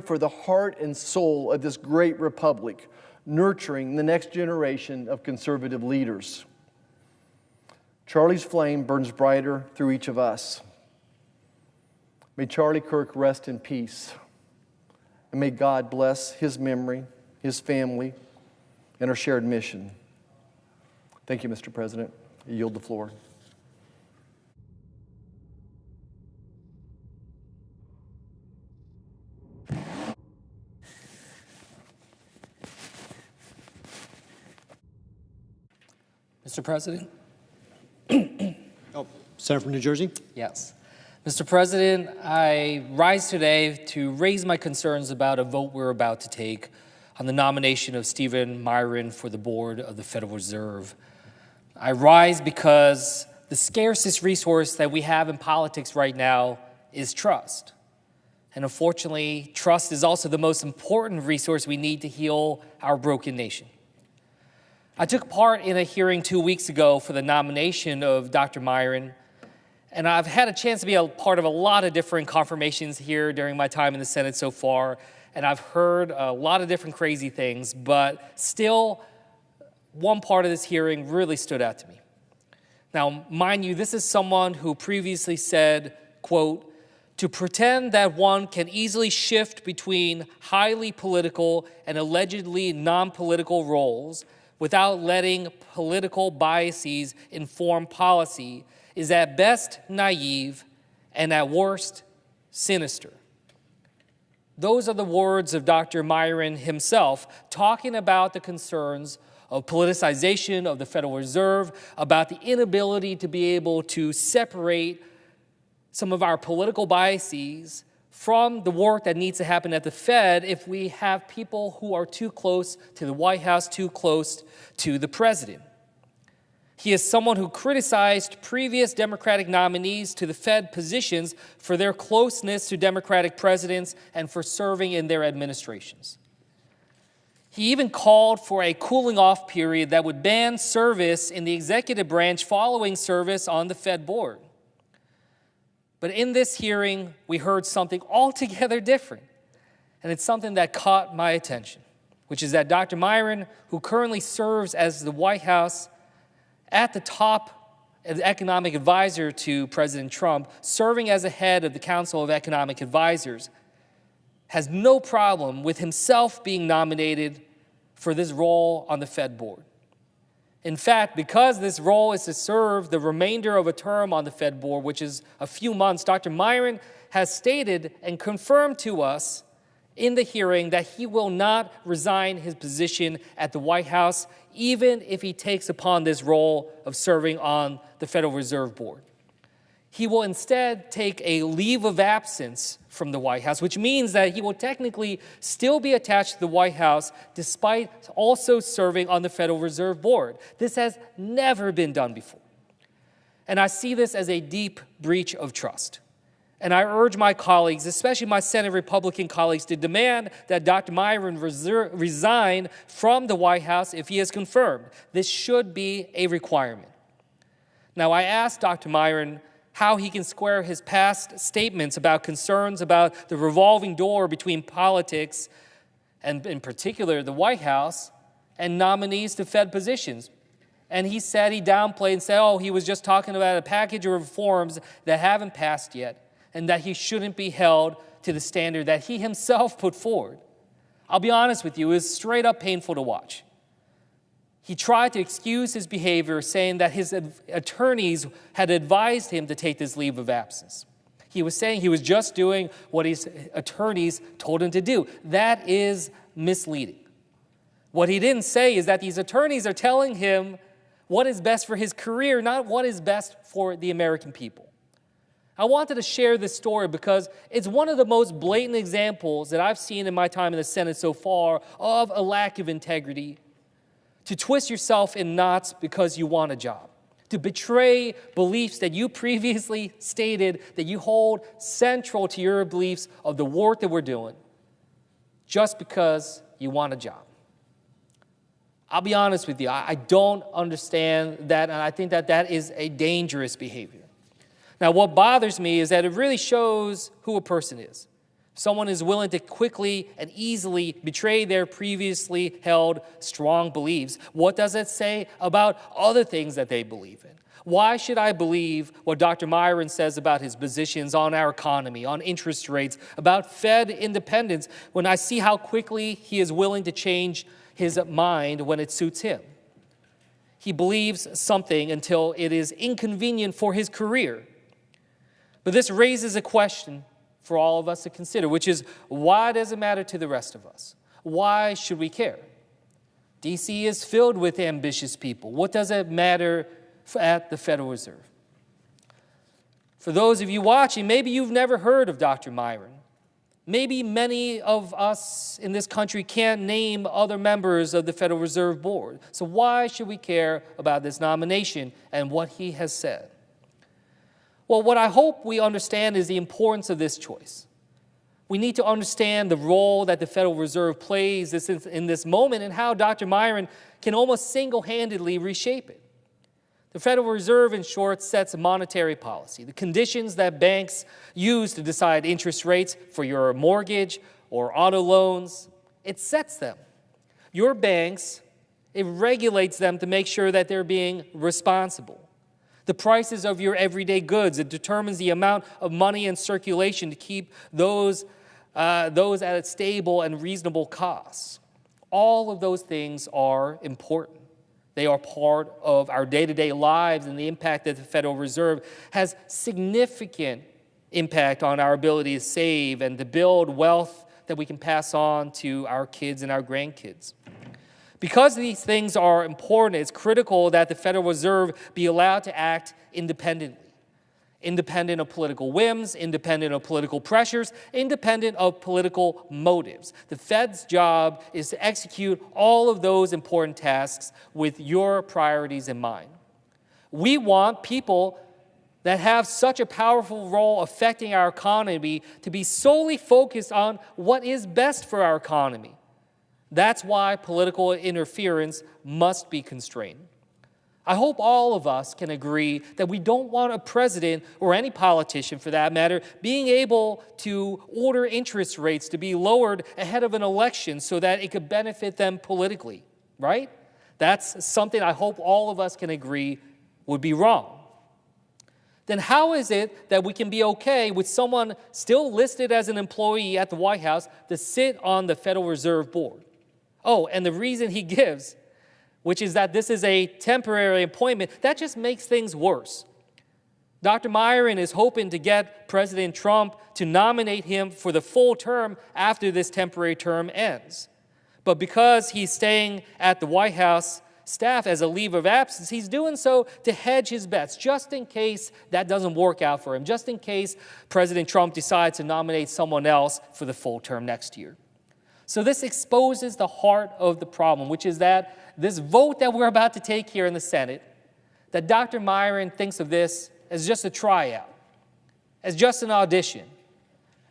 for the heart and soul of this great republic, nurturing the next generation of conservative leaders. Charlie's flame burns brighter through each of us. May Charlie Kirk rest in peace. And may God bless his memory, his family, and our shared mission. Thank you, Mr. President. I yield the floor. Mr. President? Senator from New Jersey? Yes. Mr. President, I rise today to raise my concerns about a vote we're about to take on the nomination of Stephen Miron for the board of the Federal Reserve. I rise because the scarcest resource that we have in politics right now is trust. And unfortunately, trust is also the most important resource we need to heal our broken nation. I took part in a hearing 2 weeks ago for the nomination of Dr. Miron, and I've had a chance to be a part of a lot of different confirmations here during my time in the Senate so far, and I've heard a lot of different crazy things, but still, one part of this hearing really stood out to me. Now, mind you, this is someone who previously said, quote, "To pretend that one can easily shift between highly political and allegedly non-political roles without letting political biases inform policy is at best naive and at worst sinister." Those are the words of Dr. Miron himself, talking about the concerns of politicization of the Federal Reserve, about the inability to be able to separate some of our political biases from the work that needs to happen at the Fed if we have people who are too close to the White House, too close to the president. He is someone who criticized previous Democratic nominees to the Fed positions for their closeness to Democratic presidents and for serving in their administrations. He even called for a cooling off period that would ban service in the executive branch following service on the Fed board. But in this hearing, we heard something altogether different. And it's something that caught my attention, which is that Dr. Myron, who currently serves as the White House at the top as economic advisor to President Trump, serving as the head of the Council of Economic Advisors, has no problem with himself being nominated for this role on the Fed board. In fact, because this role is to serve the remainder of a term on the Fed board, which is a few months, Dr. Myron has stated and confirmed to us in the hearing that he will not resign his position at the White House, even if he takes upon this role of serving on the Federal Reserve Board. He will instead take a leave of absence from the White House, which means that he will technically still be attached to the White House despite also serving on the Federal Reserve Board. This has never been done before. And I see this as a deep breach of trust. And I urge my colleagues, especially my Senate Republican colleagues, to demand that Dr. Myron resign from the White House if he is confirmed. This should be a requirement. Now, I asked Dr. Myron how he can square his past statements about concerns about the revolving door between politics, and in particular the White House, and nominees to Fed positions. And he said, he downplayed and said, oh, he was just talking about a package of reforms that haven't passed yet, and that he shouldn't be held to the standard that he himself put forward. I'll be honest with you, it was straight up painful to watch. He tried to excuse his behavior, saying that his attorneys had advised him to take this leave of absence. He was saying he was just doing what his attorneys told him to do. That is misleading. What he didn't say is that these attorneys are telling him what is best for his career, not what is best for the American people. I wanted to share this story because it's one of the most blatant examples that I've seen in my time in the Senate so far of a lack of integrity, to twist yourself in knots because you want a job, to betray beliefs that you previously stated that you hold central to your beliefs of the work that we're doing, just because you want a job. I'll be honest with you, I don't understand that, and I think that that is a dangerous behavior. Now, what bothers me is that it really shows who a person is. Someone is willing to quickly and easily betray their previously held strong beliefs. What does it say about other things that they believe in? Why should I believe what Dr. Myron says about his positions on our economy, on interest rates, about Fed independence, when I see how quickly he is willing to change his mind when it suits him? He believes something until it is inconvenient for his career. But this raises a question for all of us to consider, which is, why does it matter to the rest of us? Why should we care? D.C. is filled with ambitious people. What does it matter at the Federal Reserve? For those of you watching, maybe you've never heard of Dr. Myron. Maybe many of us in this country can't name other members of the Federal Reserve Board. So why should we care about this nomination and what he has said? Well, what I hope we understand is the importance of this choice. We need to understand the role that the Federal Reserve plays in this moment and how Dr. Myron can almost single-handedly reshape it. The Federal Reserve, in short, sets a monetary policy, the conditions that banks use to decide interest rates for your mortgage or auto loans. It sets them. Your banks, it regulates them to make sure that they're being responsible. The prices of your everyday goods, it determines the amount of money in circulation to keep those at a stable and reasonable costs. All of those things are important. They are part of our day-to-day lives, and the impact that the Federal Reserve has significant impact on our ability to save and to build wealth that we can pass on to our kids and our grandkids. Because these things are important, it's critical that the Federal Reserve be allowed to act independently. Independent of political whims, independent of political pressures, independent of political motives. The Fed's job is to execute all of those important tasks with your priorities in mind. We want people that have such a powerful role affecting our economy to be solely focused on what is best for our economy. That's why political interference must be constrained. I hope all of us can agree that we don't want a president, or any politician for that matter, being able to order interest rates to be lowered ahead of an election so that it could benefit them politically, right? That's something I hope all of us can agree would be wrong. Then how is it that we can be okay with someone still listed as an employee at the White House to sit on the Federal Reserve Board? Oh, and the reason he gives, which is that this is a temporary appointment, that just makes things worse. Dr. Myron is hoping to get President Trump to nominate him for the full term after this temporary term ends. But because he's staying at the White House staff as a leave of absence, he's doing so to hedge his bets, just in case that doesn't work out for him, just in case President Trump decides to nominate someone else for the full term next year. So this exposes the heart of the problem, which is that this vote that we're about to take here in the Senate, that Dr. Myron thinks of this as just a tryout, as just an audition,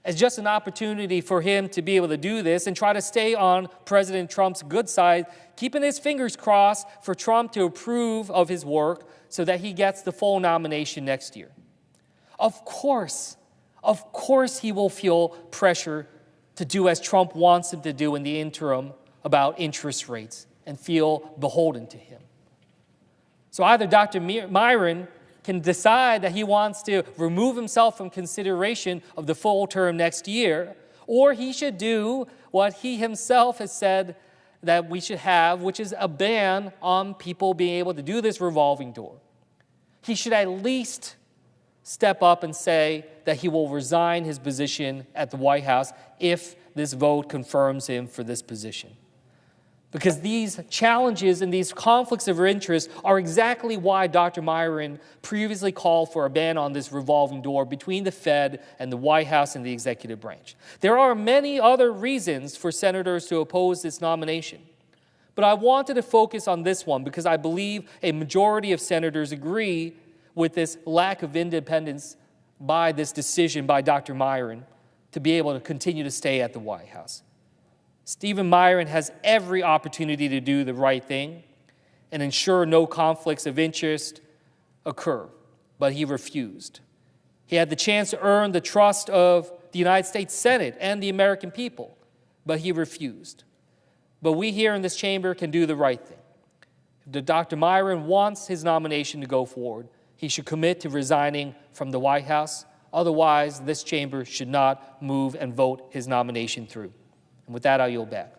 as just an opportunity for him to be able to do this and try to stay on President Trump's good side, keeping his fingers crossed for Trump to approve of his work so that he gets the full nomination next year. Of course he will feel pressure to do as Trump wants him to do in the interim about interest rates and feel beholden to him. So either Dr. Myron can decide that he wants to remove himself from consideration of the full term next year, or he should do what he himself has said that we should have, which is a ban on people being able to do this revolving door. He should at least step up and say that he will resign his position at the White House if this vote confirms him for this position. Because these challenges and these conflicts of interest are exactly why Dr. Myron previously called for a ban on this revolving door between the Fed and the White House and the executive branch. There are many other reasons for senators to oppose this nomination. But I wanted to focus on this one because I believe a majority of senators agree with this lack of independence by this decision by Dr. Myron to be able to continue to stay at the White House. Stephen Myron has every opportunity to do the right thing and ensure no conflicts of interest occur, but he refused. He had the chance to earn the trust of the United States Senate and the American people, but he refused. But we here in this chamber can do the right thing. If Dr. Myron wants his nomination to go forward, he should commit to resigning from the White House. Otherwise, this chamber should not move and vote his nomination through. And with that, I'll yield back.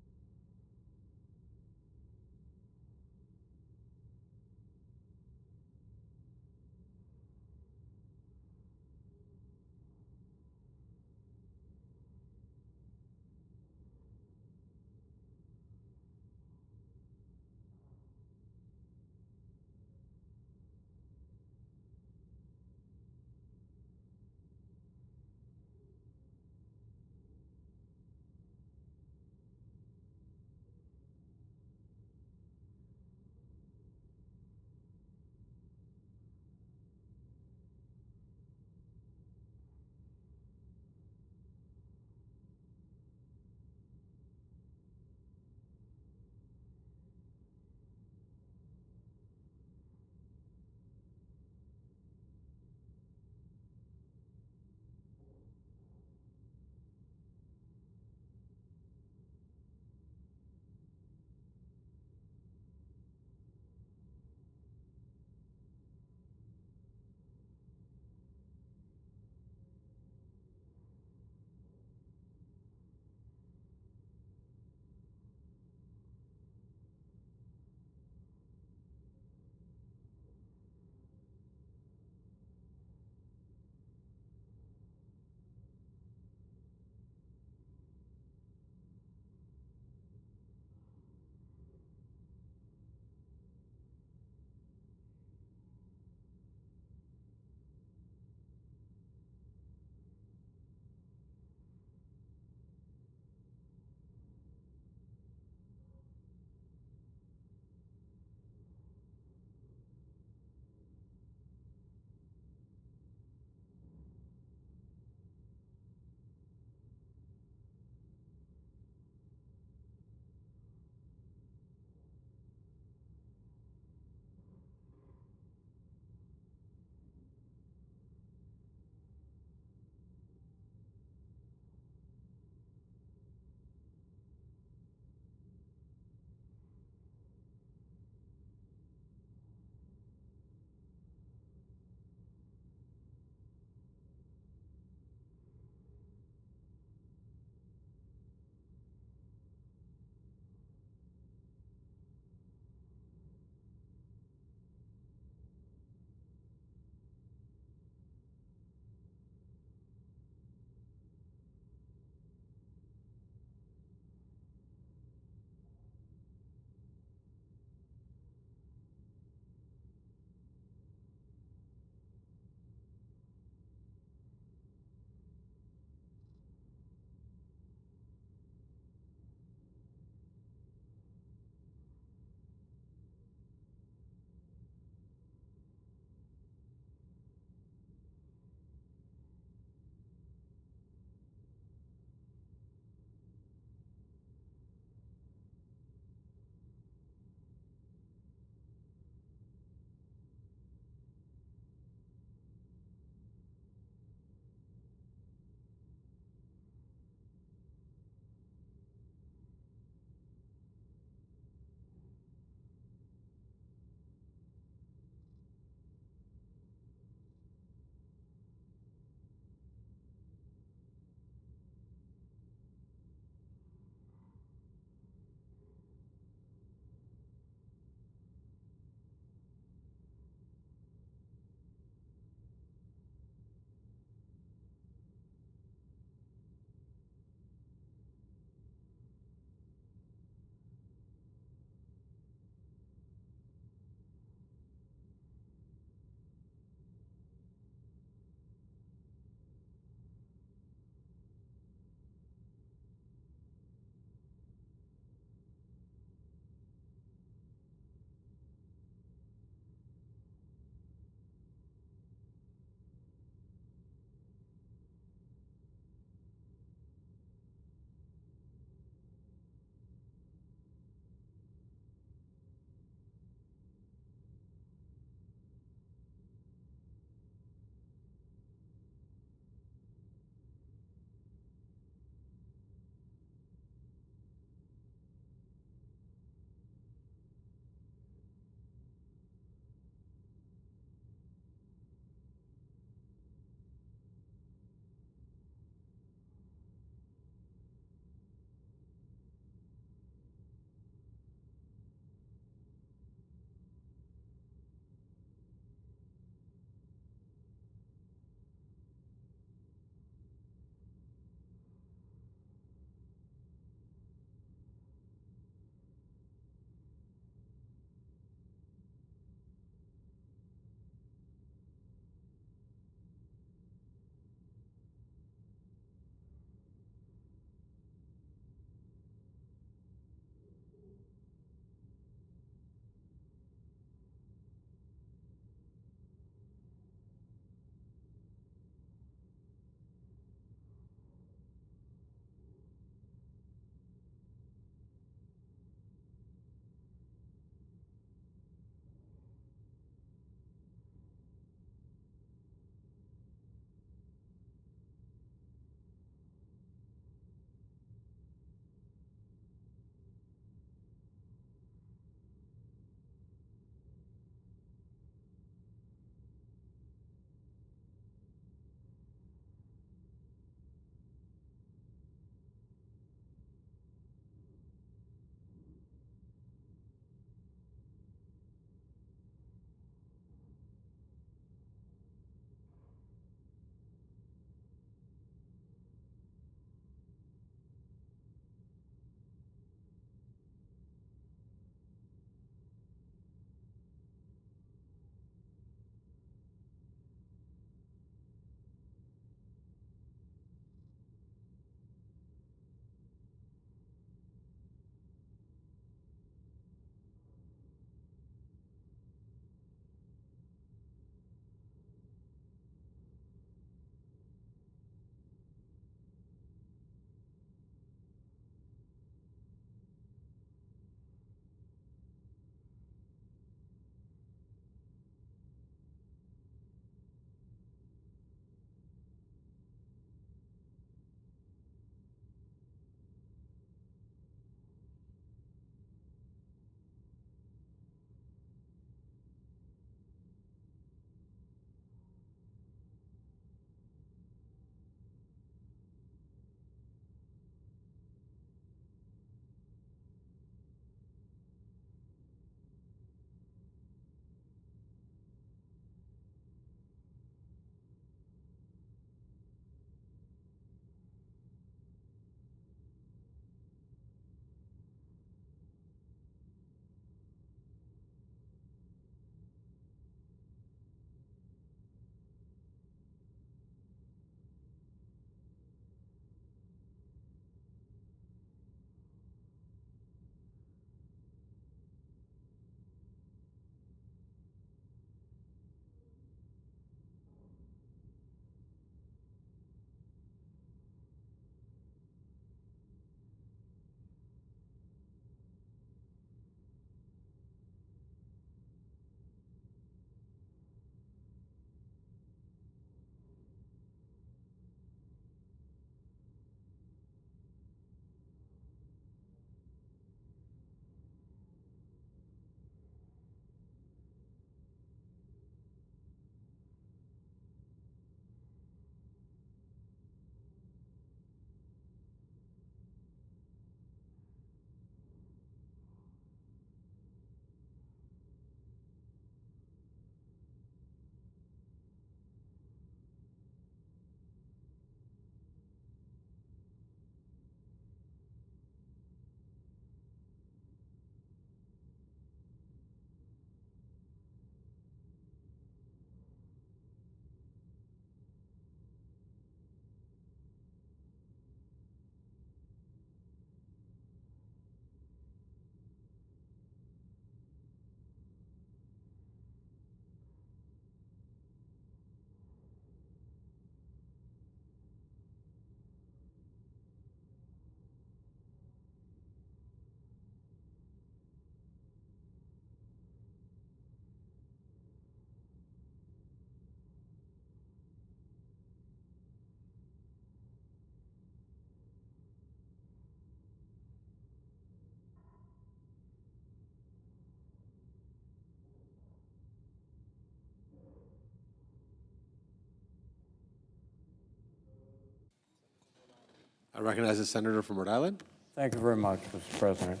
I recognize the senator from Rhode Island. Thank you very much, Mr. President.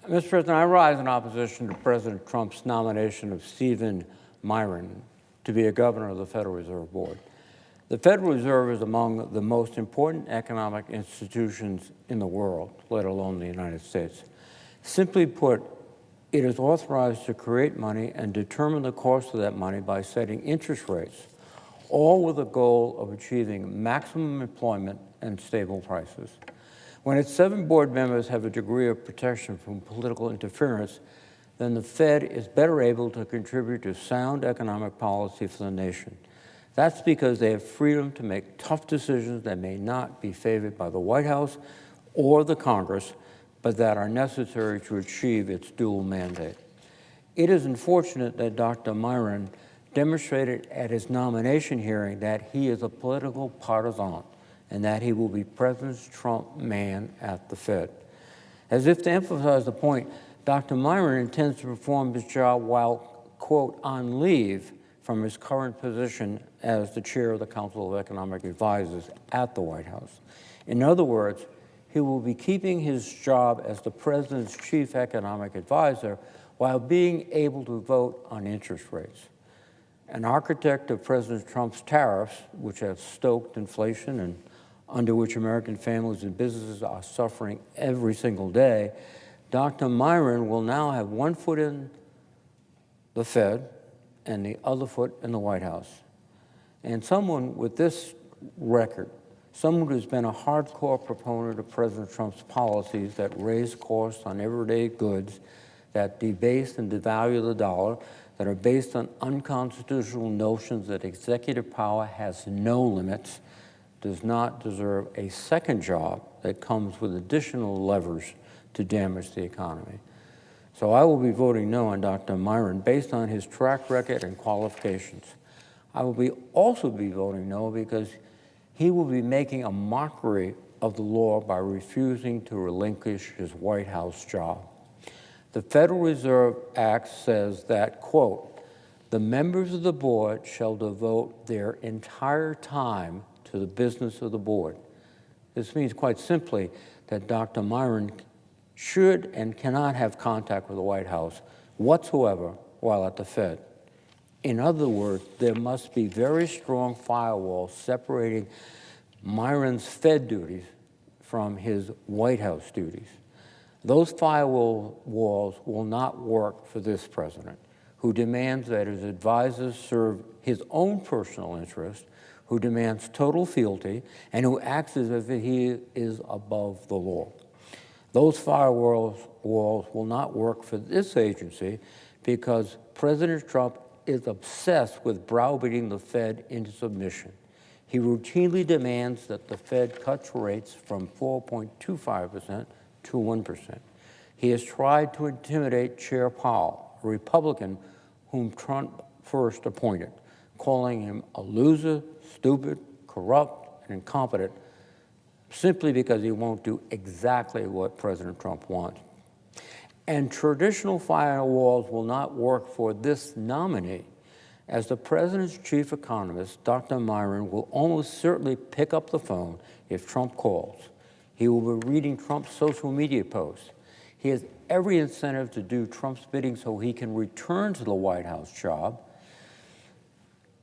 Mr. President, I rise in opposition to President Trump's nomination of Stephen Myron to be a governor of the Federal Reserve Board. The Federal Reserve is among the most important economic institutions in the world, let alone the United States. Simply put, it is authorized to create money and determine the cost of that money by setting interest rates, all with the goal of achieving maximum employment and stable prices. When its 7 board members have a degree of protection from political interference, then the Fed is better able to contribute to sound economic policy for the nation. That's because they have freedom to make tough decisions that may not be favored by the White House or the Congress, but that are necessary to achieve its dual mandate. It is unfortunate that Dr. Myron demonstrated at his nomination hearing that he is a political partisan and that he will be President Trump man at the Fed. As if to emphasize the point, Dr. Myron intends to perform his job while, quote, on leave from his current position as the chair of the Council of Economic Advisors at the White House. In other words, he will be keeping his job as the president's chief economic advisor while being able to vote on interest rates. An architect of President Trump's tariffs, which have stoked inflation and under which American families and businesses are suffering every single day, Dr. Myron will now have one foot in the Fed and the other foot in the White House. And someone with this record, someone who's been a hardcore proponent of President Trump's policies that raise costs on everyday goods, that debase and devalue the dollar, that are based on unconstitutional notions that executive power has no limits, does not deserve a second job that comes with additional levers to damage the economy. So I will be voting no on Dr. Myron based on his track record and qualifications. I will also be voting no because he will be making a mockery of the law by refusing to relinquish his White House job. The Federal Reserve Act says that, quote, the members of the board shall devote their entire time to the business of the board. This means quite simply that Dr. Myron should and cannot have contact with the White House whatsoever while at the Fed. In other words, there must be very strong firewalls separating Myron's Fed duties from his White House duties. Those firewall walls will not work for this president, who demands that his advisors serve his own personal interest, who demands total fealty, and who acts as if he is above the law. Those firewalls will not work for this agency because President Trump is obsessed with browbeating the Fed into submission. He routinely demands that the Fed cuts rates from 4.25% to 1%. He has tried to intimidate Chair Powell, a Republican whom Trump first appointed, calling him a loser, stupid, corrupt, and incompetent, simply because he won't do exactly what President Trump wants. And traditional firewalls will not work for this nominee. As the president's chief economist, Dr. Myron will almost certainly pick up the phone if Trump calls. He will be reading Trump's social media posts. He has every incentive to do Trump's bidding so he can return to the White House job.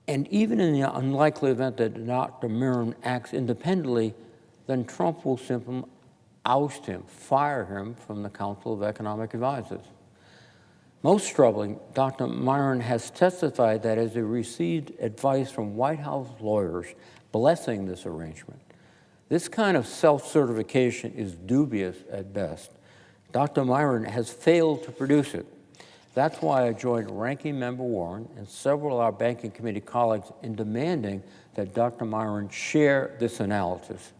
And even in the unlikely event that Dr. Myron acts independently, then Trump will simply oust him, fire him from the Council of Economic Advisors. Most troubling, Dr. Myron has testified that as he received advice from White House lawyers blessing this arrangement. This kind of self-certification is dubious at best. Dr. Myron has failed to produce it. That's why I joined Ranking Member Warren and several of our Banking Committee colleagues in demanding that Dr. Myron share this analysis.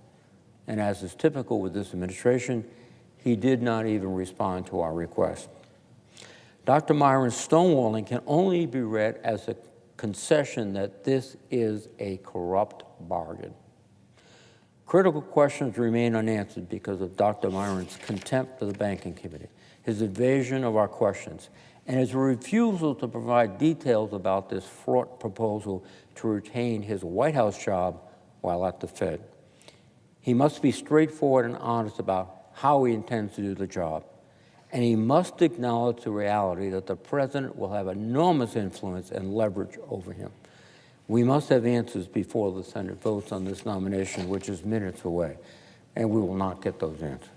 And as is typical with this administration, he did not even respond to our request. Dr. Myron's stonewalling can only be read as a concession that this is a corrupt bargain. Critical questions remain unanswered because of Dr. Myron's contempt of the Banking Committee, his evasion of our questions, and his refusal to provide details about this fraught proposal to retain his White House job while at the Fed. He must be straightforward and honest about how he intends to do the job. And he must acknowledge the reality that the president will have enormous influence and leverage over him. We must have answers before the Senate votes on this nomination, which is minutes away, and we will not get those answers.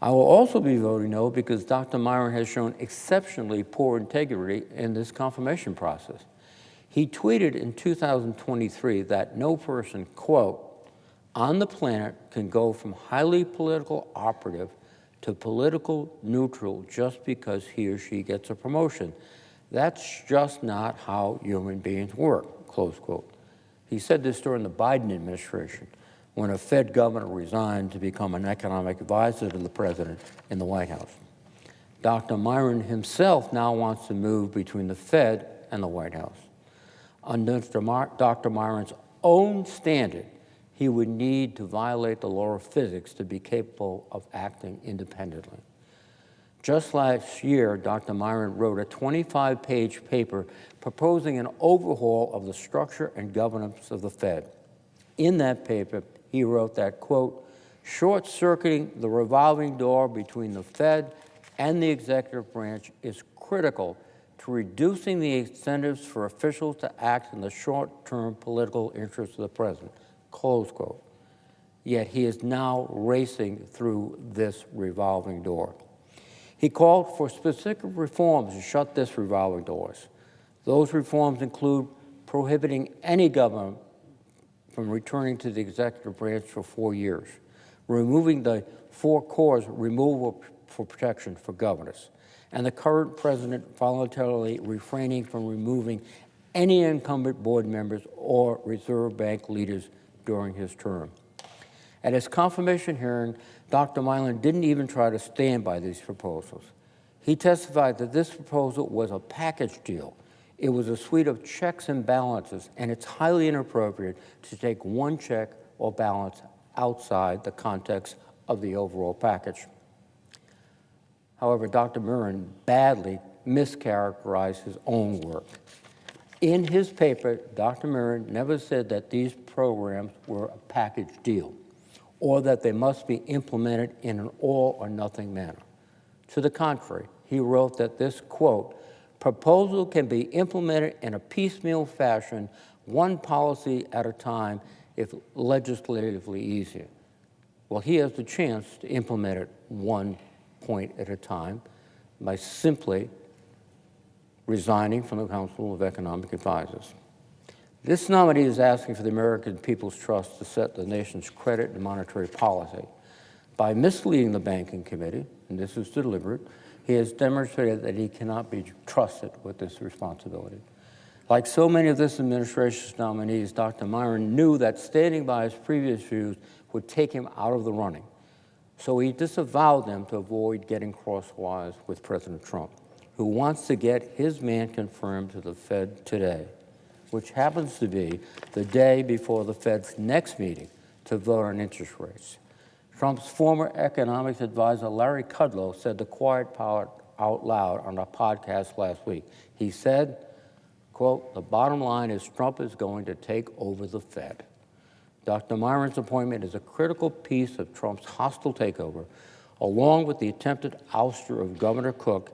I will also be voting no because Dr. Myron has shown exceptionally poor integrity in this confirmation process. He tweeted in 2023 that no person, quote, on the planet can go from highly political operative to political neutral just because he or she gets a promotion. That's just not how human beings work, close quote. He said this during the Biden administration when a Fed governor resigned to become an economic advisor to the president in the White House. Dr. Myron himself now wants to move between the Fed and the White House. Under Dr. Myron's own standard, he would need to violate the law of physics to be capable of acting independently. Just last year, Dr. Myron wrote a 25-page paper proposing an overhaul of the structure and governance of the Fed. In that paper, he wrote that, quote, short-circuiting the revolving door between the Fed and the executive branch is critical to reducing the incentives for officials to act in the short-term political interests of the president, close quote. Yet he is now racing through this revolving door. He called for specific reforms to shut this revolving doors. Those reforms include prohibiting any governor from returning to the executive branch for 4 years, removing the 4 corps removal for protection for governors, and the current president voluntarily refraining from removing any incumbent board members or Reserve Bank leaders during his term. At his confirmation hearing, Dr. Myron didn't even try to stand by these proposals. He testified that this proposal was a package deal. It was a suite of checks and balances, and it's highly inappropriate to take one check or balance outside the context of the overall package. However, Dr. Myron badly mischaracterized his own work. In his paper, Dr. Myron never said that these programs were a package deal or that they must be implemented in an all-or-nothing manner. To the contrary, he wrote that this, quote, proposal can be implemented in a piecemeal fashion, one policy at a time, if legislatively easier. Well, he has the chance to implement it one point at a time by simply resigning from the Council of Economic Advisors. This nominee is asking for the American people's trust to set the nation's credit and monetary policy. By misleading the Banking Committee, and this is deliberate, he has demonstrated that he cannot be trusted with this responsibility. Like so many of this administration's nominees, Dr. Myron knew that standing by his previous views would take him out of the running. So he disavowed them to avoid getting crosswise with President Trump, who wants to get his man confirmed to the Fed today, which happens to be the day before the Fed's next meeting to vote on interest rates. Trump's former economics advisor, Larry Kudlow, said the quiet part out loud on a podcast last week. He said, quote, the bottom line is Trump is going to take over the Fed. Dr. Myron's appointment is a critical piece of Trump's hostile takeover, along with the attempted ouster of Governor Cook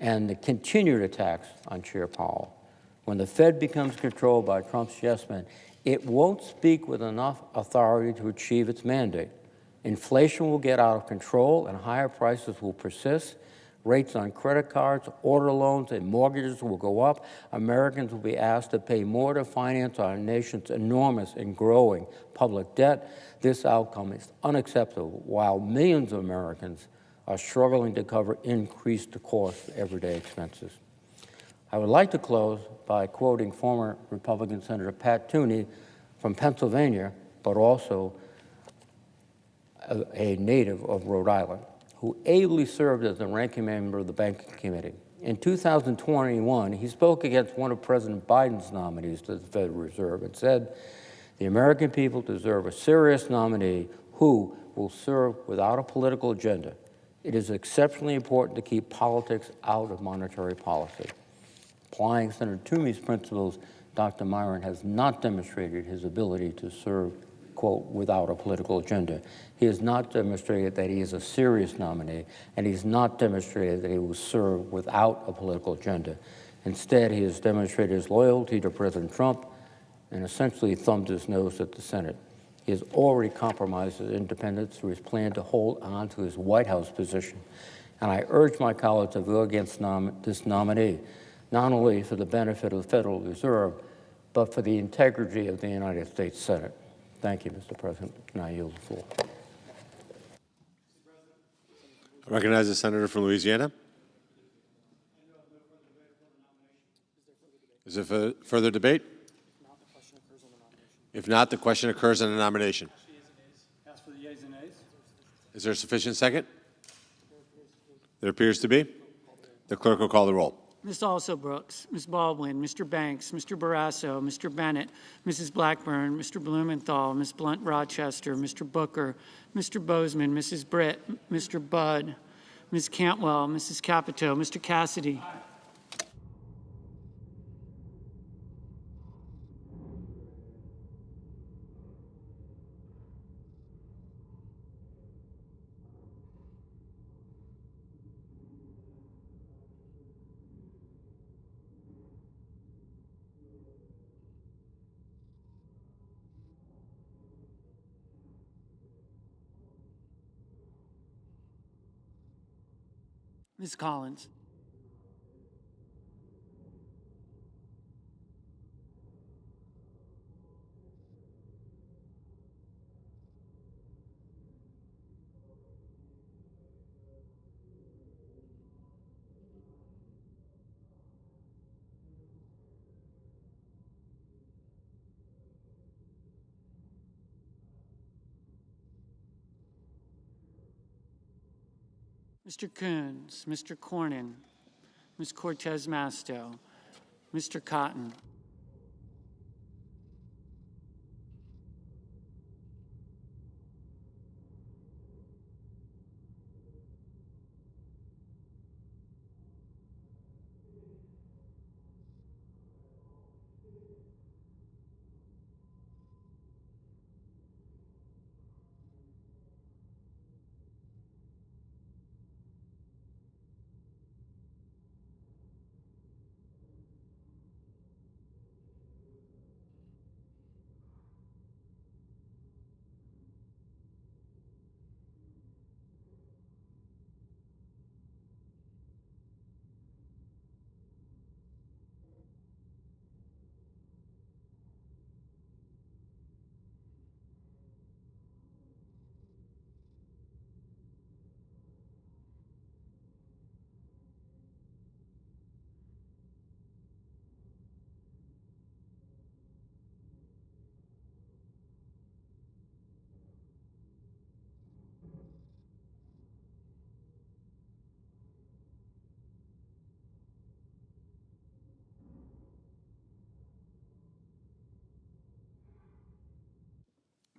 and the continued attacks on Chair Powell. When the Fed becomes controlled by Trump's yes men, it won't speak with enough authority to achieve its mandate. Inflation will get out of control and higher prices will persist. Rates on credit cards, auto loans, and mortgages will go up. Americans will be asked to pay more to finance our nation's enormous and growing public debt. This outcome is unacceptable, while millions of Americans are struggling to cover increased costs of everyday expenses. I would like to close by quoting former Republican Senator Pat Toomey from Pennsylvania, but also a native of Rhode Island, who ably served as the ranking member of the Banking Committee. In 2021, he spoke against one of President Biden's nominees to the Federal Reserve and said, the American people deserve a serious nominee who will serve without a political agenda. It is exceptionally important to keep politics out of monetary policy. Applying Senator Toomey's principles, Dr. Myron has not demonstrated his ability to serve quote, without a political agenda. He has not demonstrated that he is a serious nominee, and he's not demonstrated that he will serve without a political agenda. Instead, he has demonstrated his loyalty to President Trump and essentially thumbed his nose at the Senate. He has already compromised his independence through his plan to hold on to his White House position. And I urge my colleagues to vote against this nominee, not only for the benefit of the Federal Reserve, but for the integrity of the United States Senate. Thank you, Mr. President. And I yield the floor. I recognize the senator from Louisiana. Is there further debate? If not, the question occurs on the nomination. Ask for the yeas and nays. Is there a sufficient second? There appears to be. The clerk will call the roll. Ms. Also Brooks, Ms. Baldwin, Mr. Banks, Mr. Barrasso, Mr. Bennett, Mrs. Blackburn, Mr. Blumenthal, Ms. Blunt Rochester, Mr. Booker, Mr. Bozeman, Mrs. Britt, Mr. Budd, Ms. Cantwell, Mrs. Capito, Mr. Cassidy. Ms. Collins. Mr. Coons, Mr. Cornyn, Ms. Cortez Masto, Mr. Cotton.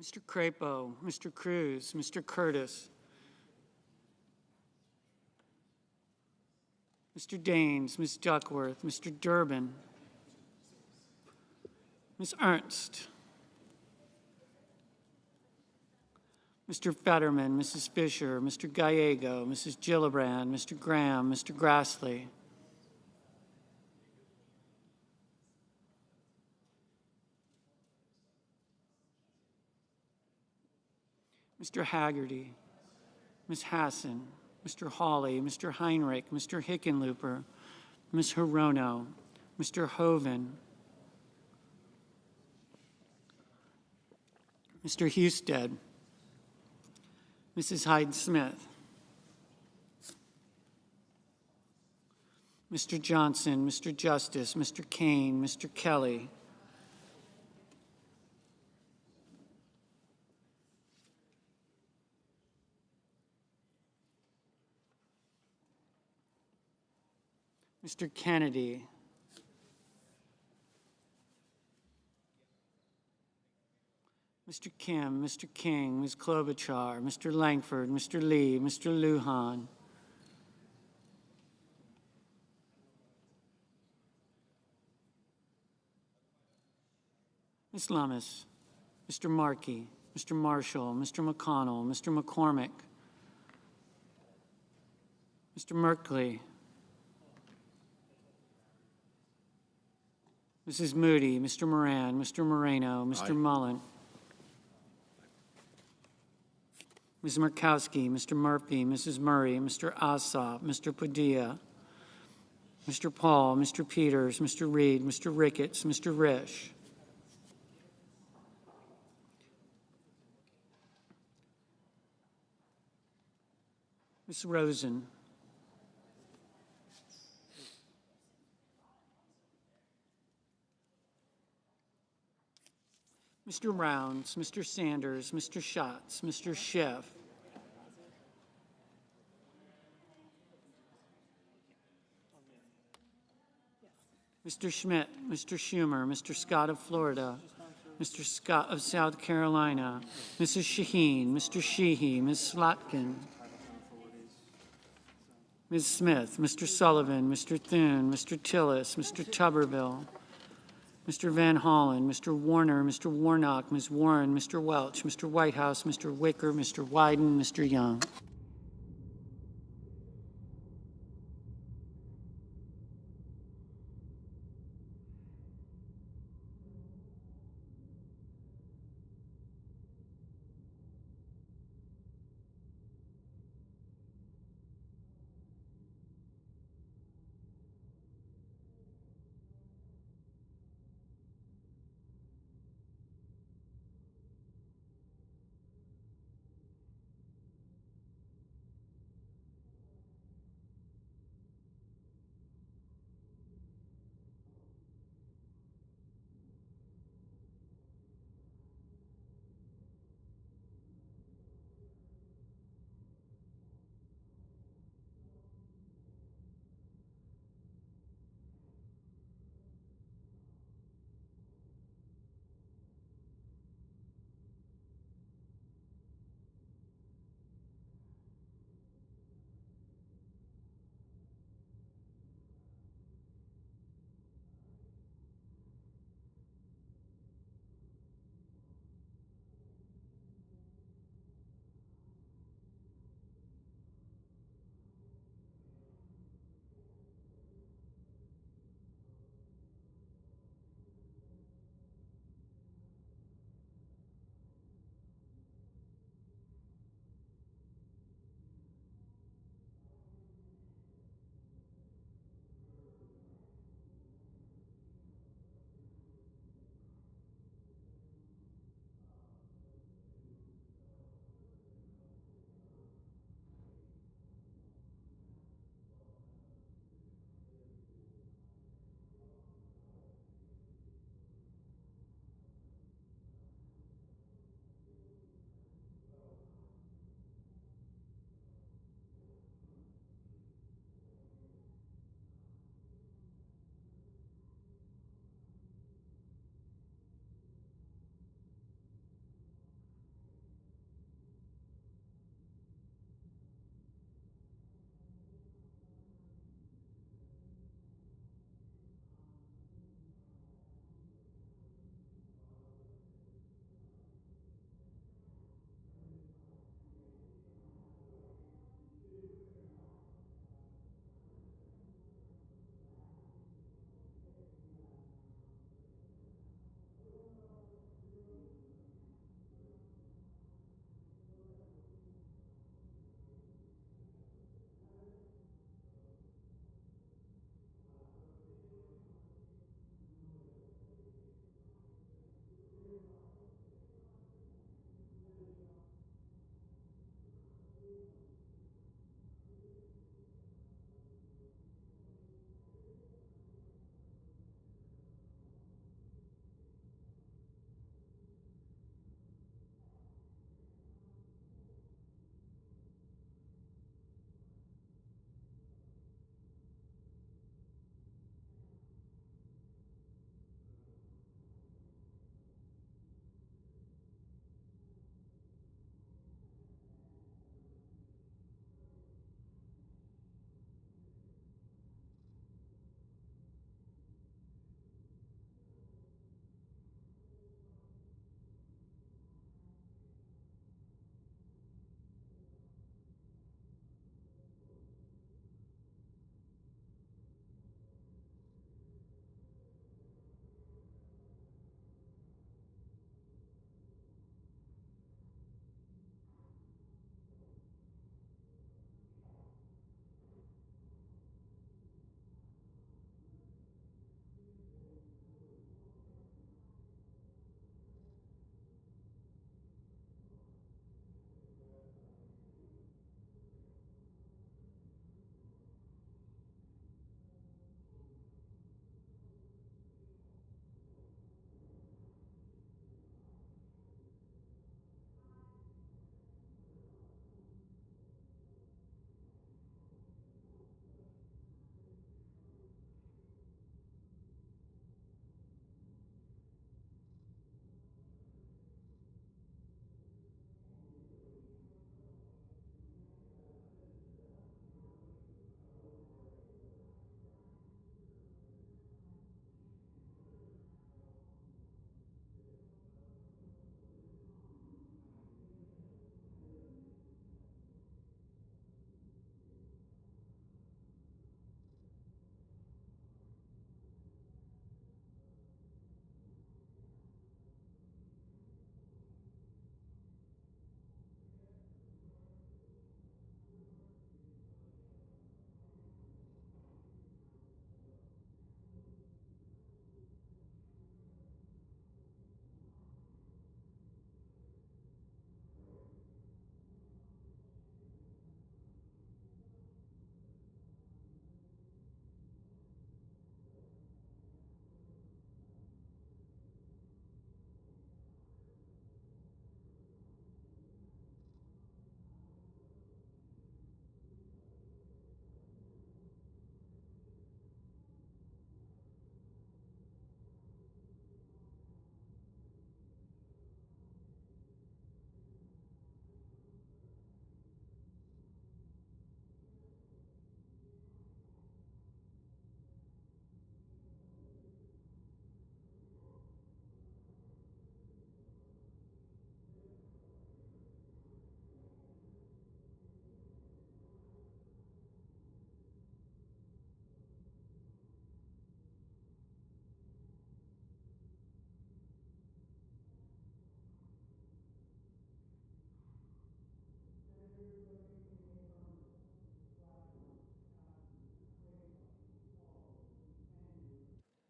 Mr. Crapo, Mr. Cruz, Mr. Curtis, Mr. Daines, Ms. Duckworth, Mr. Durbin, Ms. Ernst, Mr. Fetterman, Mrs. Fisher, Mr. Gallego, Mrs. Gillibrand, Mr. Graham, Mr. Grassley, Mr. Haggerty, Ms. Hassan, Mr. Hawley, Mr. Heinrich, Mr. Hickenlooper, Ms. Hirono, Mr. Hoven, Mr. Husted, Mrs. Hyde-Smith, Mr. Johnson, Mr. Justice, Mr. Kane, Mr. Kelly, Mr. Kennedy, Mr. Kim, Mr. King, Ms. Klobuchar, Mr. Langford, Mr. Lee, Mr. Lujan, Ms. Lummis, Mr. Markey, Mr. Marshall, Mr. McConnell, Mr. McCormick, Mr. Merkley, Mrs. Moody, Mr. Moran, Mr. Moreno, Mr. Mullen, Ms. Murkowski, Mr. Murphy, Mrs. Murray, Mr. Ossoff, Mr. Padilla, Mr. Paul, Mr. Peters, Mr. Reed, Mr. Ricketts, Mr. Risch, Ms. Rosen, Mr. Rounds, Mr. Sanders, Mr. Schatz, Mr. Schiff, Mr. Schmidt, Mr. Schumer, Mr. Scott of Florida, Mr. Scott of South Carolina, Mrs. Shaheen, Mr. Sheehy, Ms. Slotkin, Ms. Smith, Mr. Sullivan, Mr. Thune, Mr. Tillis, Mr. Tuberville, Mr. Van Hollen, Mr. Warner, Mr. Warnock, Ms. Warren, Mr. Welch, Mr. Whitehouse, Mr. Wicker, Mr. Wyden, Mr. Young.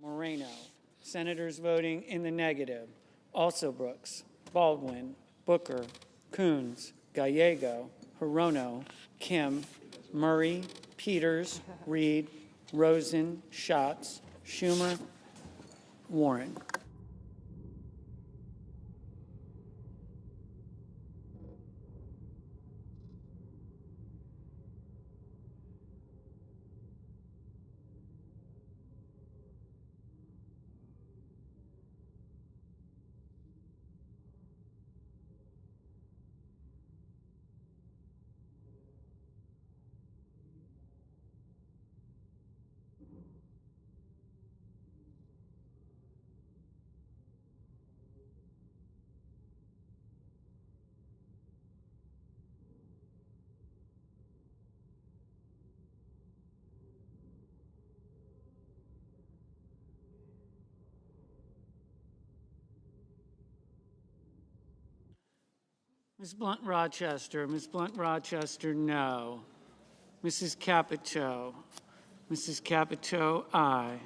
Moreno. Senators voting in the negative: Alsobrooks, Baldwin, Booker, Coons, Gallego, Hirono, Kim, Murray, Peters, Reed, Rosen, Schatz, Schumer, Warren. Ms. Blunt Rochester, Ms. Blunt Rochester, no. Mrs. Capito, Mrs. Capito, aye.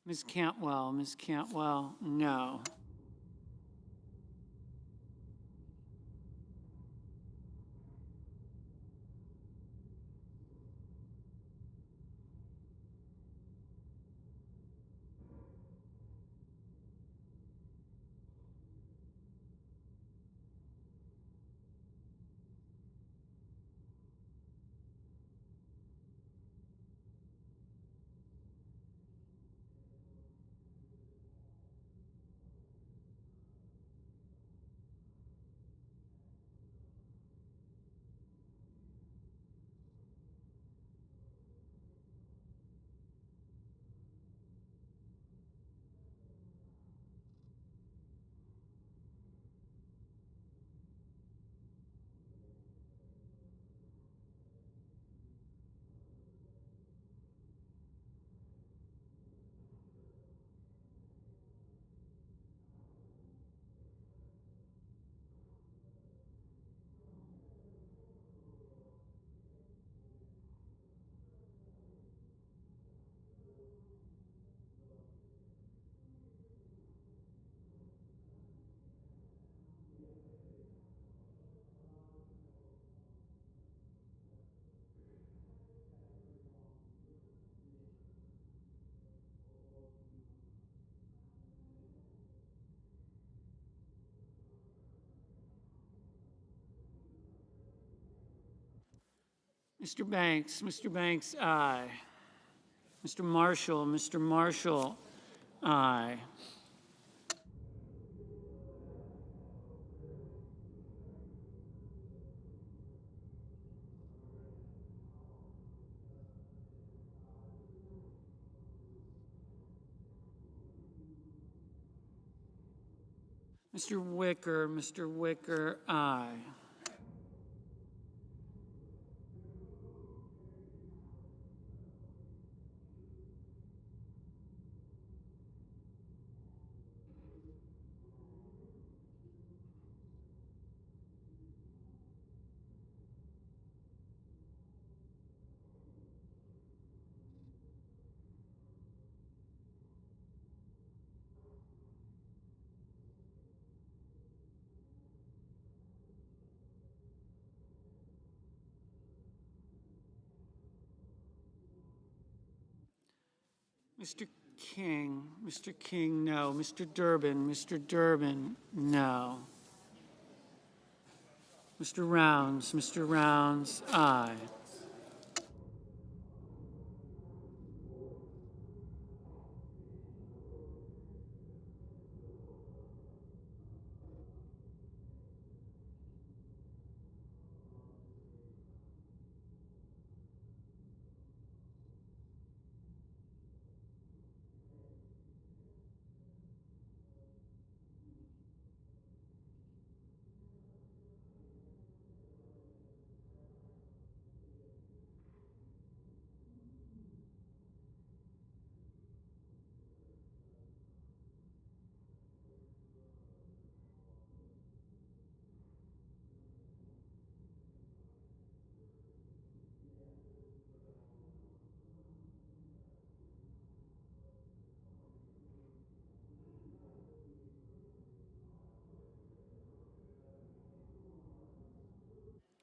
Ms. Cantwell, no. Mr. Banks, aye. Mr. Marshall, aye. Mr. Wicker, aye. Mr. King, no. Mr. Durbin, no. Mr. Rounds, aye.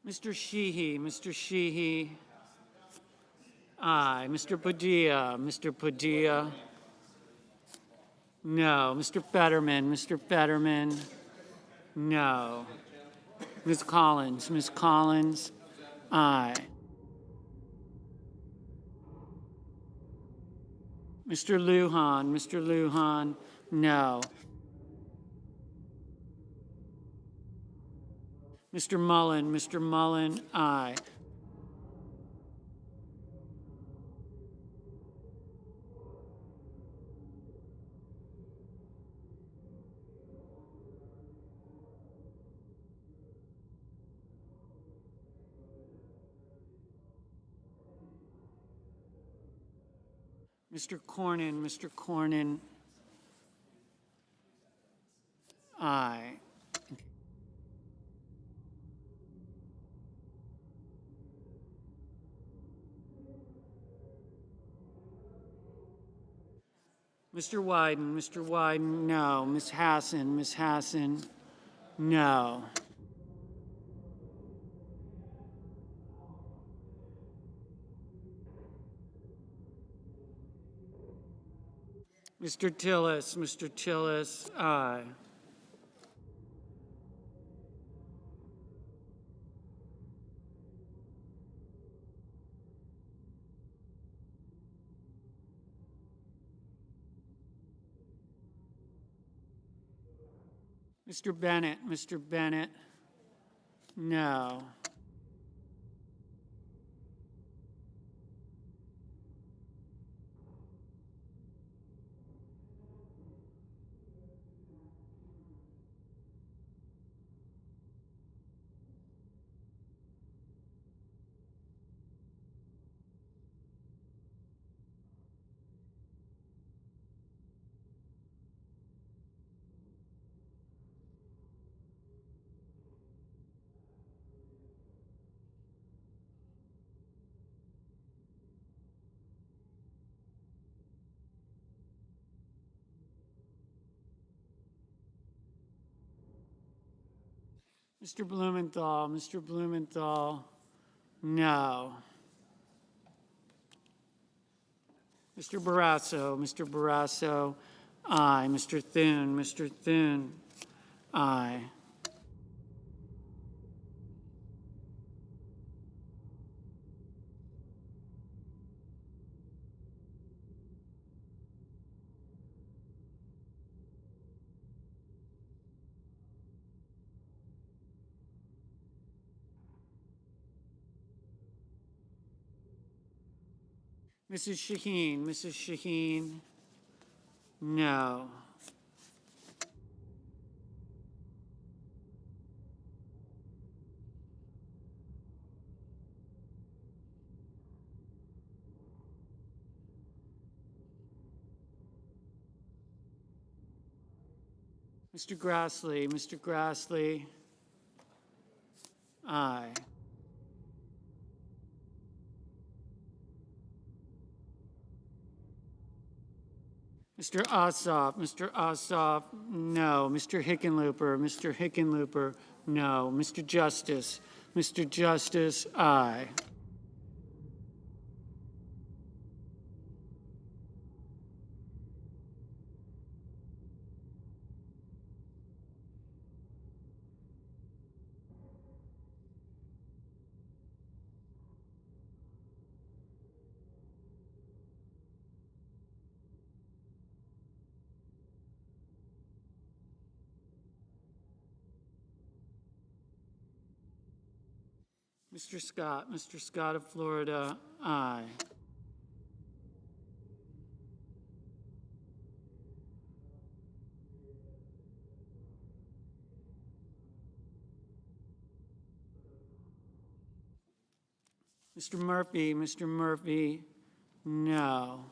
Mr. Sheehy, aye. Mr. Padilla, no. Mr. Fetterman, no. Ms. Collins, aye. Mr. Lujan, no. Mr. Mullen, aye. Mr. Cornyn, aye. Mr. Wyden, no. Ms. Hassan, no. Mr. Tillis, aye. Mr. Bennett, no. Mr. Blumenthal, no. Mr. Barrasso, aye. Mr. Thune, aye. Mrs. Shaheen, no. Mr. Grassley, aye. Mr. Ossoff, no. Mr. Hickenlooper, no. Mr. Justice, aye. Mr. Scott of Florida, aye. Mr. Murphy, no.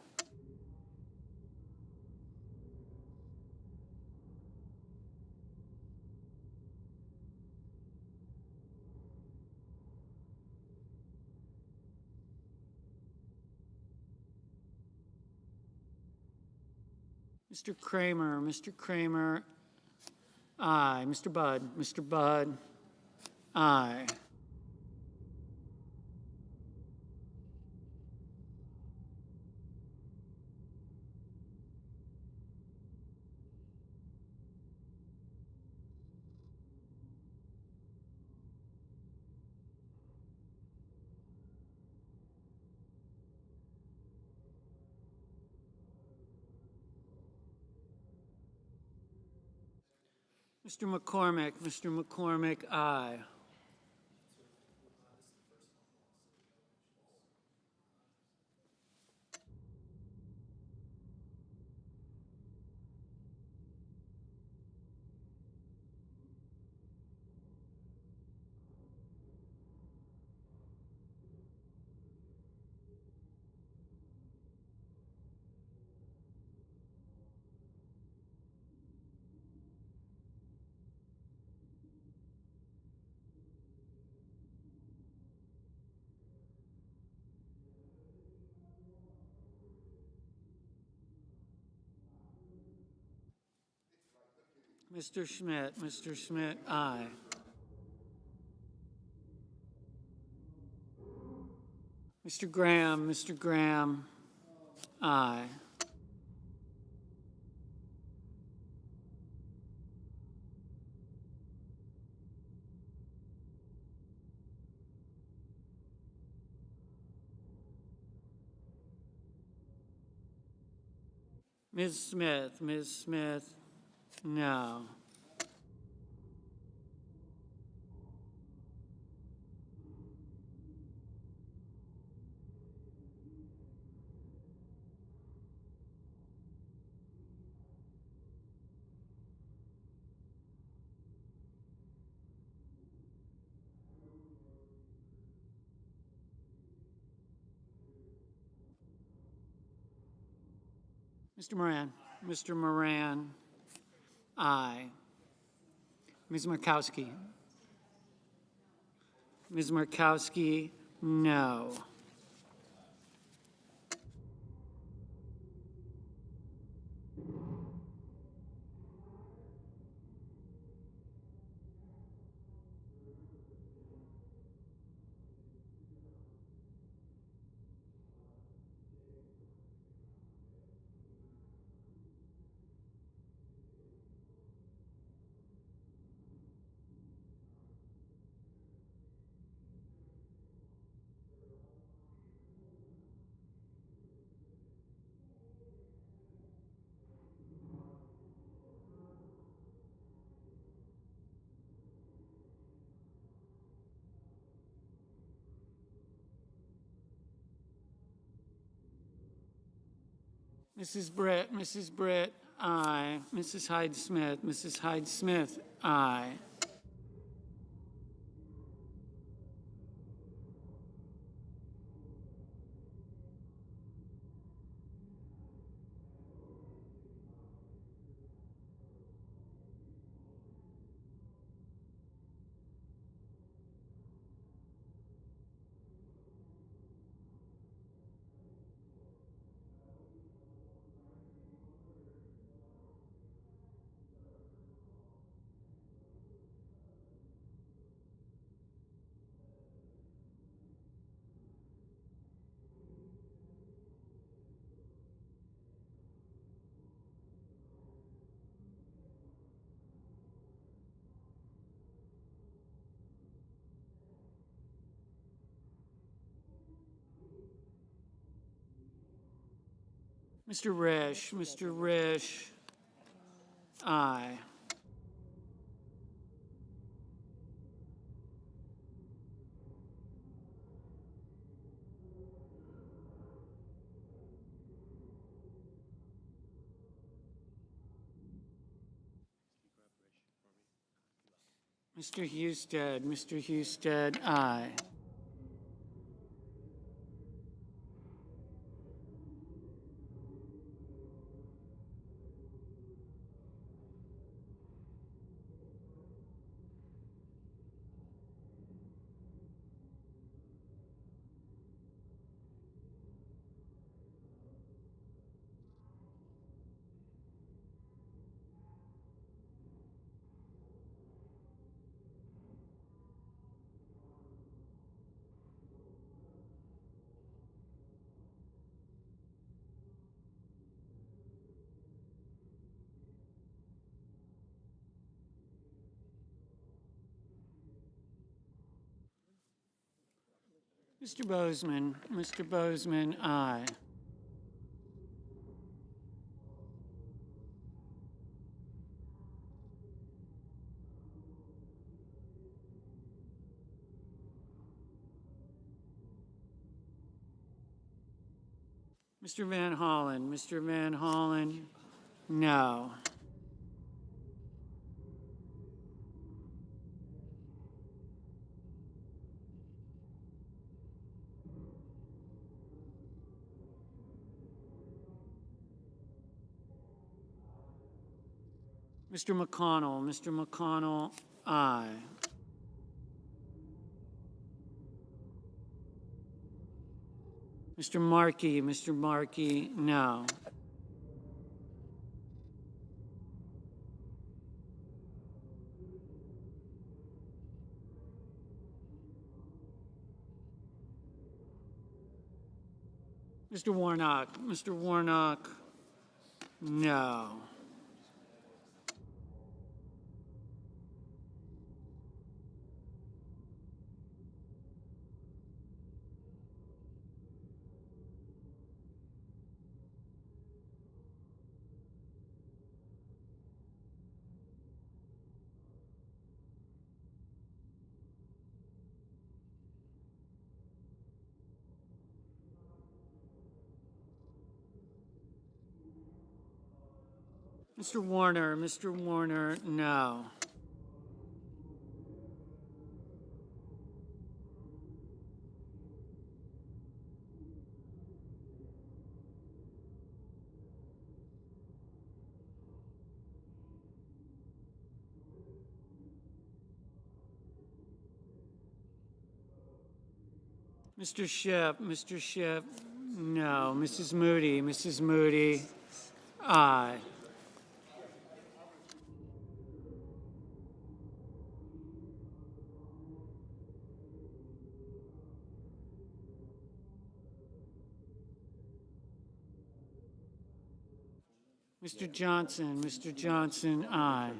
Mr. Kramer, aye. Mr. Budd, aye. Mr. McCormick, aye. Mr. Schmidt, aye. Mr. Graham, aye. Ms. Smith, no. Mr. Moran, aye. Ms. Markowski, no. Mrs. Britt, aye. Mrs. Hyde Smith, aye. Mr. Risch, aye. Mr. Husted, aye. Mr. Bozeman, aye. Mr. Van Hollen. Mr. Van Hollen, no. Mr. McConnell. Mr. McConnell, aye. Mr. Markey. Mr. Markey, no. Mr. Warnock. Mr. Warnock, no. Mr. Warner. Mr. Warner, no. Mr. Shipp. Mr. Shipp, no. Mrs. Moody. Mrs. Moody, aye. Mr. Johnson. Mr. Johnson, aye.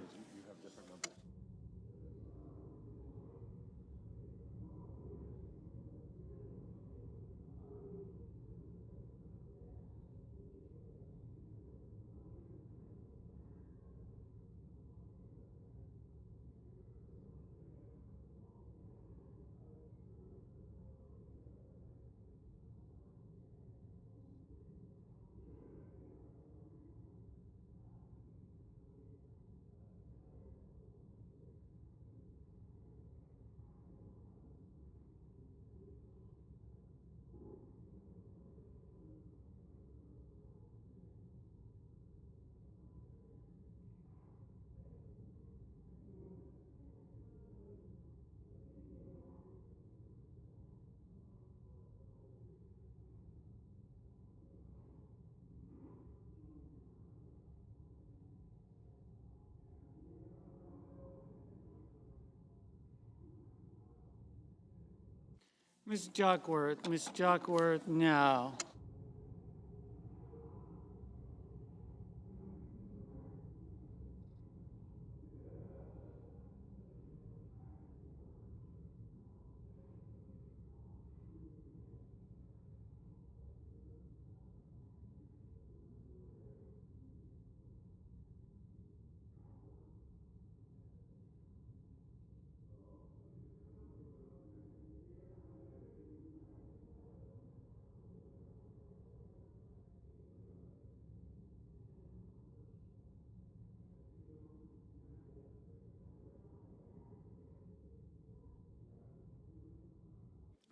Ms. Duckworth. Ms. Duckworth, no.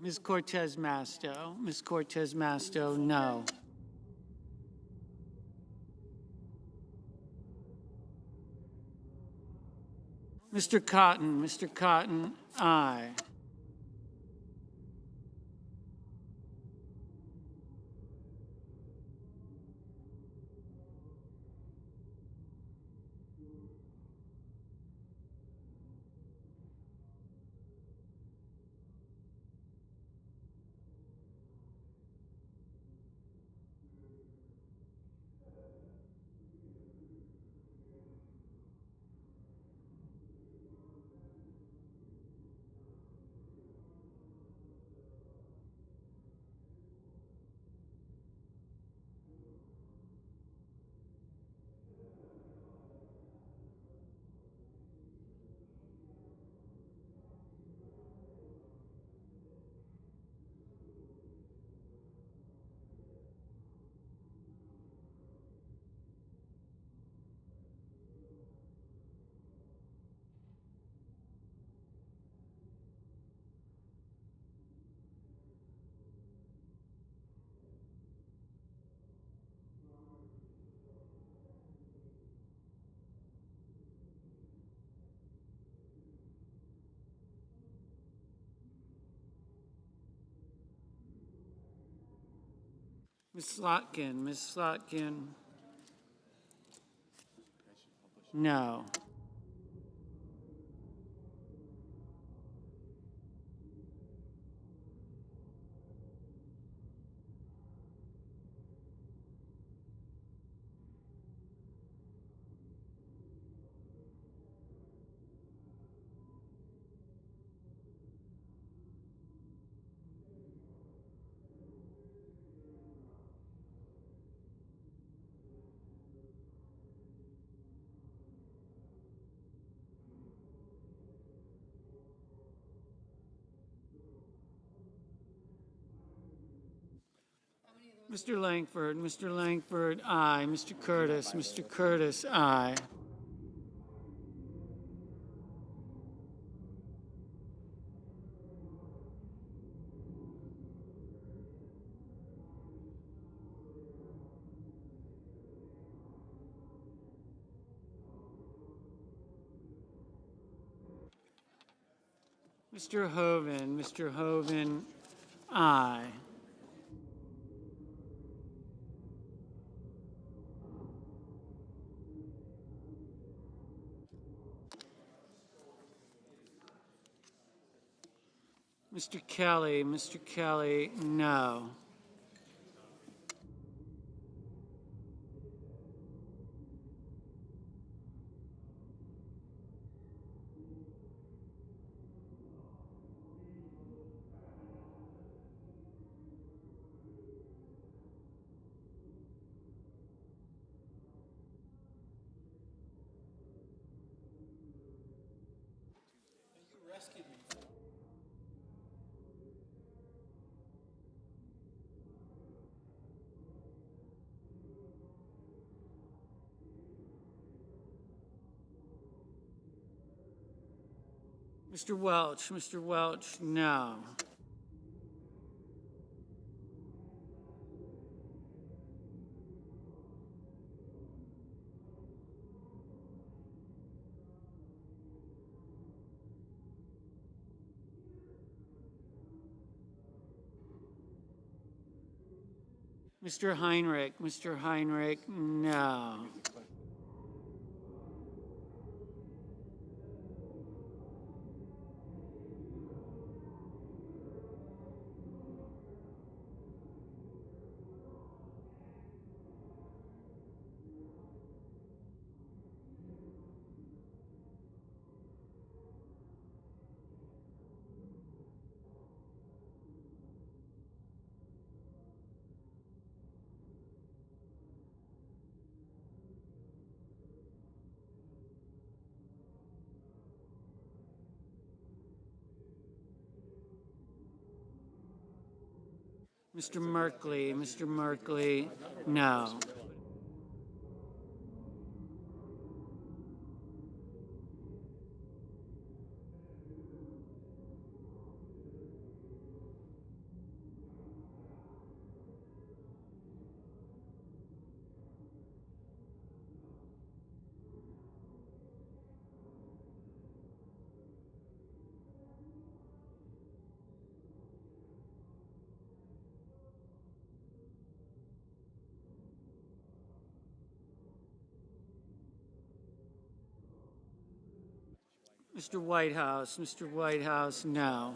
Ms. Cortez Masto. Ms. Cortez Masto, no. Mr. Cotton. Mr. Cotton, aye. Ms. Slotkin, no. Mr. Langford, aye. Mr. Curtis, aye. Mr. Hoven, aye. Mr. Kelly, no. Mr. Welch, no. Mr. Heinrich, no. Mr. Merkley, no. Mr. Whitehouse, no.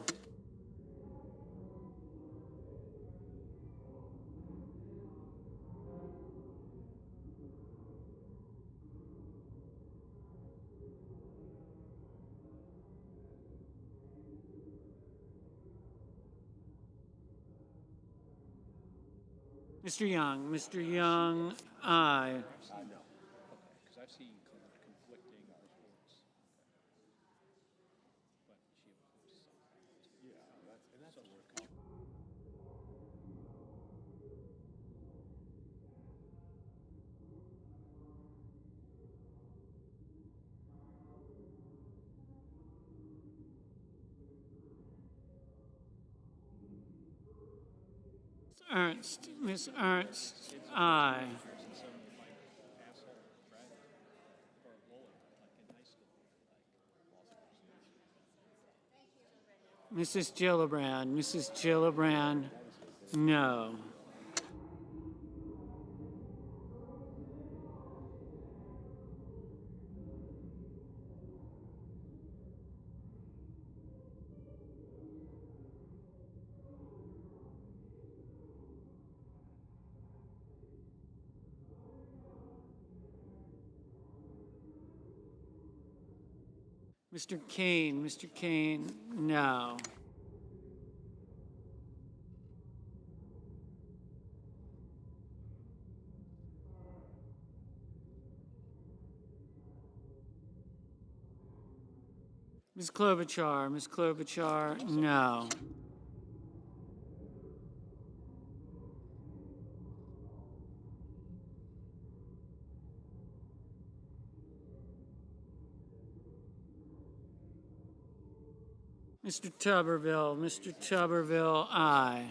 Mr. Young, aye. Because I've seen conflicting reports. But she opposed some. Yeah, that's the word. Miss Ernst, aye. Mrs. Gillibrand, no. Mr. Kane, no. Ms. Klobuchar, no. Mr. Tuberville, aye.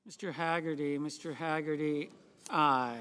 Mr. Haggerty, aye.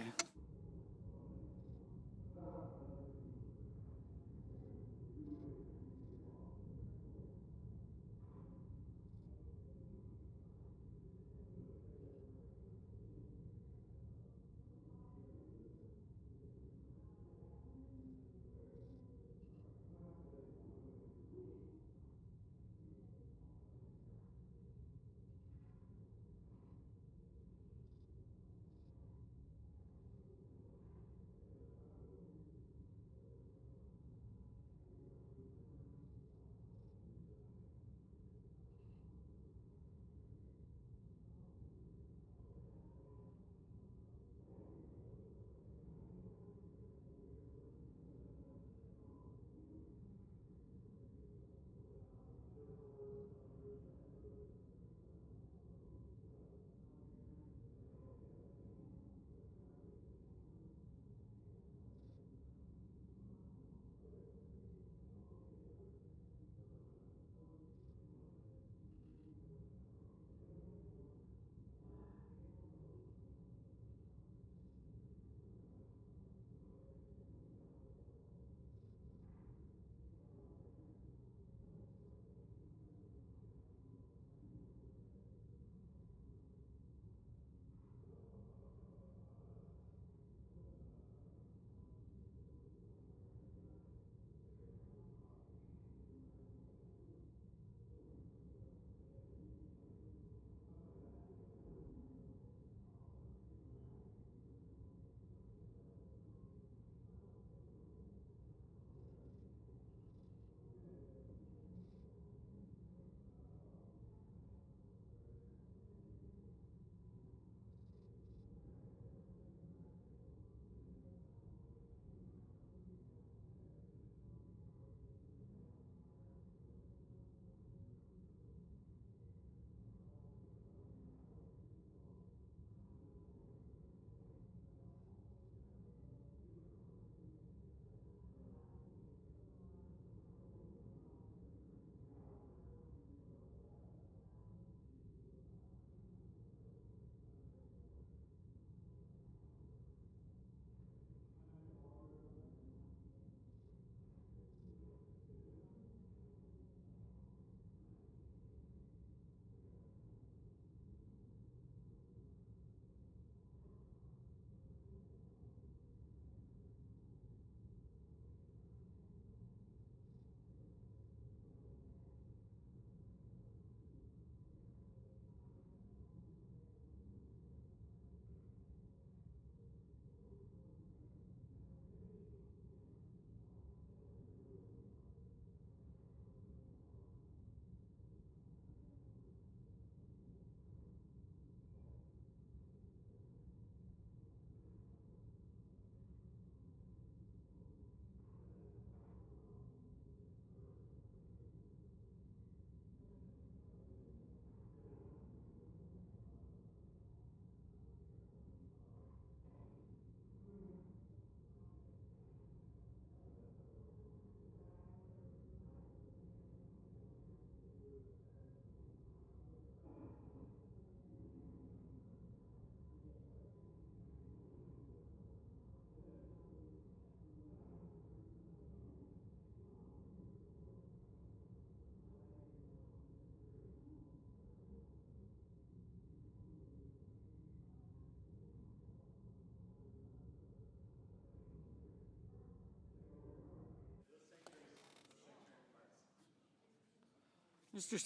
Mr.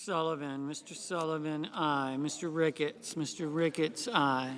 Sullivan, aye. Mr. Ricketts, aye.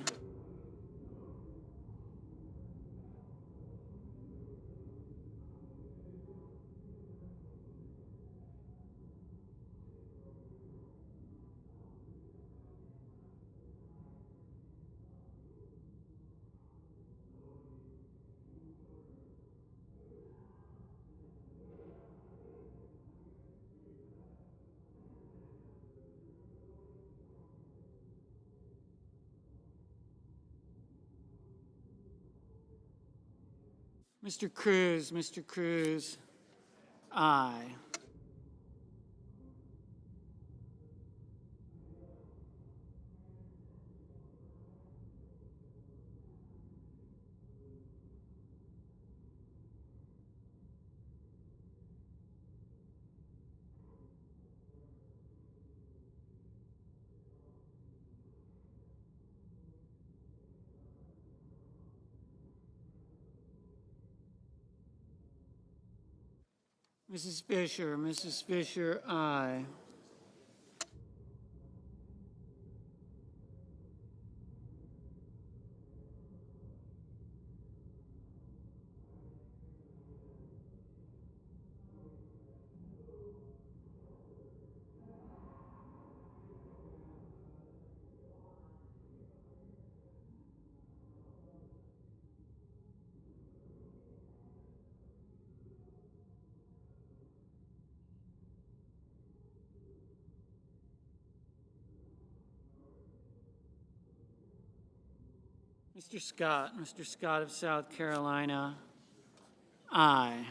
Mr. Cruz, aye. Mrs. Fisher, aye. Mr. Scott of South Carolina, aye.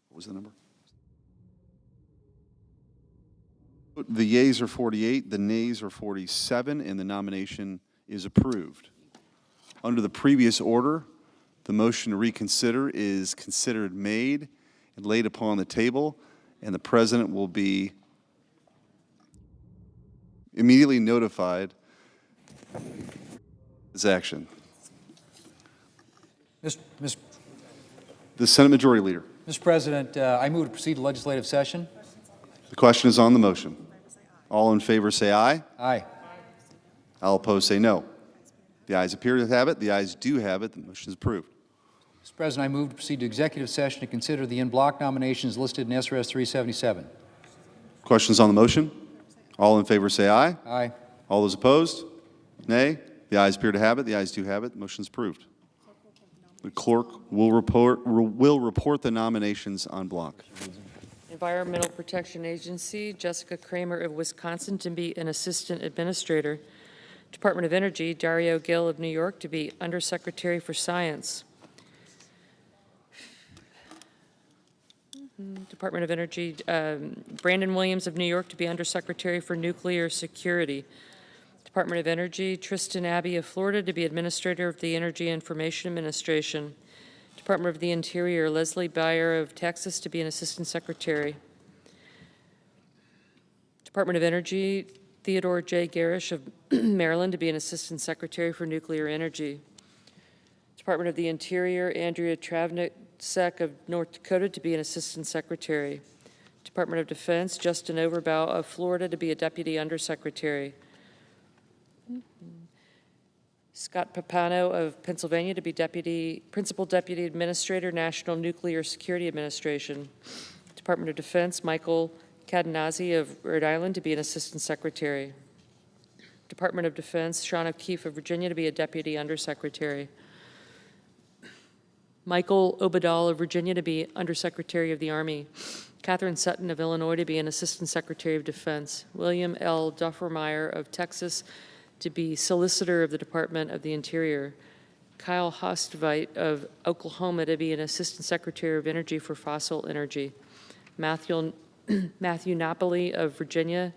What was the number? The yeas are 48, the nays are 47, and the nomination is approved. Under the previous order, the motion to reconsider is considered made and laid upon the table, and the President will be immediately notified of this action. The Senate Majority Leader. Mr. President, I move to proceed to legislative session. The question is on the motion. All in favor say aye. Aye. All opposed say no. The ayes appear to have it. The ayes do have it. The motion is approved. Mr. President, I move to proceed to executive session to consider the in-block nominations listed in SRS 377. Questions on the motion? All in favor say aye. Aye. All those opposed? Nay. The ayes appear to have it. The ayes do have it. The motion is approved. The clerk will report the nominations on block. Environmental Protection Agency, Jessica Kramer of Wisconsin to be an Assistant Administrator. Department of Energy, Dario Gill of New York to be Undersecretary for Science. Department of Energy, Brandon Williams of New York to be Undersecretary for Nuclear Security. Department of Energy, Tristan Abbey of Florida to be Administrator of the Energy Information Administration. Department of the Interior, Leslie Beyer of Texas to be an Assistant Secretary. Department of Energy, Theodore J. Garish of Maryland to be an Assistant Secretary for Nuclear Energy. Department of the Interior, Andrea Travnicek of North Dakota to be an Assistant Secretary. Department of Defense, Justin Overbaugh of Florida to be a Deputy Undersecretary. Scott Papano of Pennsylvania to be Principal Deputy Administrator, National Nuclear Security Administration. Department of Defense, Michael Cadenazzi of Rhode Island to be an Assistant Secretary. Department of Defense, Sean O'Keefe of Virginia to be a Deputy Undersecretary. Michael Obadal of Virginia to be Undersecretary of the Army. Catherine Sutton of Illinois to be an Assistant Secretary of Defense. William L. Duffermeyer of Texas to be Solicitor of the Department of the Interior. Kyle Hostveit of Oklahoma to be an Assistant Secretary of Energy for Fossil Energy. Matthew Napoli of Virginia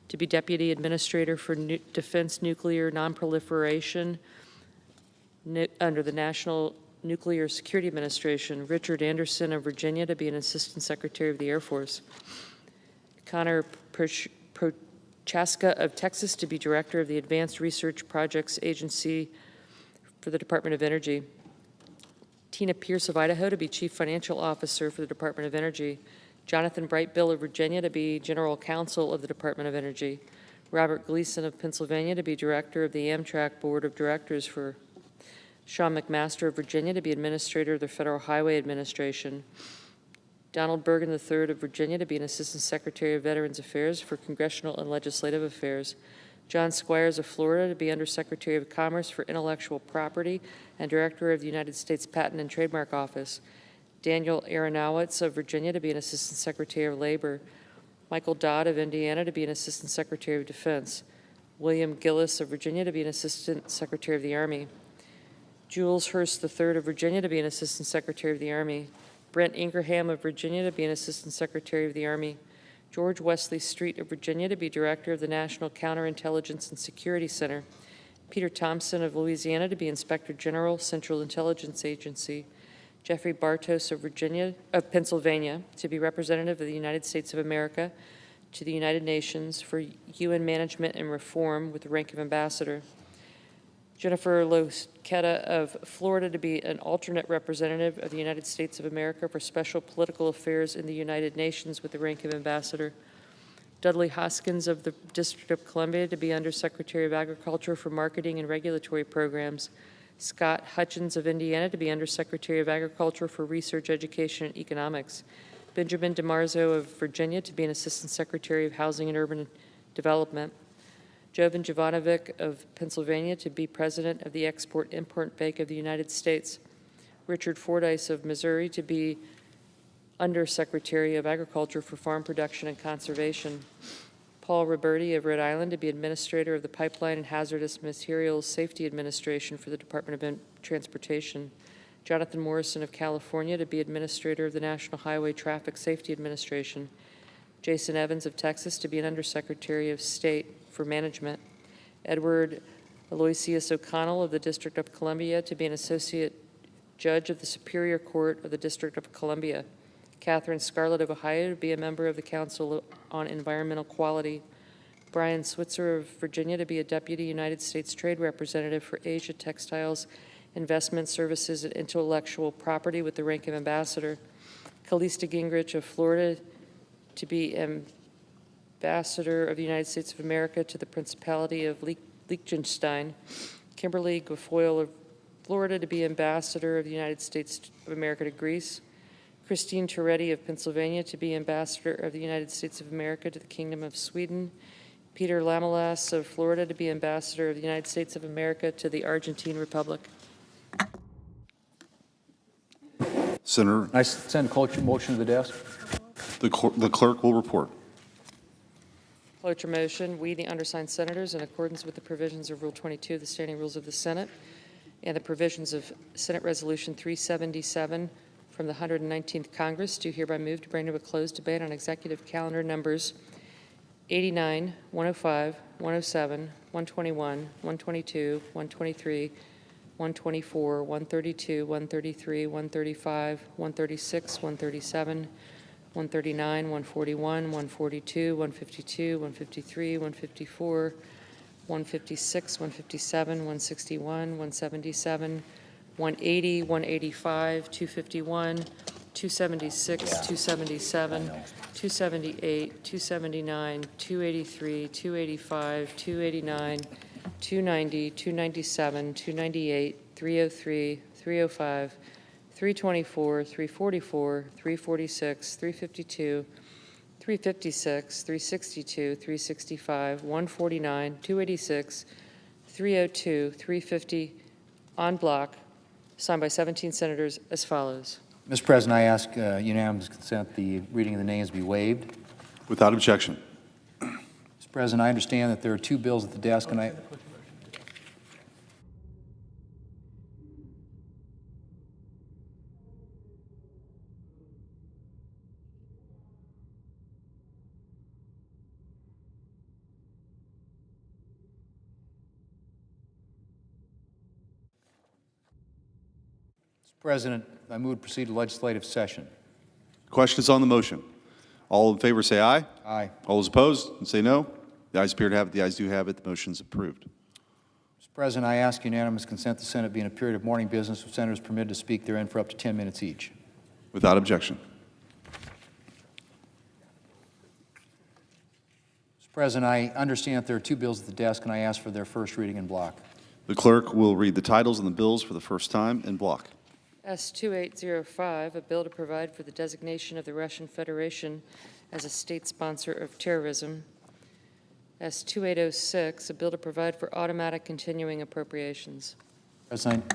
to be Deputy Administrator for Defense Nuclear Nonproliferation under the National Nuclear Security Administration. Richard Anderson of Virginia to be an Assistant Secretary of the Air Force. Connor Prochaska of Texas to be Director of the Advanced Research Projects Agency for the Department of Energy. Tina Pierce of Idaho to be Chief Financial Officer for the Department of Energy. Jonathan Brightbill of Virginia to be General Counsel of the Department of Energy. Robert Gleason of Pennsylvania to be Director of the Amtrak Board of Directors for. Sean McMaster of Virginia to be Administrator of the Federal Highway Administration. Donald Bergen III of Virginia to be an Assistant Secretary of Veterans Affairs for Congressional and Legislative Affairs. John Squires of Florida to be Undersecretary of Commerce for Intellectual Property and Director of the United States Patent and Trademark Office. Daniel Aronowitz of Virginia to be an Assistant Secretary of Labor. Michael Dodd of Indiana to be an Assistant Secretary of Defense. William Gillis of Virginia to be an Assistant Secretary of the Army. Jules Hurst III of Virginia to be an Assistant Secretary of the Army. Brent Ingraham of Virginia to be an Assistant Secretary of the Army. George Wesley Street of Virginia to be Director of the National Counterintelligence and Security Center. Peter Thompson of Louisiana to be Inspector General, Central Intelligence Agency. Jeffrey Bartos of Pennsylvania to be Representative of the United States of America to the United Nations for UN Management and Reform with the rank of Ambassador. Jennifer Losqueta of Florida to be an alternate representative of the United States of America for Special Political Affairs in the United Nations with the rank of Ambassador. Dudley Hoskins of the District of Columbia to be Undersecretary of Agriculture for Marketing and Regulatory Programs. Scott Hutchins of Indiana to be Undersecretary of Agriculture for Research, Education, and Economics. Benjamin DiMarzo of Virginia to be an Assistant Secretary of Housing and Urban Development. Jovan Jovanovic of Pennsylvania to be President of the Export-Import Bank of the United States. Richard Fordyce of Missouri to be Undersecretary of Agriculture for Farm Production and Conservation. Paul Roberti of Rhode Island to be Administrator of the Pipeline and Hazardous Materials Safety Administration for the Department of Transportation. Jonathan Morrison of California to be Administrator of the National Highway Traffic Safety Administration, Jason Evans of Texas to be an Undersecretary of State for Management, Edward Aloysius O'Connell of the District of Columbia to be an Associate Judge of the Superior Court of the District of Columbia, Catherine Scarlett of Ohio to be a member of the Council on Environmental Quality, Brian Switzer of Virginia to be a Deputy United States Trade Representative for Asia Textiles, Investment Services, and Intellectual Property with the rank of Ambassador, Callista Gingrich of Florida to be Ambassador of the United States of America to the Principality of Liechtenstein, Kimberly Guilfoyle of Florida to be Ambassador of the United States of America to Greece, Christine Toretti of Pennsylvania to be Ambassador of the United States of America to the Kingdom of Sweden, Peter Lamelas of Florida to be Ambassador of the United States of America to the Argentine Republic. Senator. I send motion to the desk. The clerk will report. Cloture motion, we, the undersigned senators, in accordance with the provisions of Rule 22 of the Standing Rules of the Senate and the provisions of Senate Resolution 377 from the 119th Congress, do hereby move to bring to a closed debate on executive calendar numbers 89, 105, 107, 121, 122, 123, 124, 132, 133, 135, 136, 137, 139, 141, 142, 152, 153, 154, 156, 157, 161, 177, 180, 185, 251, 276, 277, 278, 279, 283, 285, 289, 290, 297, 298, 303, 305, 324, 344, 346, 352, 356, 362, 365, 149, 286, 302, 350, en bloc, signed by 17 senators as follows. Mr. President, I ask unanimous consent the reading of the names be waived. Without objection. Mr. President, I understand that there are two bills at the desk, and Mr. President, I move to proceed to legislative session. Question is on the motion. All in favor say aye. Aye. All those opposed say no. The ayes appear to have it. The ayes do have it. The motion is approved. Mr. President, I ask unanimous consent the Senate be in a period of morning business with senators permitted to speak therein for up to 10 minutes each. Without objection. Mr. President, I understand that there are two bills at the desk, and I ask for their first reading in block. The clerk will read the titles on the bills for the first time in block. S-2805, a bill to provide for the designation of the Russian Federation as a state sponsor of terrorism. S-2806, a bill to provide for automatic continuing appropriations. President,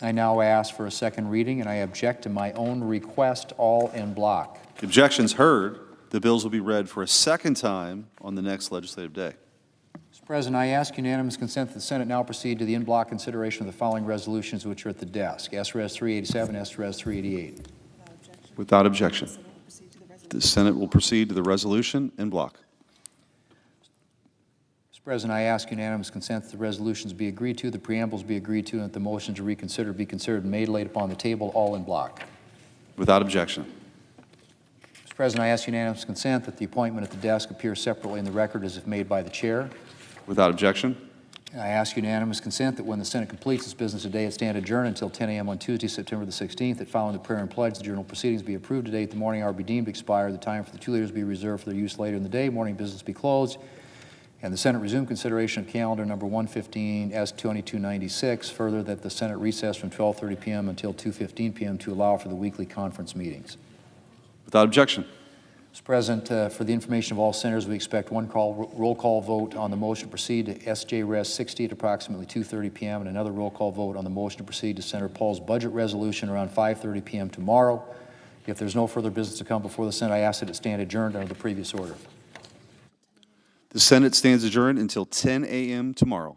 I now ask for a second reading, and I object to my own request, all in block. Objections heard. The bills will be read for a second time on the next legislative day. Mr. President, I ask unanimous consent that the Senate now proceed to the in-block consideration of the following resolutions which are at the desk. S-Res 387, S-Res 388. Without objection. The Senate will proceed to the resolution in block. Mr. President, I ask unanimous consent that the resolutions be agreed to, the preambles be agreed to, and that the motion to reconsider be considered and made laid upon the table, all in block. Without objection. Mr. President, I ask unanimous consent that the appointment at the desk appear separately in the record as if made by the chair. Without objection. I ask unanimous consent that when the Senate completes its business today, it stand adjourned until 10 a.m. on Tuesday, September the 16th, that following the prayer and pledge, the journal proceedings be approved today at the morning hour be deemed expired, the time for the two leaders be reserved for their use later in the day, morning business be closed, and the Senate resume consideration of calendar number 115 S-2296. Further, that the Senate recess from 12:30 p.m. until 2:15 p.m. to allow for the weekly conference meetings. Without objection. Mr. President, for the information of all senators, we expect one roll call vote on the motion to proceed to S.J. Res 60 at approximately 2:30 p.m. and another roll call vote on the motion to proceed to Senator Paul's budget resolution around 5:30 p.m. tomorrow. If there's no further business to come before the Senate, I ask that it stand adjourned under the previous order. The Senate stands adjourned until 10 a.m. tomorrow.